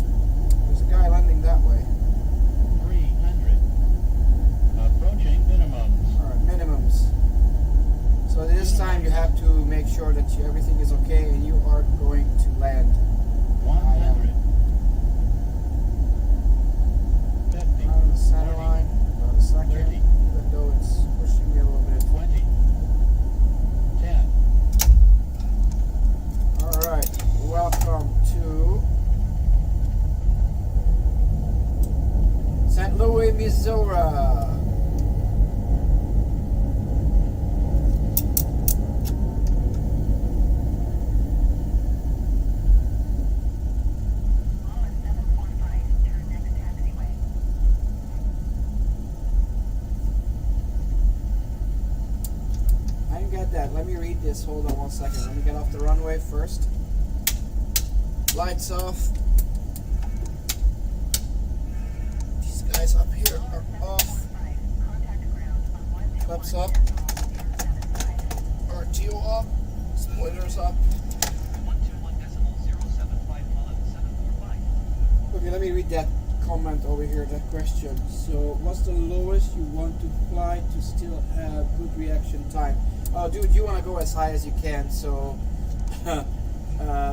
There's a guy landing that way. 300. Approaching minimums. Alright, minimums. So this time you have to make sure that everything is okay and you are going to land. 100. to St. Louis, Missouri. I didn't get that. Let me read this. Hold on one second. Let me get off the runway first. Lights off. These guys up here are off. Flaps up. RTO up. Spoilers up. Okay, let me read that comment over here, that question. So, what's the lowest you want to fly to still have good reaction time? Oh, dude, you want to go as high as you can, so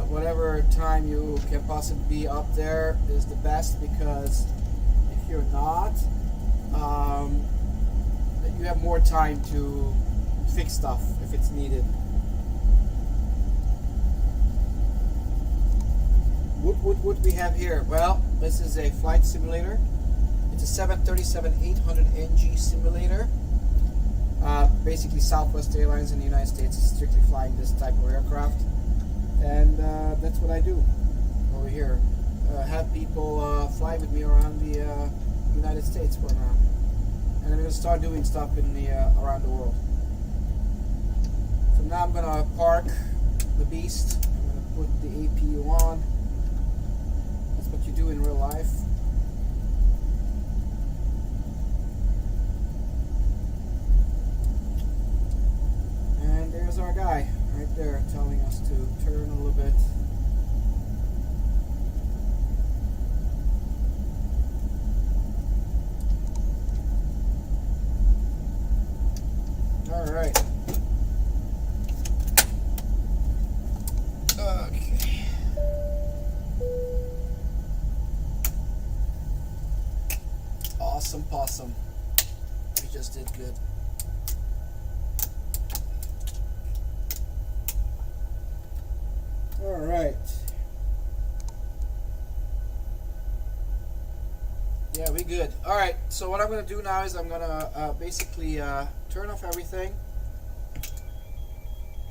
whatever time you can possibly be up there is the best, because if you're not, you have more time to fix stuff if it's needed. What we have here? Well, this is a flight simulator. It's a 737-800NG simulator. Basically, Southwest Airlines in the United States is strictly flying this type of aircraft, and that's what I do over here. Have people fly with me around the United States for now, and I'm going to start doing stuff in the around the world. So now I'm going to park the beast. I'm going to put the APU on. That's what you do in real life. And there's our guy right there telling us to turn a little bit. All right. Okay. Awesome possum. We just did good. All right. Yeah, we good. All right. So what I'm gonna do now is I'm gonna basically turn off everything.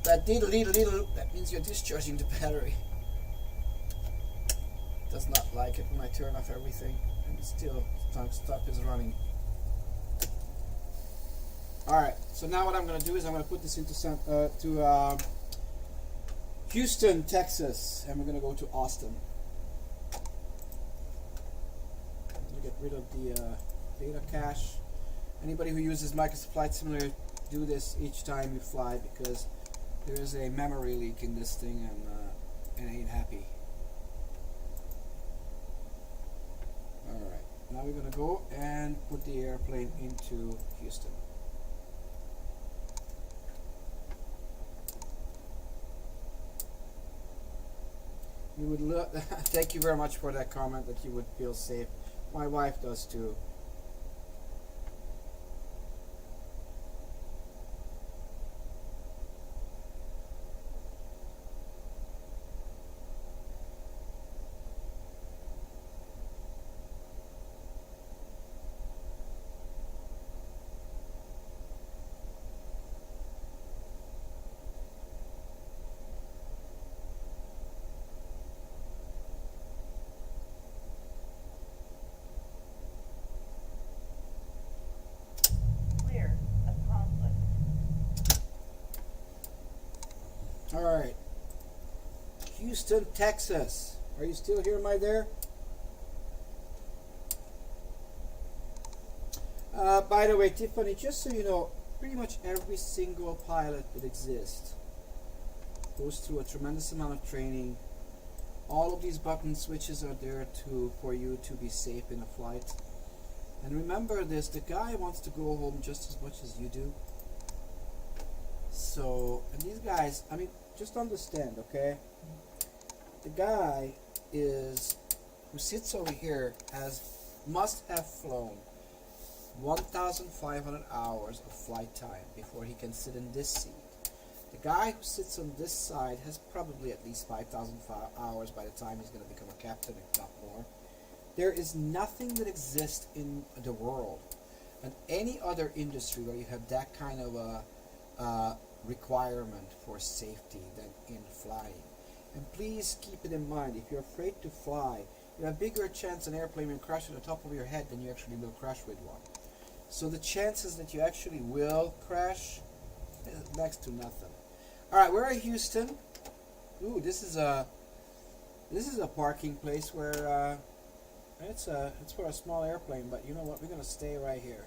That that means you're discharging the battery. Does not like it when I turn off everything, and it still stuff is running. All right. So now what I'm gonna do is I'm gonna put this into Houston, Texas, and we're gonna go to Austin. I'm gonna get rid of the data cache. Anybody who uses Microsoft Flight Simulator, do this each time you fly, because there is a memory leak in this thing, and it ain't happy. Alright, now we're gonna go and put the airplane into Houston. You would thank you very much for that comment, that you would feel safe. My wife does too. All right, Houston, Texas. Are you still here, my dear? By the way, Tiffany, just so you know, pretty much every single pilot that exists goes through a tremendous amount of training. All of these button switches are there for you to be safe in a flight. And remember this, the guy wants to go home just as much as you do. So, and these guys, I mean, just understand, okay? The guy who sits over here must have flown 1,500 hours of flight time before he can sit in this seat. The guy who sits on this side has probably at least 5,000 hours by the time he's going to become a captain, if not more. There is nothing that exists in the world and any other industry where you have that kind of a requirement for safety than in flying. And please keep it in mind, if you're afraid to fly, you have a bigger chance an airplane will crash on the top of your head than you actually will crash with one. So the chances that you actually will crash is next to nothing. Alright, we're in Houston. Ooh, this is a parking place where it's for a small airplane, but you know what? We're gonna stay right here.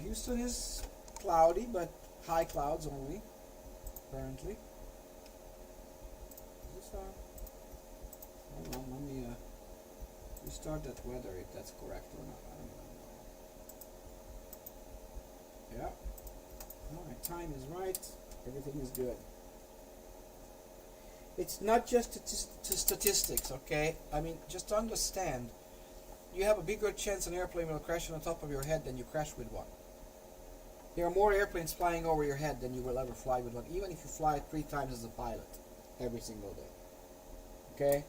Houston is cloudy, but high clouds only, apparently. Is this hold on, let me restart that weather if that's correct or not. I don't know. Yeah. Alright, time is right. Everything is good. It's not just statistics, okay? I mean, just understand, you have a bigger chance an airplane will crash on the top of your head than you crash with one. There are more airplanes flying over your head than you will ever fly with one, even if you fly 3 times as a pilot every single day. Okay?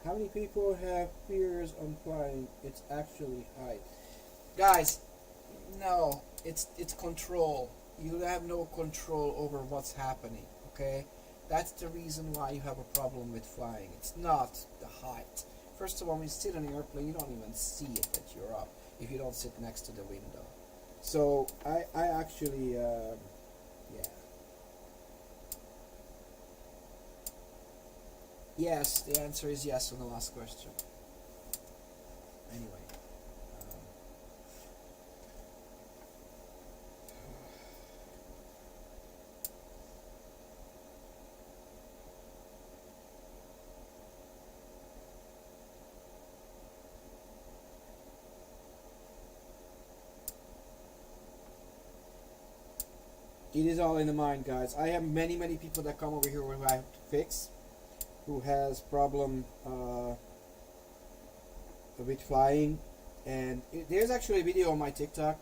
How many people have fears on flying? It's actually high. Guys, no, it's control. You have no control over what's happening, okay? That's the reason why you have a problem with flying. It's not the height. First of all, when you sit in an airplane, you don't even see it that you're up if you don't sit next to the window. So, I actually, yeah. Yes, the answer is yes on the last question. Anyway. It is all in the mind, guys. I have many people that come over here who I have to fix, who has problem with flying, and there's actually a video on my TikTok.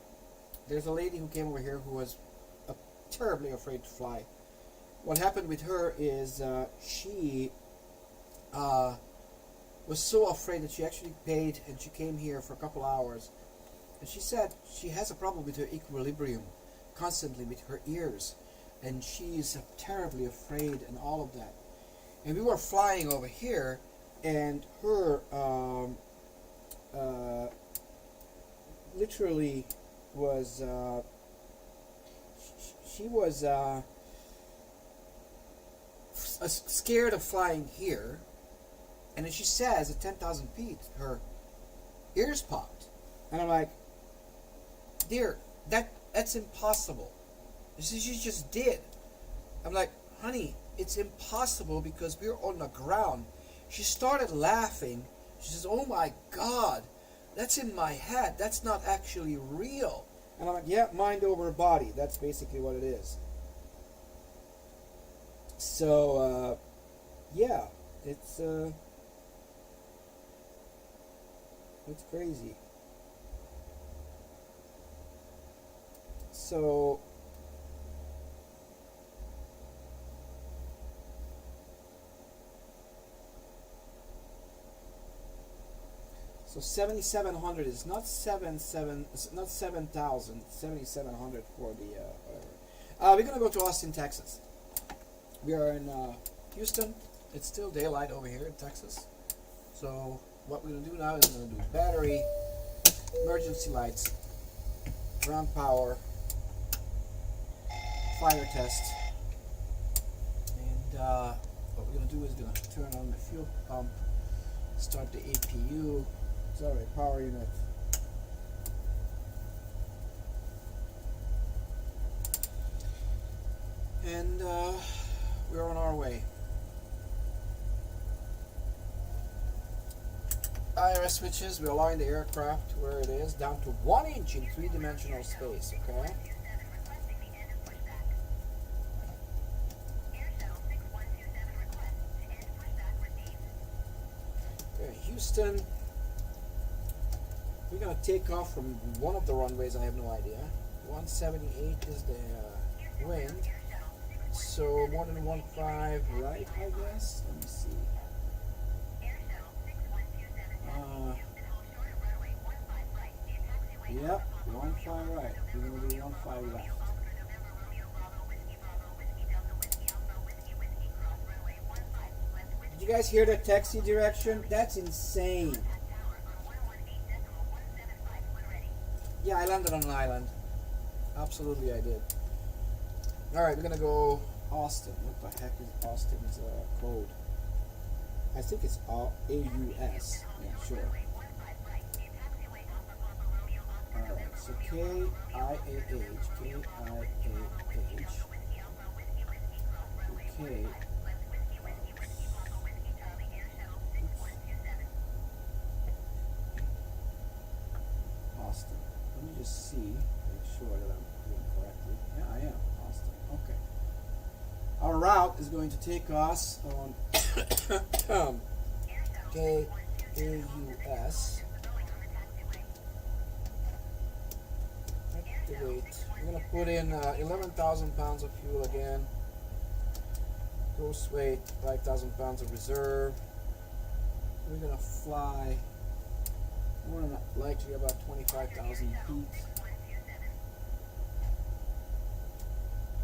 There's a lady who came over here who was terribly afraid to fly. What happened with her is she was so afraid that she actually paid, and she came here for a couple hours, and she said she has a problem with her equilibrium constantly with her ears, and she's terribly afraid and all of that. And we were flying over here, and her literally was she was scared of flying here, and then she says at 10,000 feet her ears popped, and I'm like, dear, that's impossible. She just did. I'm like, honey, it's impossible because we're on the ground. She started laughing. She says, oh my God, that's in my head. That's not actually real. And I'm like, yeah, mind over body. That's basically what it is. So, yeah, it's crazy. So, so 7,700 is not 7,000, 7,700 for the whatever. We're gonna go to Austin, Texas. We are in Houston. It's still daylight over here in Texas. So what we're gonna do now is we're gonna do battery, emergency lights, ground power, fire test, and what we're gonna do is gonna turn on the fuel pump, start the APU, sorry, power unit, and we're on our way. IRS switches, we align the aircraft where it is, down to 1 inch in 3-dimensional space, okay? Houston, we gonna take off from one of the runways. I have no idea. 178 is the wind, so more than 1.5 right, I guess. Let me see. Yep, 1.5 right. We're gonna do 1.5 left. Did you guys hear that taxi direction? That's insane. Yeah, I landed on an island. Absolutely, I did. All right, we're gonna go Austin. What the heck is Austin's code? I think it's AUS. Yeah, sure. All right, so KIAH, Okay. Austin. Let me just see, make sure that I'm doing correctly. Yeah, I am. Austin. Okay. Our route is going to take us on KAUS. Activate. We're going to put in 11,000 pounds of fuel again. Gross weight, 5,000 pounds of reserve. We're going to fly more than likely about 25,000 feet.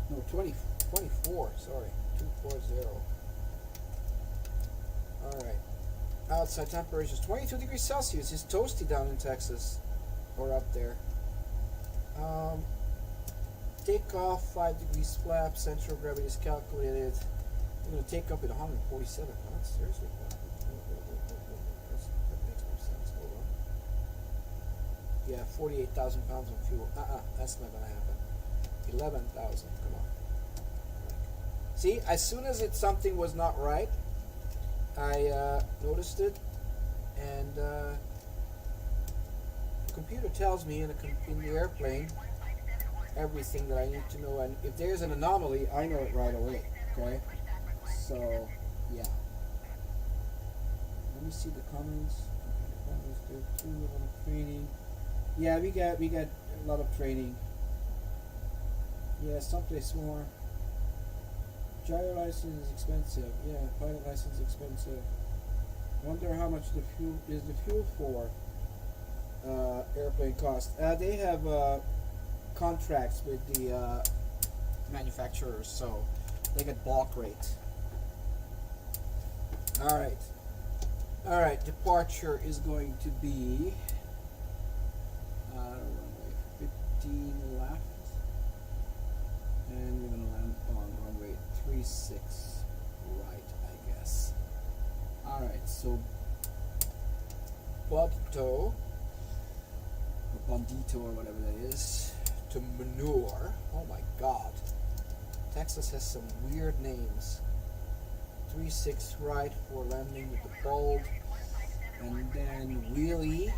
No, 24, sorry. 240. Alright. Outside temperature is 22 degrees Celsius. It's toasty down in Texas. Or up there. Take off 5 degrees flap. Central gravity is calculated. We're going to take up at 147. What? Seriously? That makes no sense. Hold on. Yeah, 48,000 pounds of fuel. That's not going to happen. 11,000. Come on. See, as soon as something was not right, I noticed it, and the computer tells me in the airplane everything that I need to know, and if there's an anomaly, I know it right away. Okay, so yeah. Let me see the comments. There too, a lot of training. Yeah, we got a lot of training. Yeah, someplace more. Gyro license is expensive. Yeah, pilot license is expensive. Wonder how much the fuel for airplane cost. They have contracts with the manufacturers, so they get bulk rate. All right. Departure is going to be runway 15 left, and we're gonna land on runway 36 right, I guess. All right, so Bandito or whatever that is, to Manure. Oh my God, Texas has some weird names. 36 right for landing with the bold, and then wheelie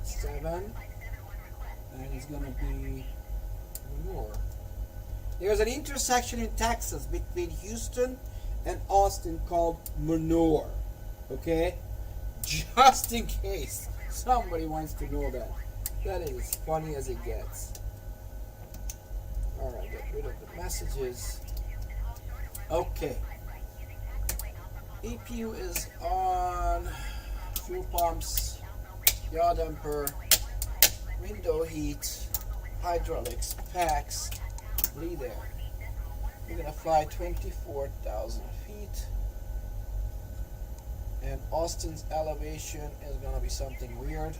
7, and it's gonna be Manure. There's an intersection in Texas between Houston and Austin called Manure. Okay, just in case somebody wants to know that. That is as funny as it gets. All right, get rid of the messages. Okay. EPU is on. Fuel pumps, yaw damper, window heat, hydraulics, packs, lead air. We're gonna fly 24,000 feet. And Austin's elevation is gonna be something weird.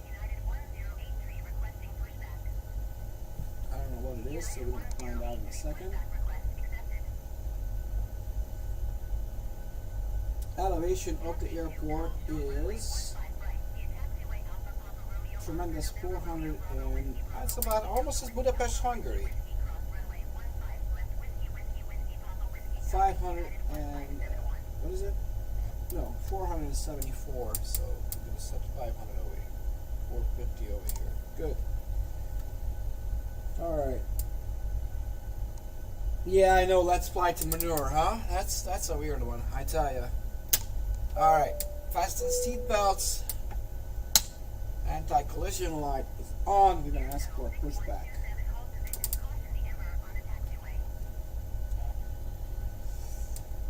I don't know what it is, so we're gonna find out in a second. Elevation of the airport is tremendous 400, and that's about almost as Budapest, Hungary. 500 and what is it? No, 474. So we're gonna set 500 over here, 450 over here. Good. All right. Yeah, I know. Let's fly to Manure, huh? That's a weird one, I tell ya. All right, fasten seat belts, Anti-collision light is on. We're gonna ask for a pushback.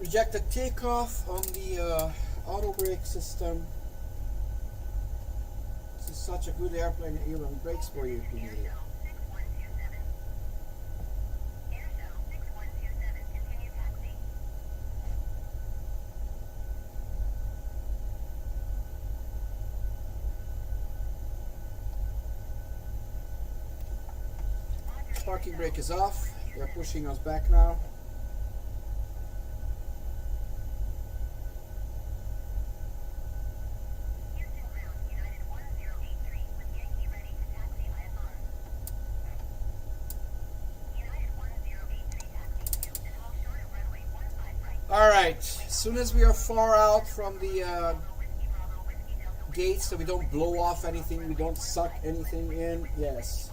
Rejected takeoff on the auto brake system. This is such a good airplane, it even brakes for you if you need it. Parking brake is off. They're pushing us back now. Alright, as soon as we are far out from the gates so we don't blow off anything, we don't suck anything in, yes.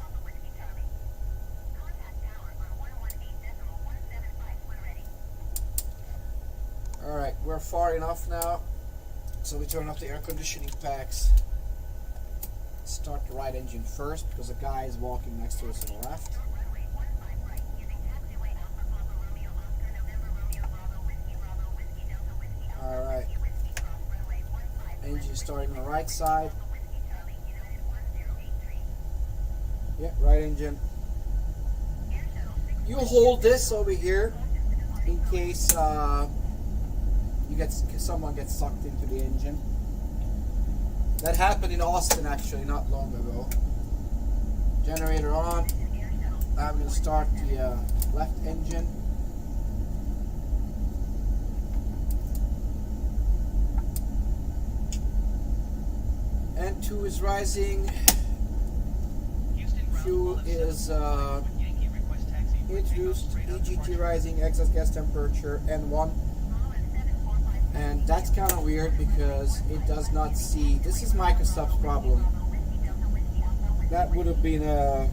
Alright, we're far enough now, so we turn off the air conditioning packs. Start the right engine first because the guy is walking next to us on the left. Alright, engine starting on the right side. Yeah, right engine. You hold this over here in case someone gets sucked into the engine. That happened in Austin actually not long ago. Generator on. I'm going to start the left engine. N2 is rising. Fuel is introduced. EGT rising. Exhaust gas temperature N1. And that's kind of weird because it does not see. This is Microsoft's problem. That would have been a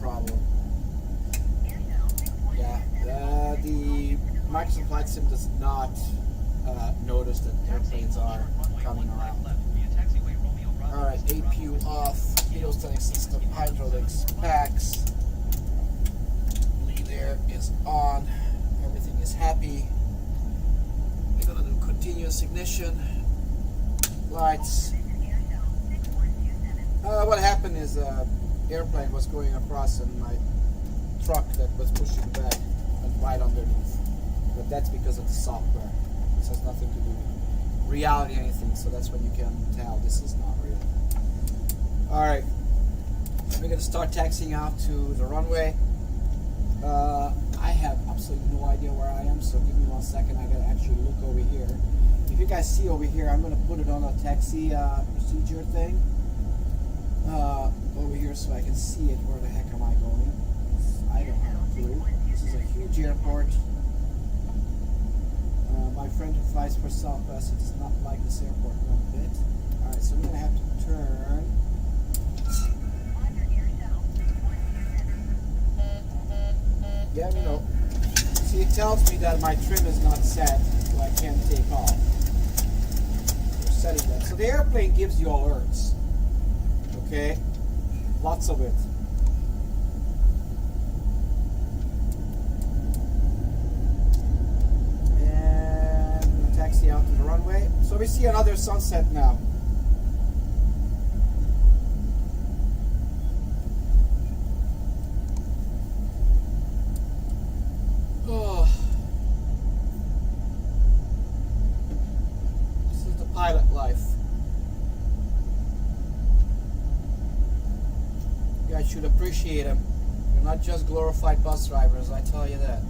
problem. Yeah, the Microsoft Flight Sim does not notice that airplanes are coming around. Alright, APU off, heliostat system, hydraulics, packs. Lead air is on. Everything is happy. We're gonna do continuous ignition. Lights. What happened is airplane was going across and my truck that was pushing back went right underneath. But that's because of the software. This has nothing to do with reality or anything, so that's when you can tell this is not real. Alright. We're gonna start taxiing out to the runway. I have absolutely no idea where I am, so give me 1 second. I gotta actually look over here. If you guys see over here, I'm gonna put it on a taxi procedure thing over here so I can see it. Where the heck am I going? I don't have a clue. This is a huge airport. My friend who flies for Southwest does not like this airport one bit. Alright, so I'm gonna have to turn. Yeah, you know. See, it tells me that my trim is not set, so I can't take off. We're setting that. So the airplane gives you alerts. Okay? Lots of it. And I'm going to taxi out to the runway. So we see another sunset now. Pilot life. You guys should appreciate them. They're not just glorified bus drivers, I tell you that.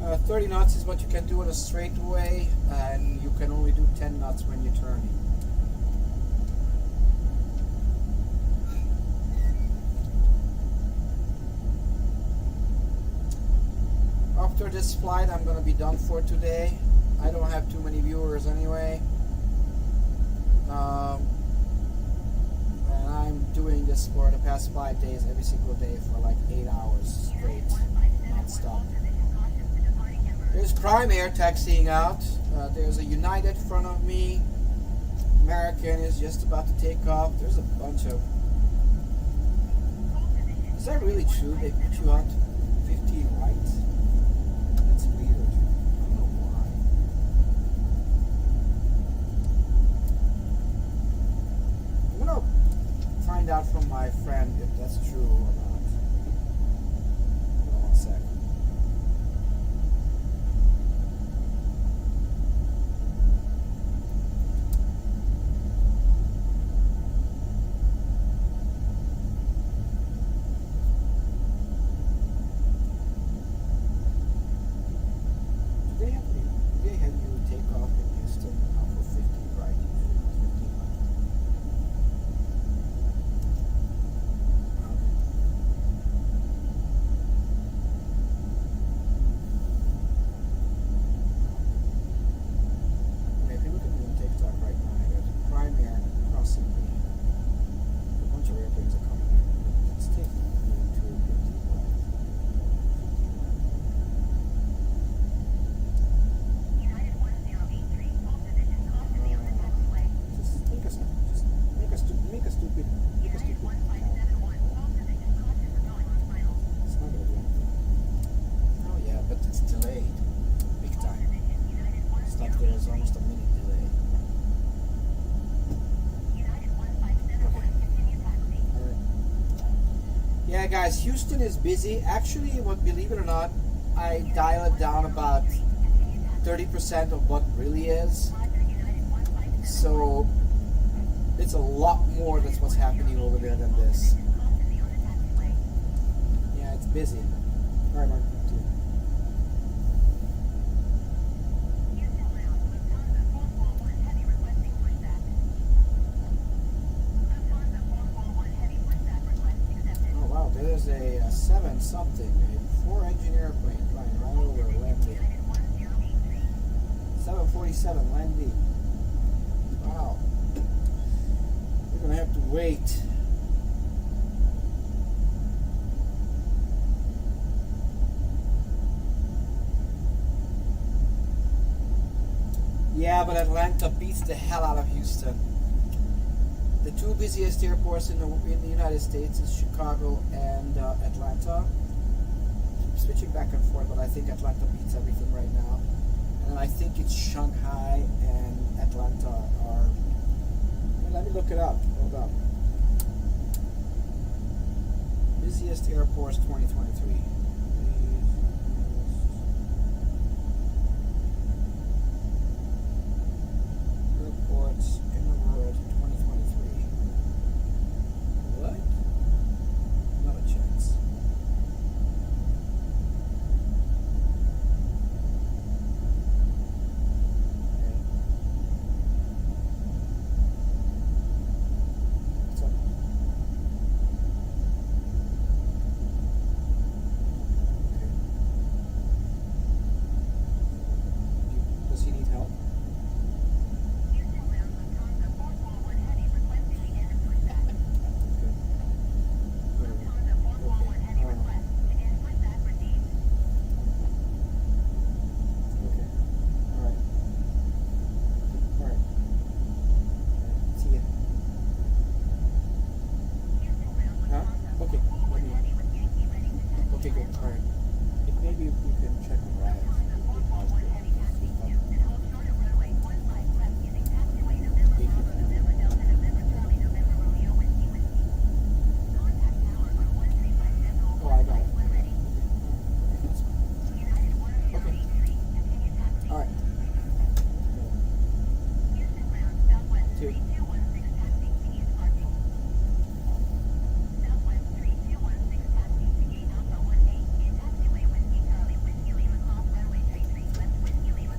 Uh, 30 knots is what you can do on a straightaway, and you can only do 10 knots. 10 knots when you're turning. after this flight, I'm gonna be done for today. I don't have too many viewers anyway. And I'm doing this for the past 5 days, every single day for like 8 hours straight, non-stop. There's Prime Air taxiing out. There's a United in front of me. American is just about to take off. There's a bunch of... Is that really true? They put you out 15 right? That's weird. I don't know why. I'm gonna find out from my friend if that's true or not. Hold on 1 sec. They had you take off in Houston off of 50 right? Usually it was 15 right. Okay, if you look at me on TikTok right now, I got Prime Air crossing me. A bunch of airplanes are coming in. Let's take me to 15 right. 15 right. Make a stupid count. It's not gonna do anything. Oh yeah, but it's delayed. Big time. It's like there's almost a minute delay. Okay. Alright. Yeah guys, Houston is busy. Actually, believe it or not, I dial it down about 30% of what really is. So it's a lot more that's what's happening over there than this. Yeah, it's busy. Alright, Mark. Back to you. Oh wow, there's a 7 something, a 4-engine airplane flying right over landing. 747 landing. Wow. We're gonna have to wait. Yeah, but Atlanta beats the hell out of Houston. The two busiest airports in the United States is Chicago and Atlanta. I'm switching back and forth, but I think Atlanta beats everything right now. And I think it's Shanghai and Atlanta are... Let me look it up. Hold on. Busiest airports 2023. Airports in the world 2023. What? Not a chance. Okay. What's up? Okay. Does he need help?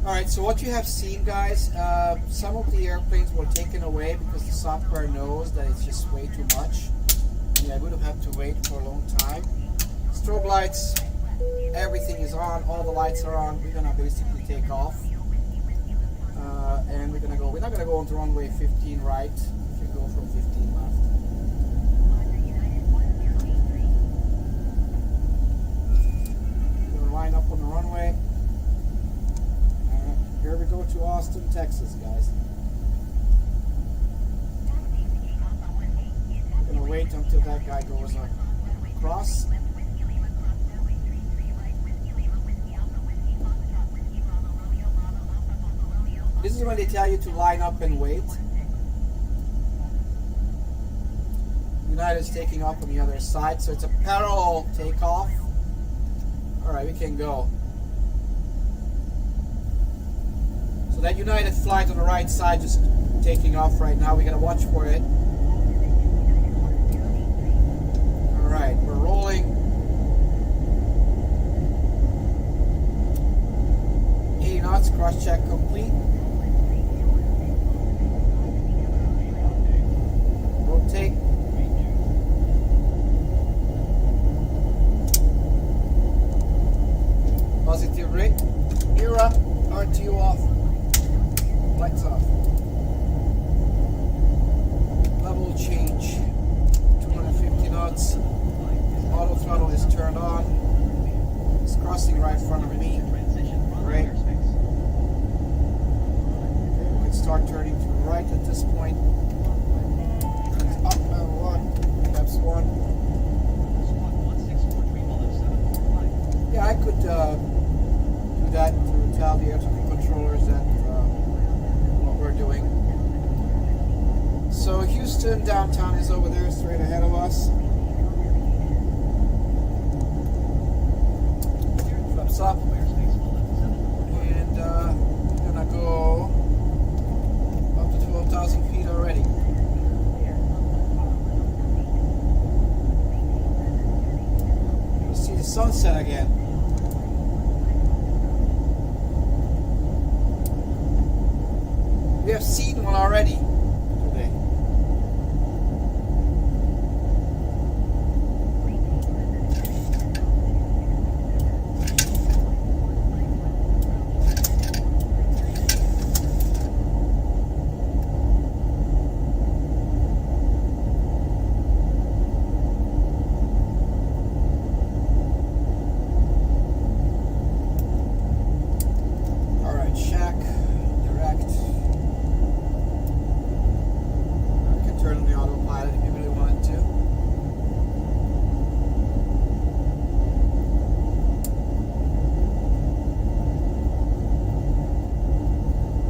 Alright, so what you have seen, guys, some of the airplanes were taken away because the software knows that it's just way too much. And I would have had to wait for a long time. Strobe lights, everything is on, all the lights are on. We're gonna basically take off, and we're not gonna go on to runway 15 right. We go from 15 left. We're gonna line up on the runway. Here we go to Austin, Texas, guys. We're gonna wait until that guy goes across. This is when they tell you to line up and wait. United's taking off on the other side, so it's a parallel takeoff. Alright, we can go. So that United flight on the right side just taking off right now. We gotta watch for it. Alright, we're rolling. 80 knots, cross check complete. Rotate. Positive rate. Gear up. RTU off. Lights off. Level change. 250 knots. Auto throttle is turned on. It's crossing right in front of me. Great. Okay, we can start turning to the right at this point. Up level 1. Caps 1. Yeah, I could do that to tell the air traffic controllers that what we're doing. So Houston downtown is over there, straight ahead of us. Flaps up, and we're gonna go up to 12,000 feet already. You see the sunset again. We have seen one already today. All right, shack, direct. Turn on the autopilot if you really wanted to.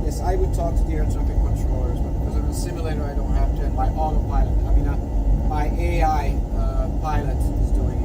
Yes, I would talk to the air traffic controllers, but because I'm a simulator, I don't have to. And my autopilot, my AI pilot is doing it.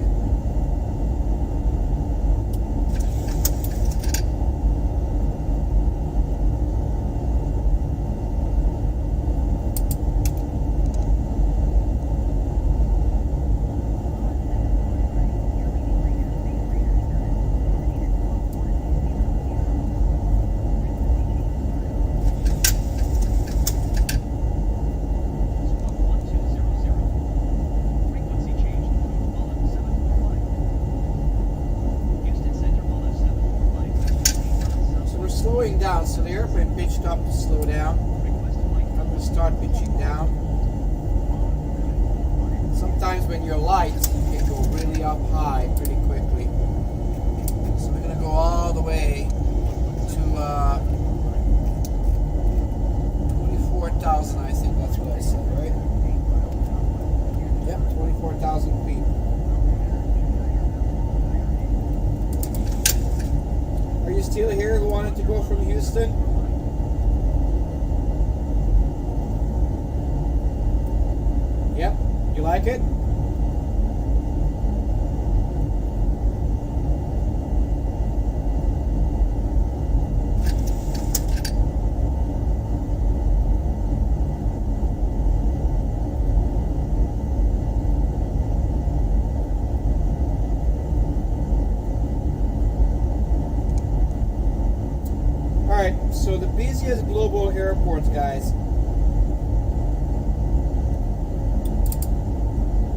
Slowing down, so the airplane pitched up to slow down. I'm going to start pitching down. Sometimes when you're light, you can go really up high pretty quickly. So we're going to go all the way to 24,000, I think that's what I said, right? Yep, 24,000 feet. Are you still here who wanted to go from Houston? Yep. You like it? So the busiest global airports, guys.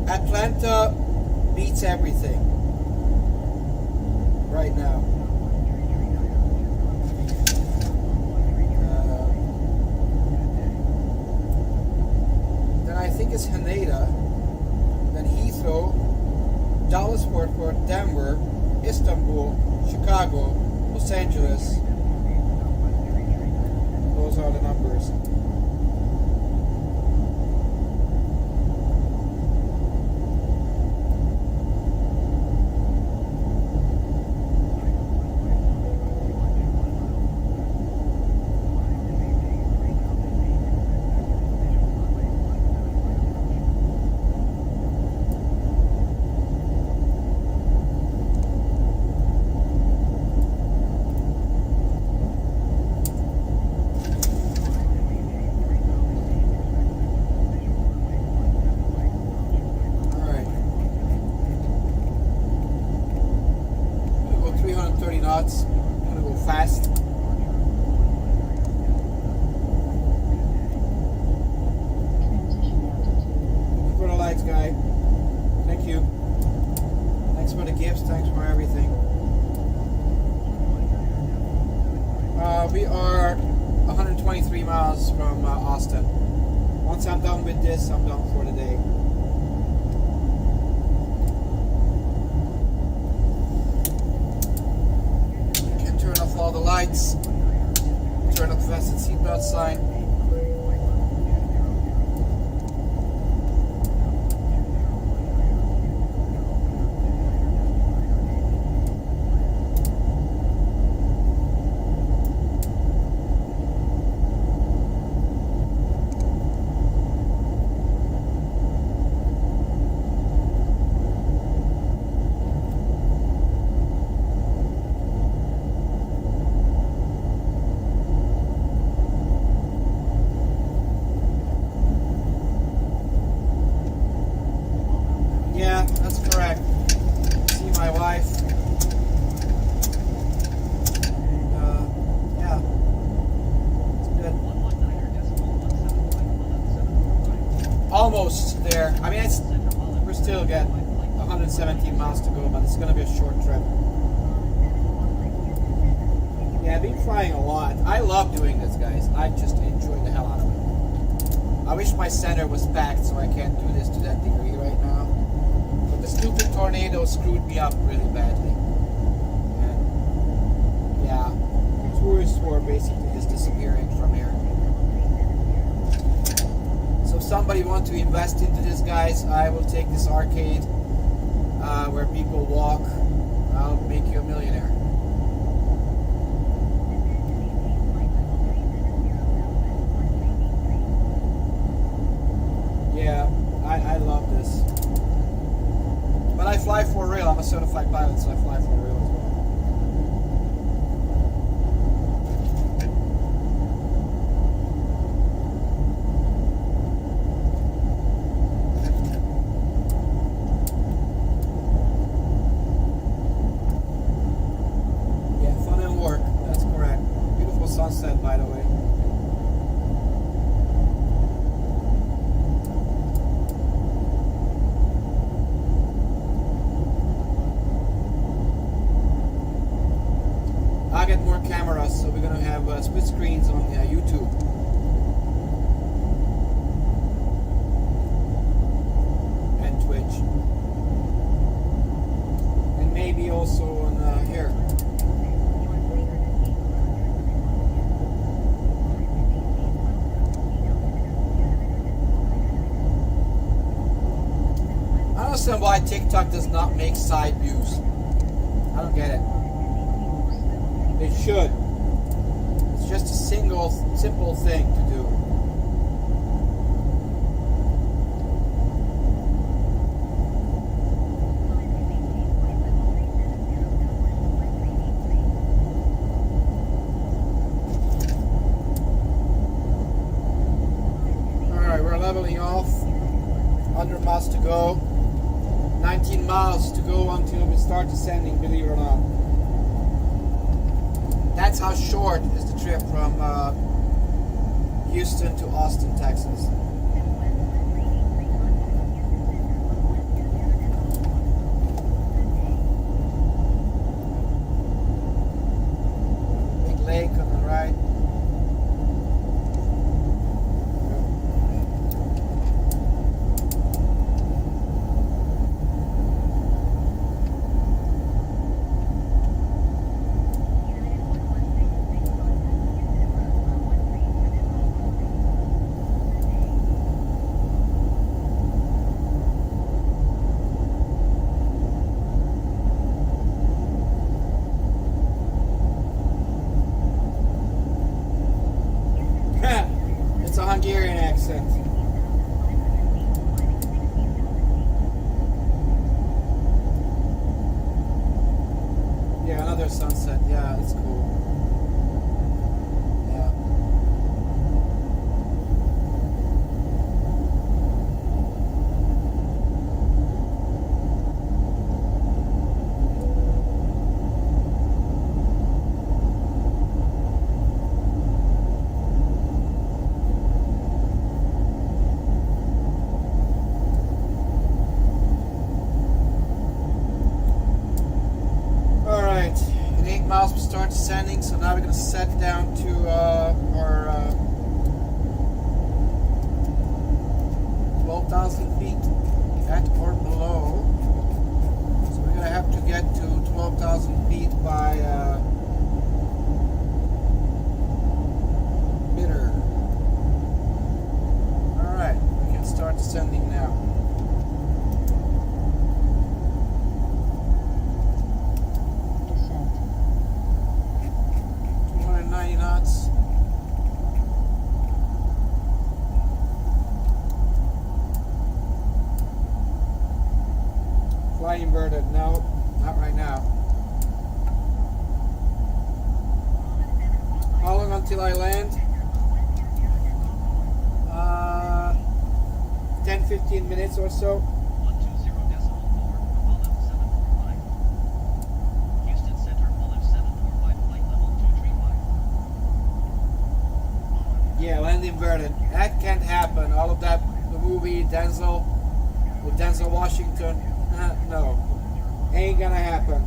Atlanta beats everything. right now. Then I think it's Haneda, then Heathrow, Dallas Fort Worth, Denver, Istanbul, Chicago, Los Angeles. Those are the numbers. Knots. I'm gonna go fast. Looking for the lights, guy. Thank you. Thanks for the gifts. Thanks for everything. We are 123 miles from Austin. Once I'm done with this, I'm done for the day. All the lights, turn up fasten seatbelt sign. Yeah, that's correct. See my wife. Yeah, it's good. Almost there. I mean, we're still got 117 miles to go, but it's gonna be a short trip. Yeah, I've been flying a lot. I love doing this, guys. I just enjoy the hell out of it. I wish my center was packed so I can't do this to that degree right now. The stupid tornado screwed me up really badly. And yeah, tourists were basically just disappearing from here. So if somebody wants to invest into this, guys, I will take this arcade where people walk. I'll make you a millionaire. Yeah, I love this. But I fly for real. I'm a certified pilot, so I fly for real as well. Yeah, fun and work. That's correct. Beautiful sunset, by the way. I'll get more cameras, so we're gonna have split screens on YouTube. And Twitch. And maybe also on here. I don't understand why TikTok does not make side views. I don't get it. It should. It's just a simple thing to do. Alright, we're leveling off. 100 miles to go. 19 miles to go until we start descending, believe it or not. That's how short is the trip from Houston to Austin, Texas. gonna set down to our 12,000 feet at or below. So we're gonna have to get to 12,000 feet by bitter. All right, we can start descending now. Descent. 290 knots. Fly inverted. No, not right now. How long until I land? 10-15 minutes or so. 120.4, Apollo 745. Houston Center, Apollo 745, flight level 235. Yeah, land inverted. That can't happen. All of that, the movie Denzel with Denzel Washington. No, ain't gonna happen.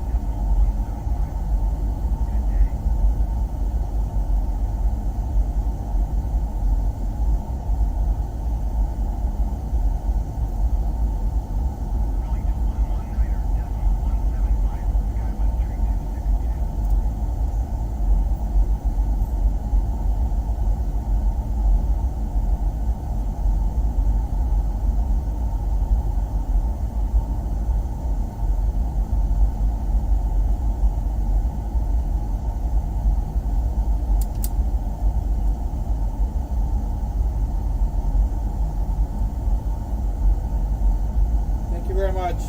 Thank you very much.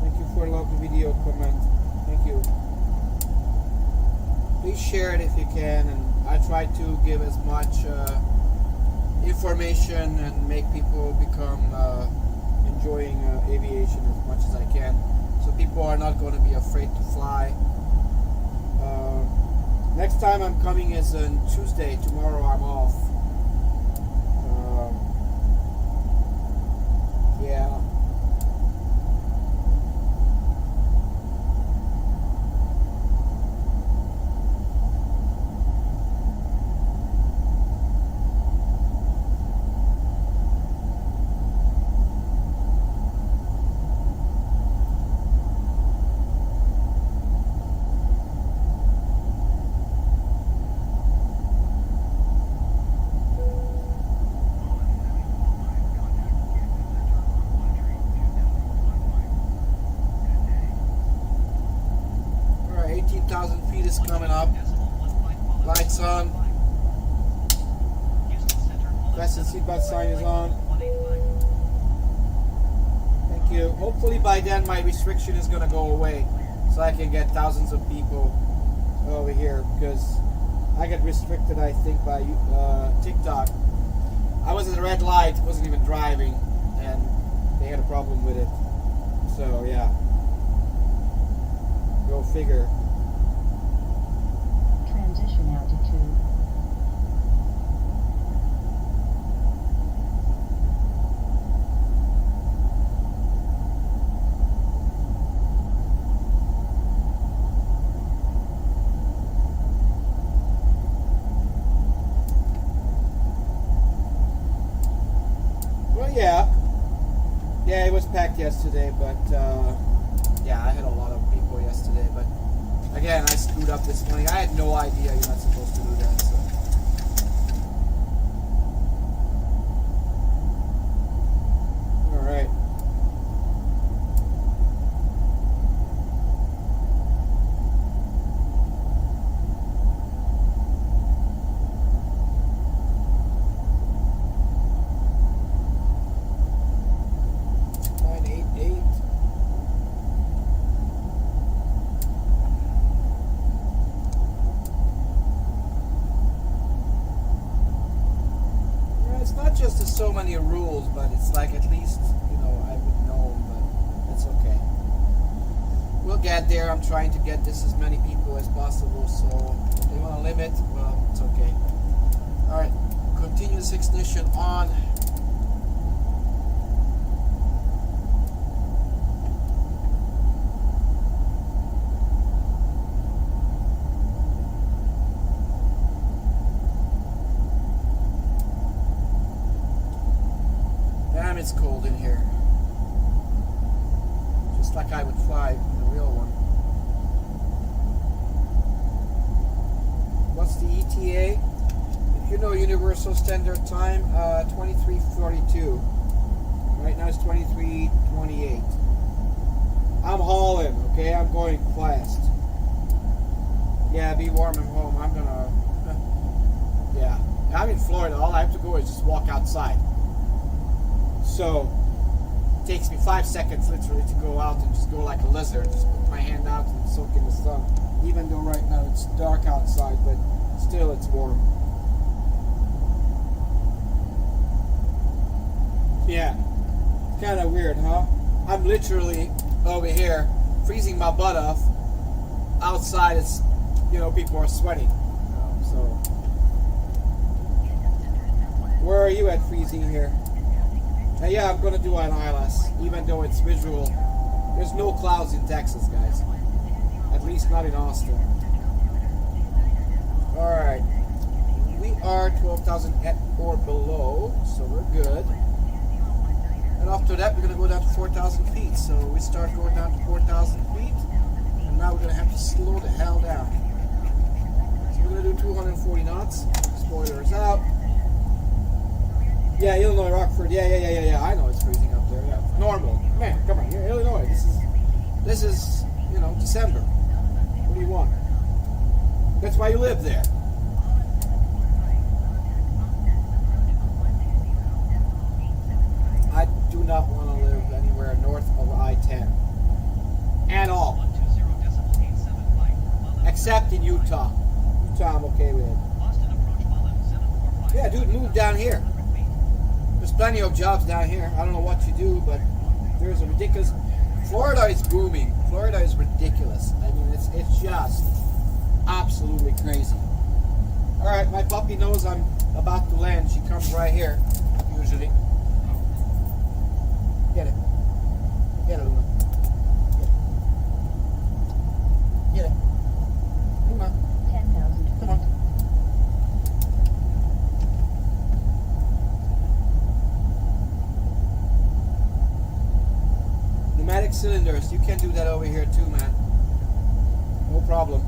Thank you for a lovely video comment. Thank you. Please share it if you can, and I try to give as much information and make people become enjoying aviation as much as I can, so people are not going to be afraid to fly. Next time I'm coming is on Tuesday. Tomorrow I'm off. Yeah. All right, 18,000 feet is coming up. Lights on. Houston Center, Apollo Fasten seatbelt sign is on. 185. Thank you. Hopefully by then my restriction is gonna go away, so I can get thousands of people over here, because I get restricted, I think, by TikTok. I was at a red light, wasn't even driving, and they had a problem with it. So yeah, go figure. Transition altitude. Well, yeah, it was packed yesterday, but yeah, I had a lot of people yesterday. But again, I screwed up this morning. I had no idea you're not supposed to do that. So. All right. It's not just there's so many rules, but it's like at least, you know, I would know, but it's okay. We'll get there. I'm trying to get this as many people as possible, so if they want to limit, well, it's okay. Alright, continuous ignition on. it's cold in here. Just like I would fly in a real one. What's the ETA? If you know Universal Standard Time, 23:42. Right now it's 23:28. I'm hauling, okay? I'm going fast. Yeah, be warm at home. I'm gonna... yeah. I'm in Florida. All I have to go is just walk outside. So, it takes me 5 seconds literally to go out and just go like a lizard. Just put my hand out and soak in the sun. Even though right now it's dark outside, but still it's warm. Yeah. Kind of weird, huh? I'm literally over here freezing my butt off. Outside, it's, you know, people are sweating. So, where are you at freezing here? Yeah, I'm gonna do an ILS, even though it's visual. There's no clouds in Texas, guys. At least not in Austin. Alright. We are 12,000 at or below, so we're good. And after that, we're gonna go down to 4,000 feet. So we start going down to 4,000 feet, and now we're gonna have to slow the hell down. So we're gonna do 240 knots. Spoilers out. Yeah, Illinois, Rockford. Yeah. I know it's freezing up there. Yeah, normal. Man, come on, you're Illinois. This is, you know, December. What do you want? That's why you live there. I do not want to live anywhere north of I-10 at all, 120.87 flight. except in Utah. Utah, I'm okay with it. Boston approach Mullen 745. Yeah, dude, move down here. There's plenty of jobs down here. I don't know what you do, but there's a ridiculous... Florida is booming. Florida is ridiculous. I mean, it's just absolutely crazy. All right, my puppy knows I'm about to land. She comes right here, usually. Get it. Get it, Luna. Get it. Luna. 10,000 feet. Come on. Pneumatic cylinders, you can do that over here too, man. No problem.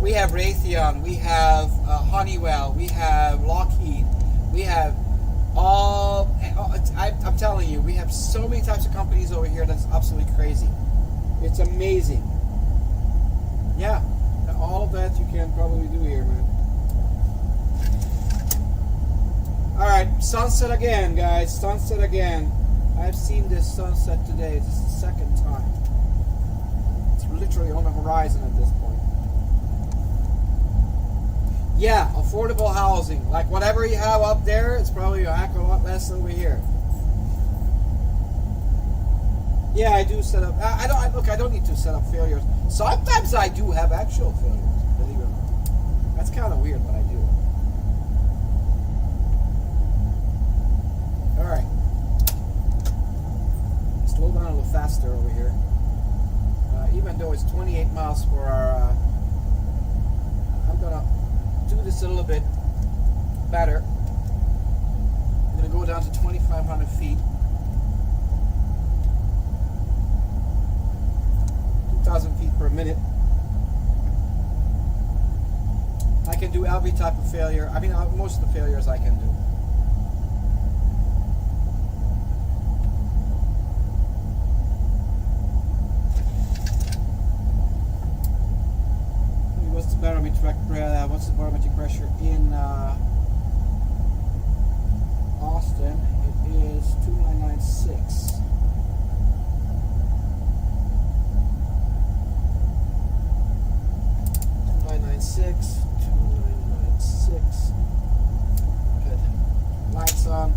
We have Raytheon, we have Honeywell, we have Lockheed, we have all. I'm telling you, we have so many types of companies over here that's absolutely crazy. It's amazing. Yeah, all of that you can probably do here, man. All right, sunset again, guys. Sunset again. I've seen this sunset today. This is the second time. It's literally on the horizon at this point. Yeah, affordable housing. Like whatever you have up there, it's probably a heck of a lot less over here. Yeah, I do set up. I don't need to set up failures. Sometimes I do have actual failures, believe it or not. That's kind of weird, but I do. All right. Slow down a little faster over here. Even though it's 28 miles per hour, I'm gonna do this a little bit better. I'm gonna go down to 2,500 feet. 2,000 feet per minute. I can do every type of failure. I mean, most of the failures I can do. What's the barometric pressure in Austin? It is 2996. Good. Lights on.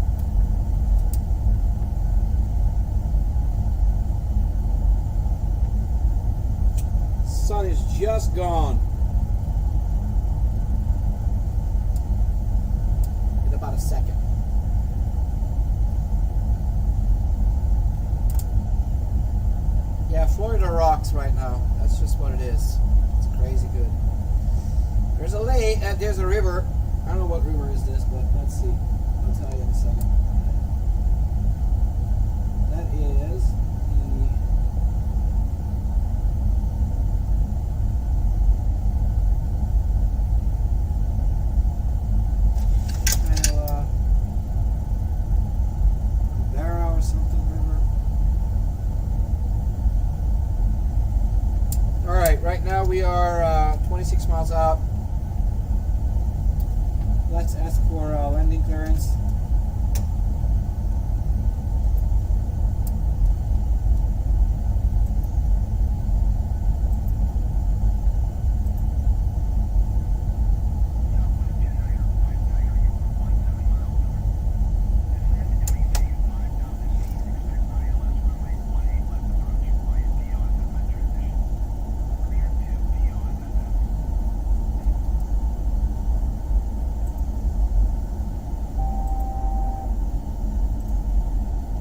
Sun is just gone. A second. Yeah, Florida rocks right now. That's just what it is. It's crazy good. There's a lake and there's a river. I don't know what river is this, but let's see. I'll tell you in a second. is the kind of Barra or something, river. All right, right now we are 26 miles out. Let's ask for landing clearance.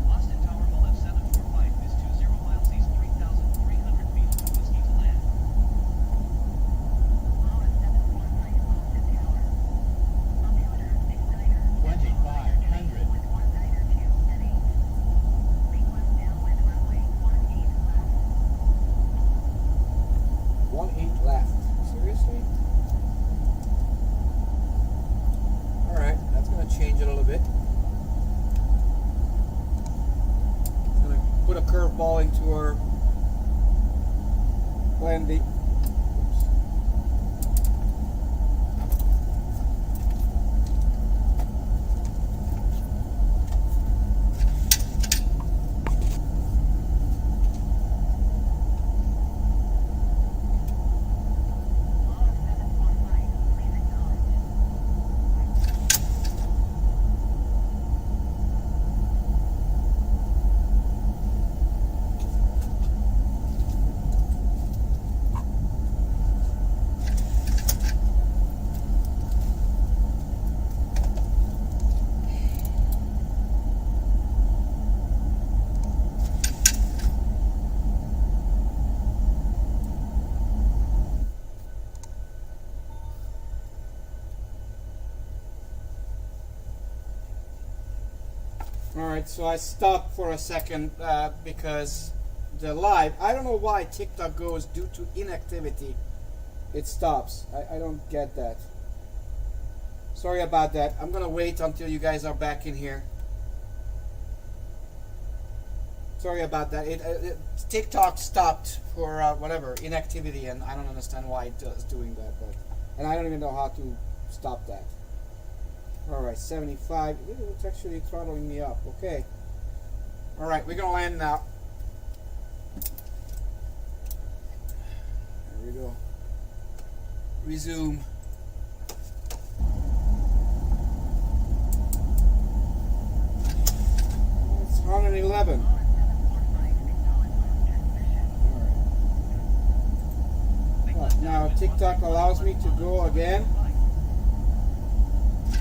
Austin Tower Mall F745 is 20 miles east, 3,300 feet to Whiskey to land. Tower 745 Austin Tower. Computer igniter. 2,500. With one niner 2 and 8. Request downwind runway 18 left. 1-8 left. Seriously? Alright, that's going to change a little bit. Going to put a curveball into our landing. Oops. Tower 745, please acknowledge. Alright, so I stopped for a second because the live, I don't know why TikTok goes due to inactivity. It stops. I don't get that. Sorry about that. I'm gonna wait until you guys are back in here. Sorry about that. TikTok stopped for whatever inactivity, and I don't understand why it is doing that. But and I don't even know how to stop that. All right, 75. It's actually throttling me up. Okay. All right, we're gonna land now. There we go. Resume. It's 111. Tower 745, acknowledge on transmission. All right. Now TikTok allows me to go again.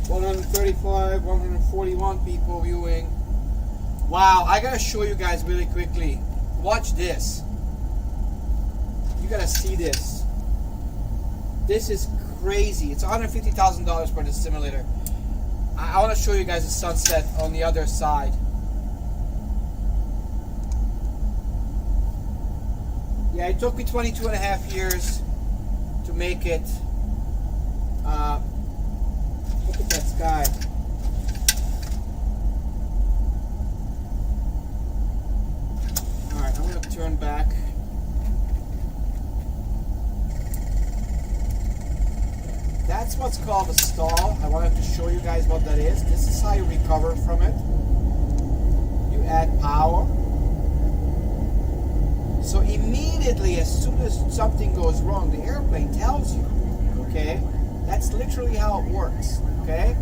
135, 141 people viewing. Wow, I gotta show you guys really quickly. Watch this. You gotta see this. This is crazy. It's $150,000 for this simulator. I want to show you guys the sunset on the other side. Yeah, it took me 22 and a half years to make it. Look at that sky. Alright, I'm going to turn back. That's what's called a stall. I wanted to show you guys what that is. This is how you recover from it. You add power. So immediately, as soon as something goes wrong, the airplane tells you. Okay? That's literally how it works. Okay?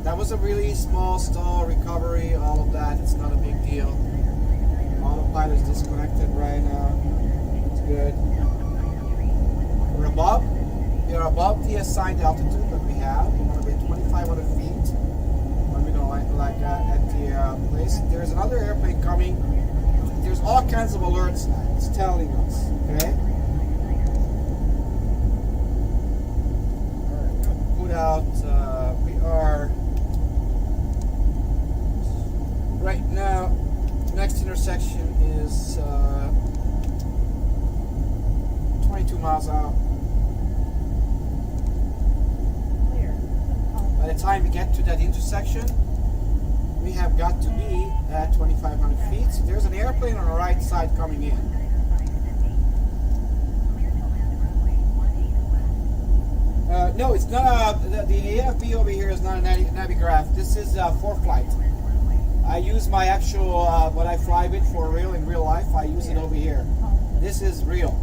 That was a really small stall, recovery, all of that. It's not a big deal. Autopilot is disconnected right now. It's good. We're above. We are above the assigned altitude that we have. We want to be at 2,500 feet. When we don't like at the place. There's another airplane coming. There's all kinds of alerts now. It's telling us. Okay? Alright, put out. We are right now. time we get to that intersection, we have got to be at 2,500 feet. So there's an airplane on the right side coming in. No, it's not the AFB over here is not a Navigraph. This is for flight. I use my actual, what I fly with for real in real life, I use it over here. This is real.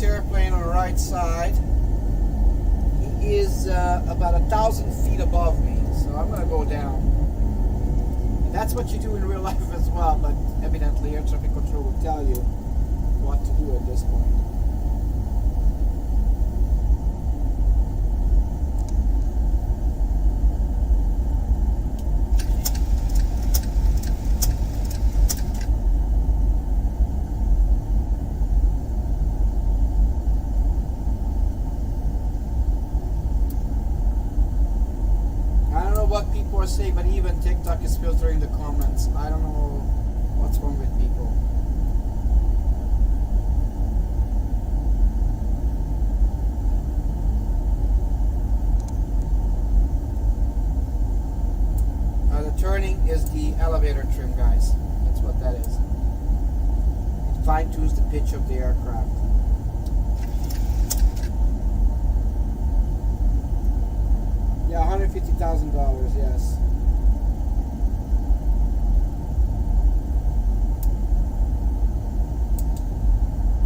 Airplane on the right side. He is about 1,000 feet above me, so I'm gonna go down. And that's what you do in real life as well, but evidently air traffic control will tell you what to do at this point. Say, but even TikTok is filtering the comments. I don't know what's wrong with people. The turning is the elevator trim, guys. That's what that is. It fine-tunes the pitch of the aircraft. Yeah, $150,000, yes.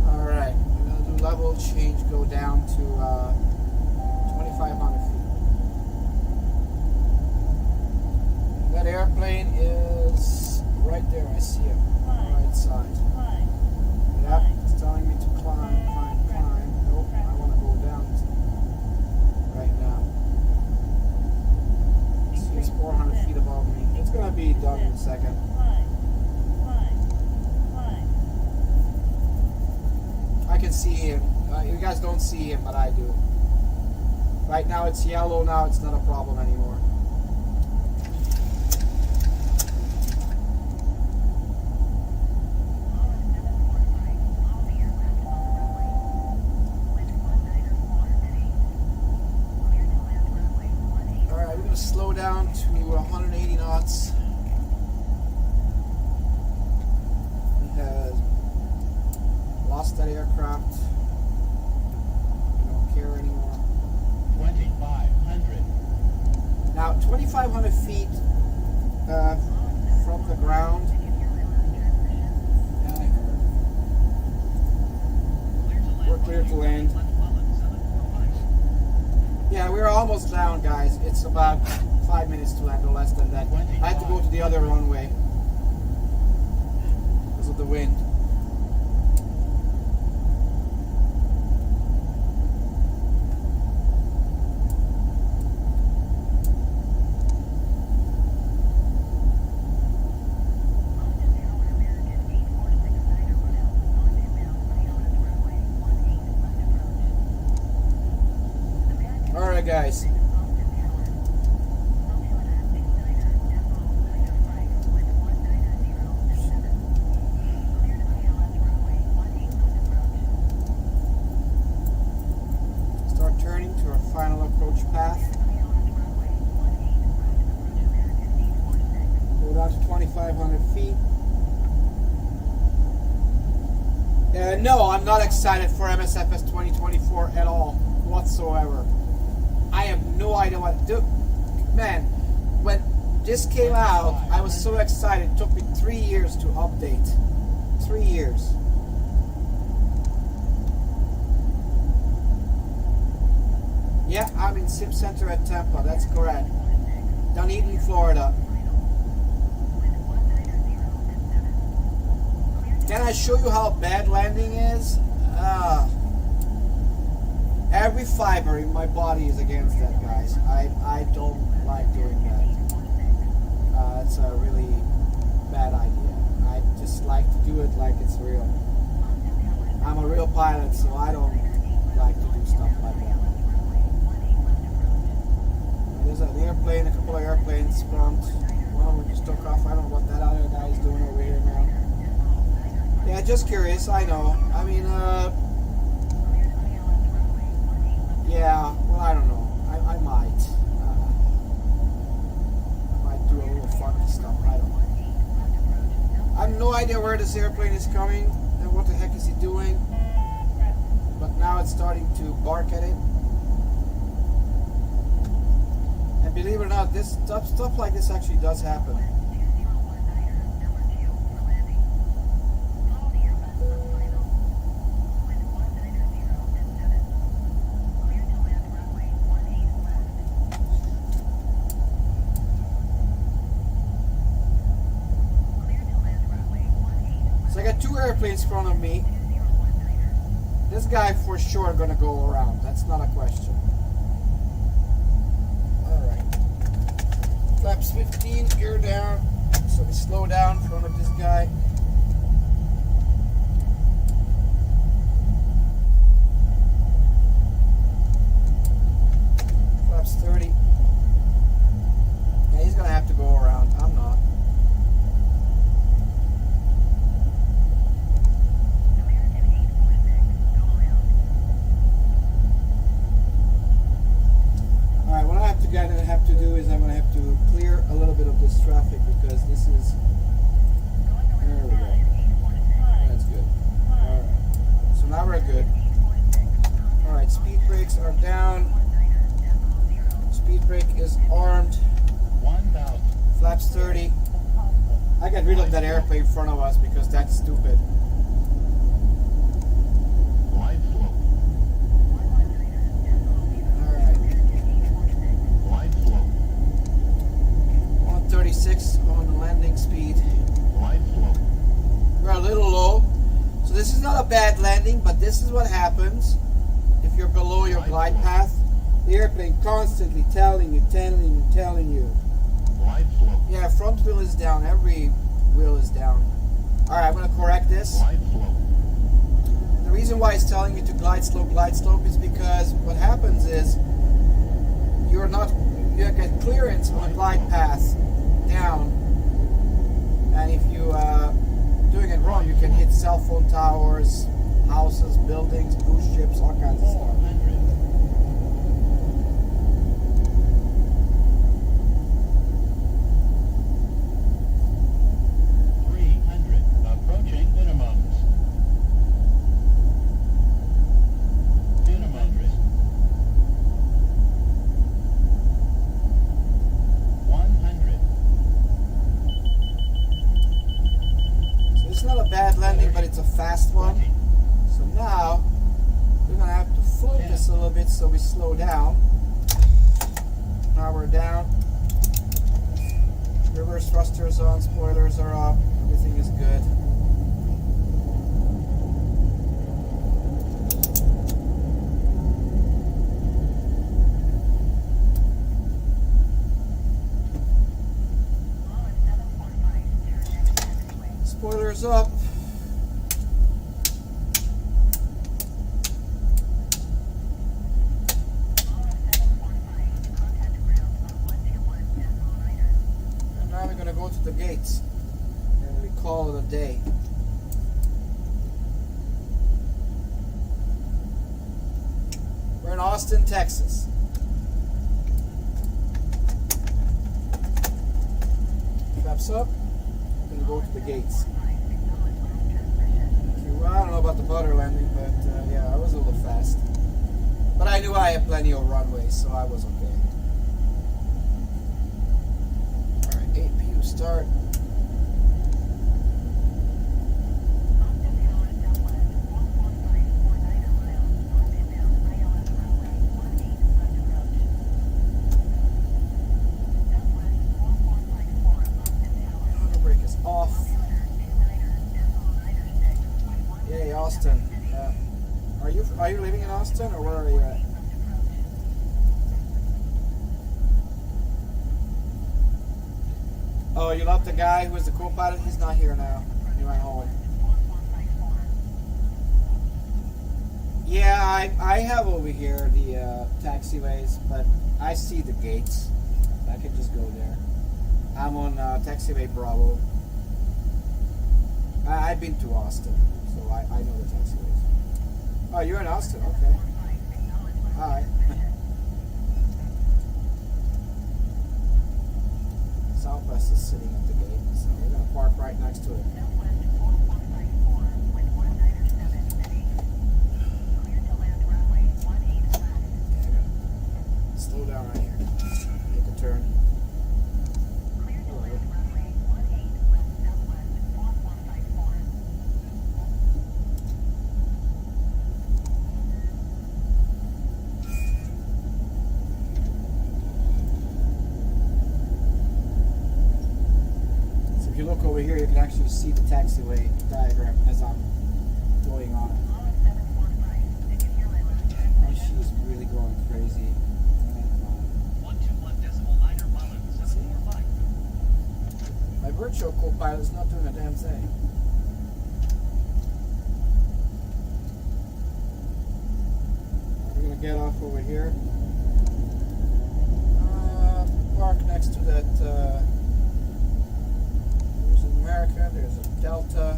Alright, we're going to do level change, go down to 2,500 feet. That airplane is right there, I see it, on the right side. Yep, it's telling me to climb. Nope, I want to go down right now. It's 400 feet above me. It's going to be done in a second. I can see him. You guys don't see him, but I do. Right now it's yellow. Now it's not a problem anymore. Alright, we're going to slow down to 180 knots. We have lost that aircraft. We don't care anymore. 2,500. Now, 2,500 feet from the ground. We're clear to land. Yeah, we're almost down, guys. It's about 5 minutes to land, or less than that. I had to go to the other runway because of the wind. Alright, guys. Start turning to our final approach path. Go down to 2,500 feet. No, I'm not excited for MSFS 2024 at all, whatsoever. I have no idea what to do. Man, when this came out, I was so excited. It took me 3 years to update. 3 years. Yeah, I'm in Sim Center at Tampa. That's correct. Dunedin, Florida. Can I show you how bad landing is? Every fiber in my body is against that, guys. I don't like doing that. It's a really bad idea. I just like to do it like it's real. I'm a real pilot, so I don't like to do stuff like that. There's an airplane, a couple of airplanes front. One of them just took off. I don't know what that other guy is doing over here now. Yeah, just curious. I know. I mean, yeah. Well, I don't know. I might. I might do a little funky stuff. I don't know. I have no idea where this airplane is coming and what the heck is he doing. But now it's starting to bark at it. And believe it or not, this stuff like this actually does happen. So I got two airplanes in front of me. This guy for sure gonna go around. That's not a question. Flaps 15, gear down, so we slow down in front of this guy. Flaps 30. Yeah, he's gonna have to go around. I'm not. Alright, what I have to do is I'm going to have to clear a little bit of this traffic because this is... There we go. That's good. Alright. So now we're good. Alright, speed brakes are down. Speed brake is armed. 1,000. Flaps 30. I got rid of that airplane in front of us because that's stupid. Glide slope. Alright. Glide slope. 136 on the landing speed. Glide slope. We're a little low. So this is not a bad landing, but this is what happens if you're below your glide path. The airplane constantly telling you. Glide slope. Yeah, front wheel is down. Every wheel is down. Alright, I'm going to correct this. Glide slope. The reason why it's telling you to glide slope is because what happens is you get clearance on a glide path down, and if you doing it wrong, you can hit cell phone towers, houses, buildings, cruise ships, all kinds of stuff. 400. 300. Approaching minimums. Minimums. 100. So it's not a bad landing, but it's a fast one. 20. So now we're gonna have to focus a little bit so we slow down. Now we're down. Reverse thrusters on, spoilers are up, everything is good. Spoilers up. And now we're gonna go to the gates and we call it a day. We're in Austin, Texas. Flaps up. We're gonna go to the gates. Well, I don't know about the butter landing, but yeah, I was a little fast. But I knew I had plenty of runway, so I was okay. Alright, 8 PU start. Auto brake is off. Yay, Austin. Yeah. Are you living in Austin, or where are you at? Oh, you love the guy who was the co-pilot? He's not here now. He went home. Yeah, I have over here the taxiways, but I see the gates. I can just go there. I'm on taxiway Bravo. I've been to Austin, so I know the taxiways. Oh, you're in Austin, okay. Hi. Southwest is sitting at the gate, so we're gonna park right next to it. Southwest 4154 with 197 at 8. Clear to land runway 18 left. Yeah, I gotta slow down right here. Make a turn. Clear to land runway 18 west southwest 4154. So if you look over here, you can actually see the taxiway diagram as I'm going on it. Lima 715. Did you hear my last Oh, transmission? she's really going crazy. 121.9er Lima 745. My virtual co-pilot is not doing a damn thing. We're gonna get off over here. Park next to that. There's an America. There's a Delta.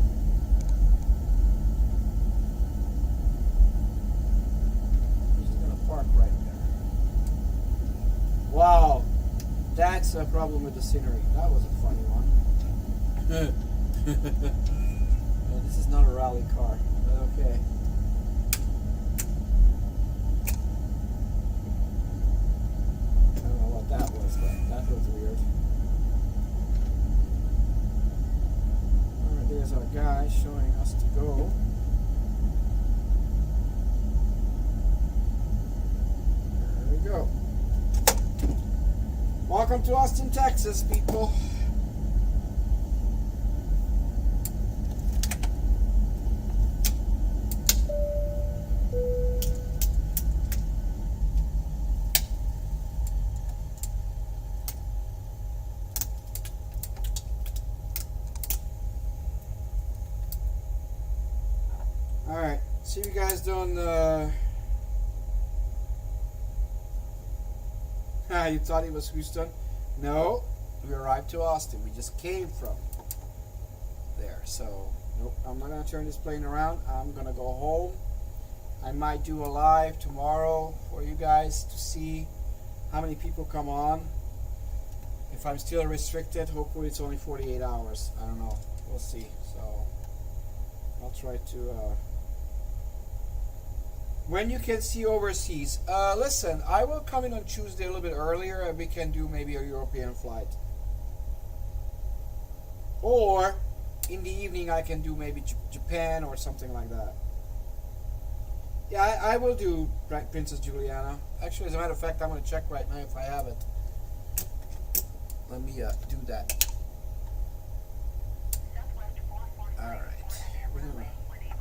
We're just gonna park right there. Wow, that's a problem with the scenery. That was a funny one. Well, this is not a rally car, but okay. I don't know what that was, but that was weird. Alright, there's our guy showing us to go. There we go. Welcome to Austin, Texas, people. Alright, see you guys doing the... You thought it was Houston? No, we arrived to Austin. We just came from there. So, nope, I'm not going to turn this plane around. I'm going to go home. I might do a live tomorrow for you guys to see how many people come on. If I'm still restricted, hopefully it's only 48 hours. I don't know. We'll see. So, I'll try to... When you can see overseas, listen, I will come in on Tuesday a little bit earlier and we can do maybe a European flight. Or in the evening I can do maybe Japan or something like that. Yeah, I will do Princess Juliana. Actually, as a matter of fact, I'm going to check right now if I have it. Let me do that. Southwest 445. Alright. Runway 18.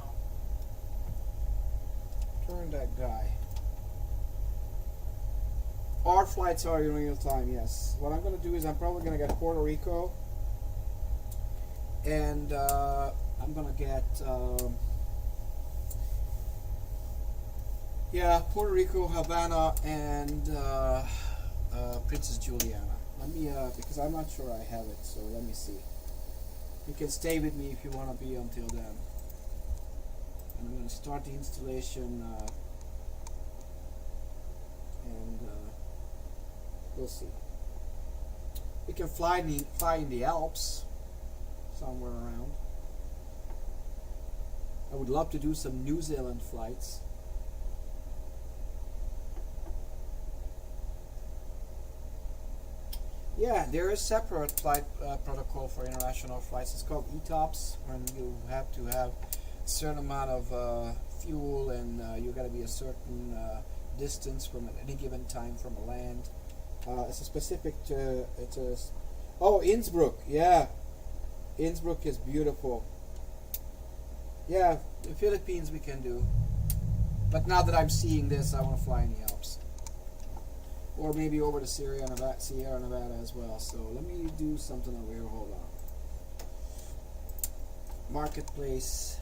Turn that guy. Our flights are in real time, yes. What I'm going to do is I'm probably going to get Puerto Rico. And I'm going to get... Puerto Rico, Havana, and Princess Juliana. Let me, because I'm not sure I have it, so let me see. You can stay with me if you want to be until then. And I'm going to start the installation, and we'll see. We can fly in the Alps, somewhere around. I would love to do some New Zealand flights. Yeah, there is separate flight protocol for international flights. It's called ETOPS, when you have to have a certain amount of fuel, and you got to be a certain distance from at any given time from a land. It's a specific. Innsbruck. Yeah, Innsbruck is beautiful. Yeah, the Philippines we can do, but now that I'm seeing this, I want to fly in the Alps. Or maybe over to Sierra Nevada as well. So let me do something over here. Hold on. Marketplace.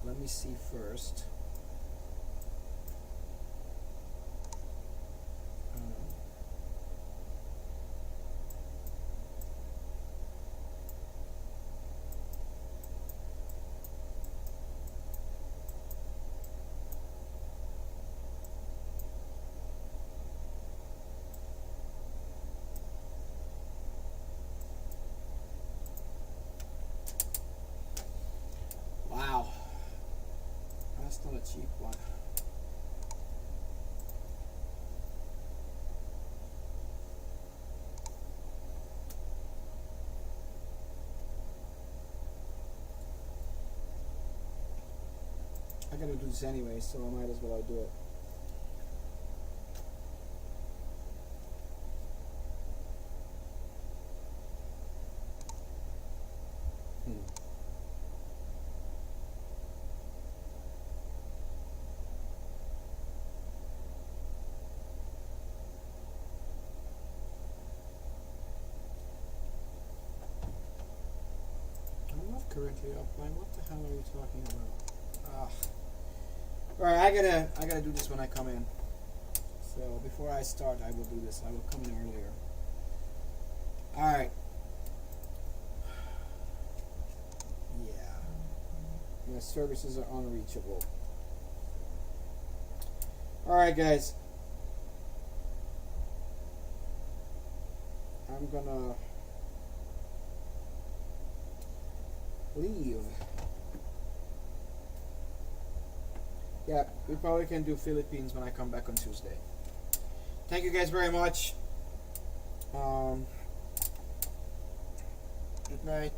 Let me see first. a cheap one. I gotta do this anyway, so I might as well do it. I'm not currently offline. What the hell are you talking about? Alright, I gotta do this when I come in. So before I start, I will do this. I will come in earlier. Alright. Yeah. My services are unreachable. Alright, guys. I'm gonna leave. Yeah, we probably can do Philippines when I come back on Tuesday. Thank you guys very much. Good night.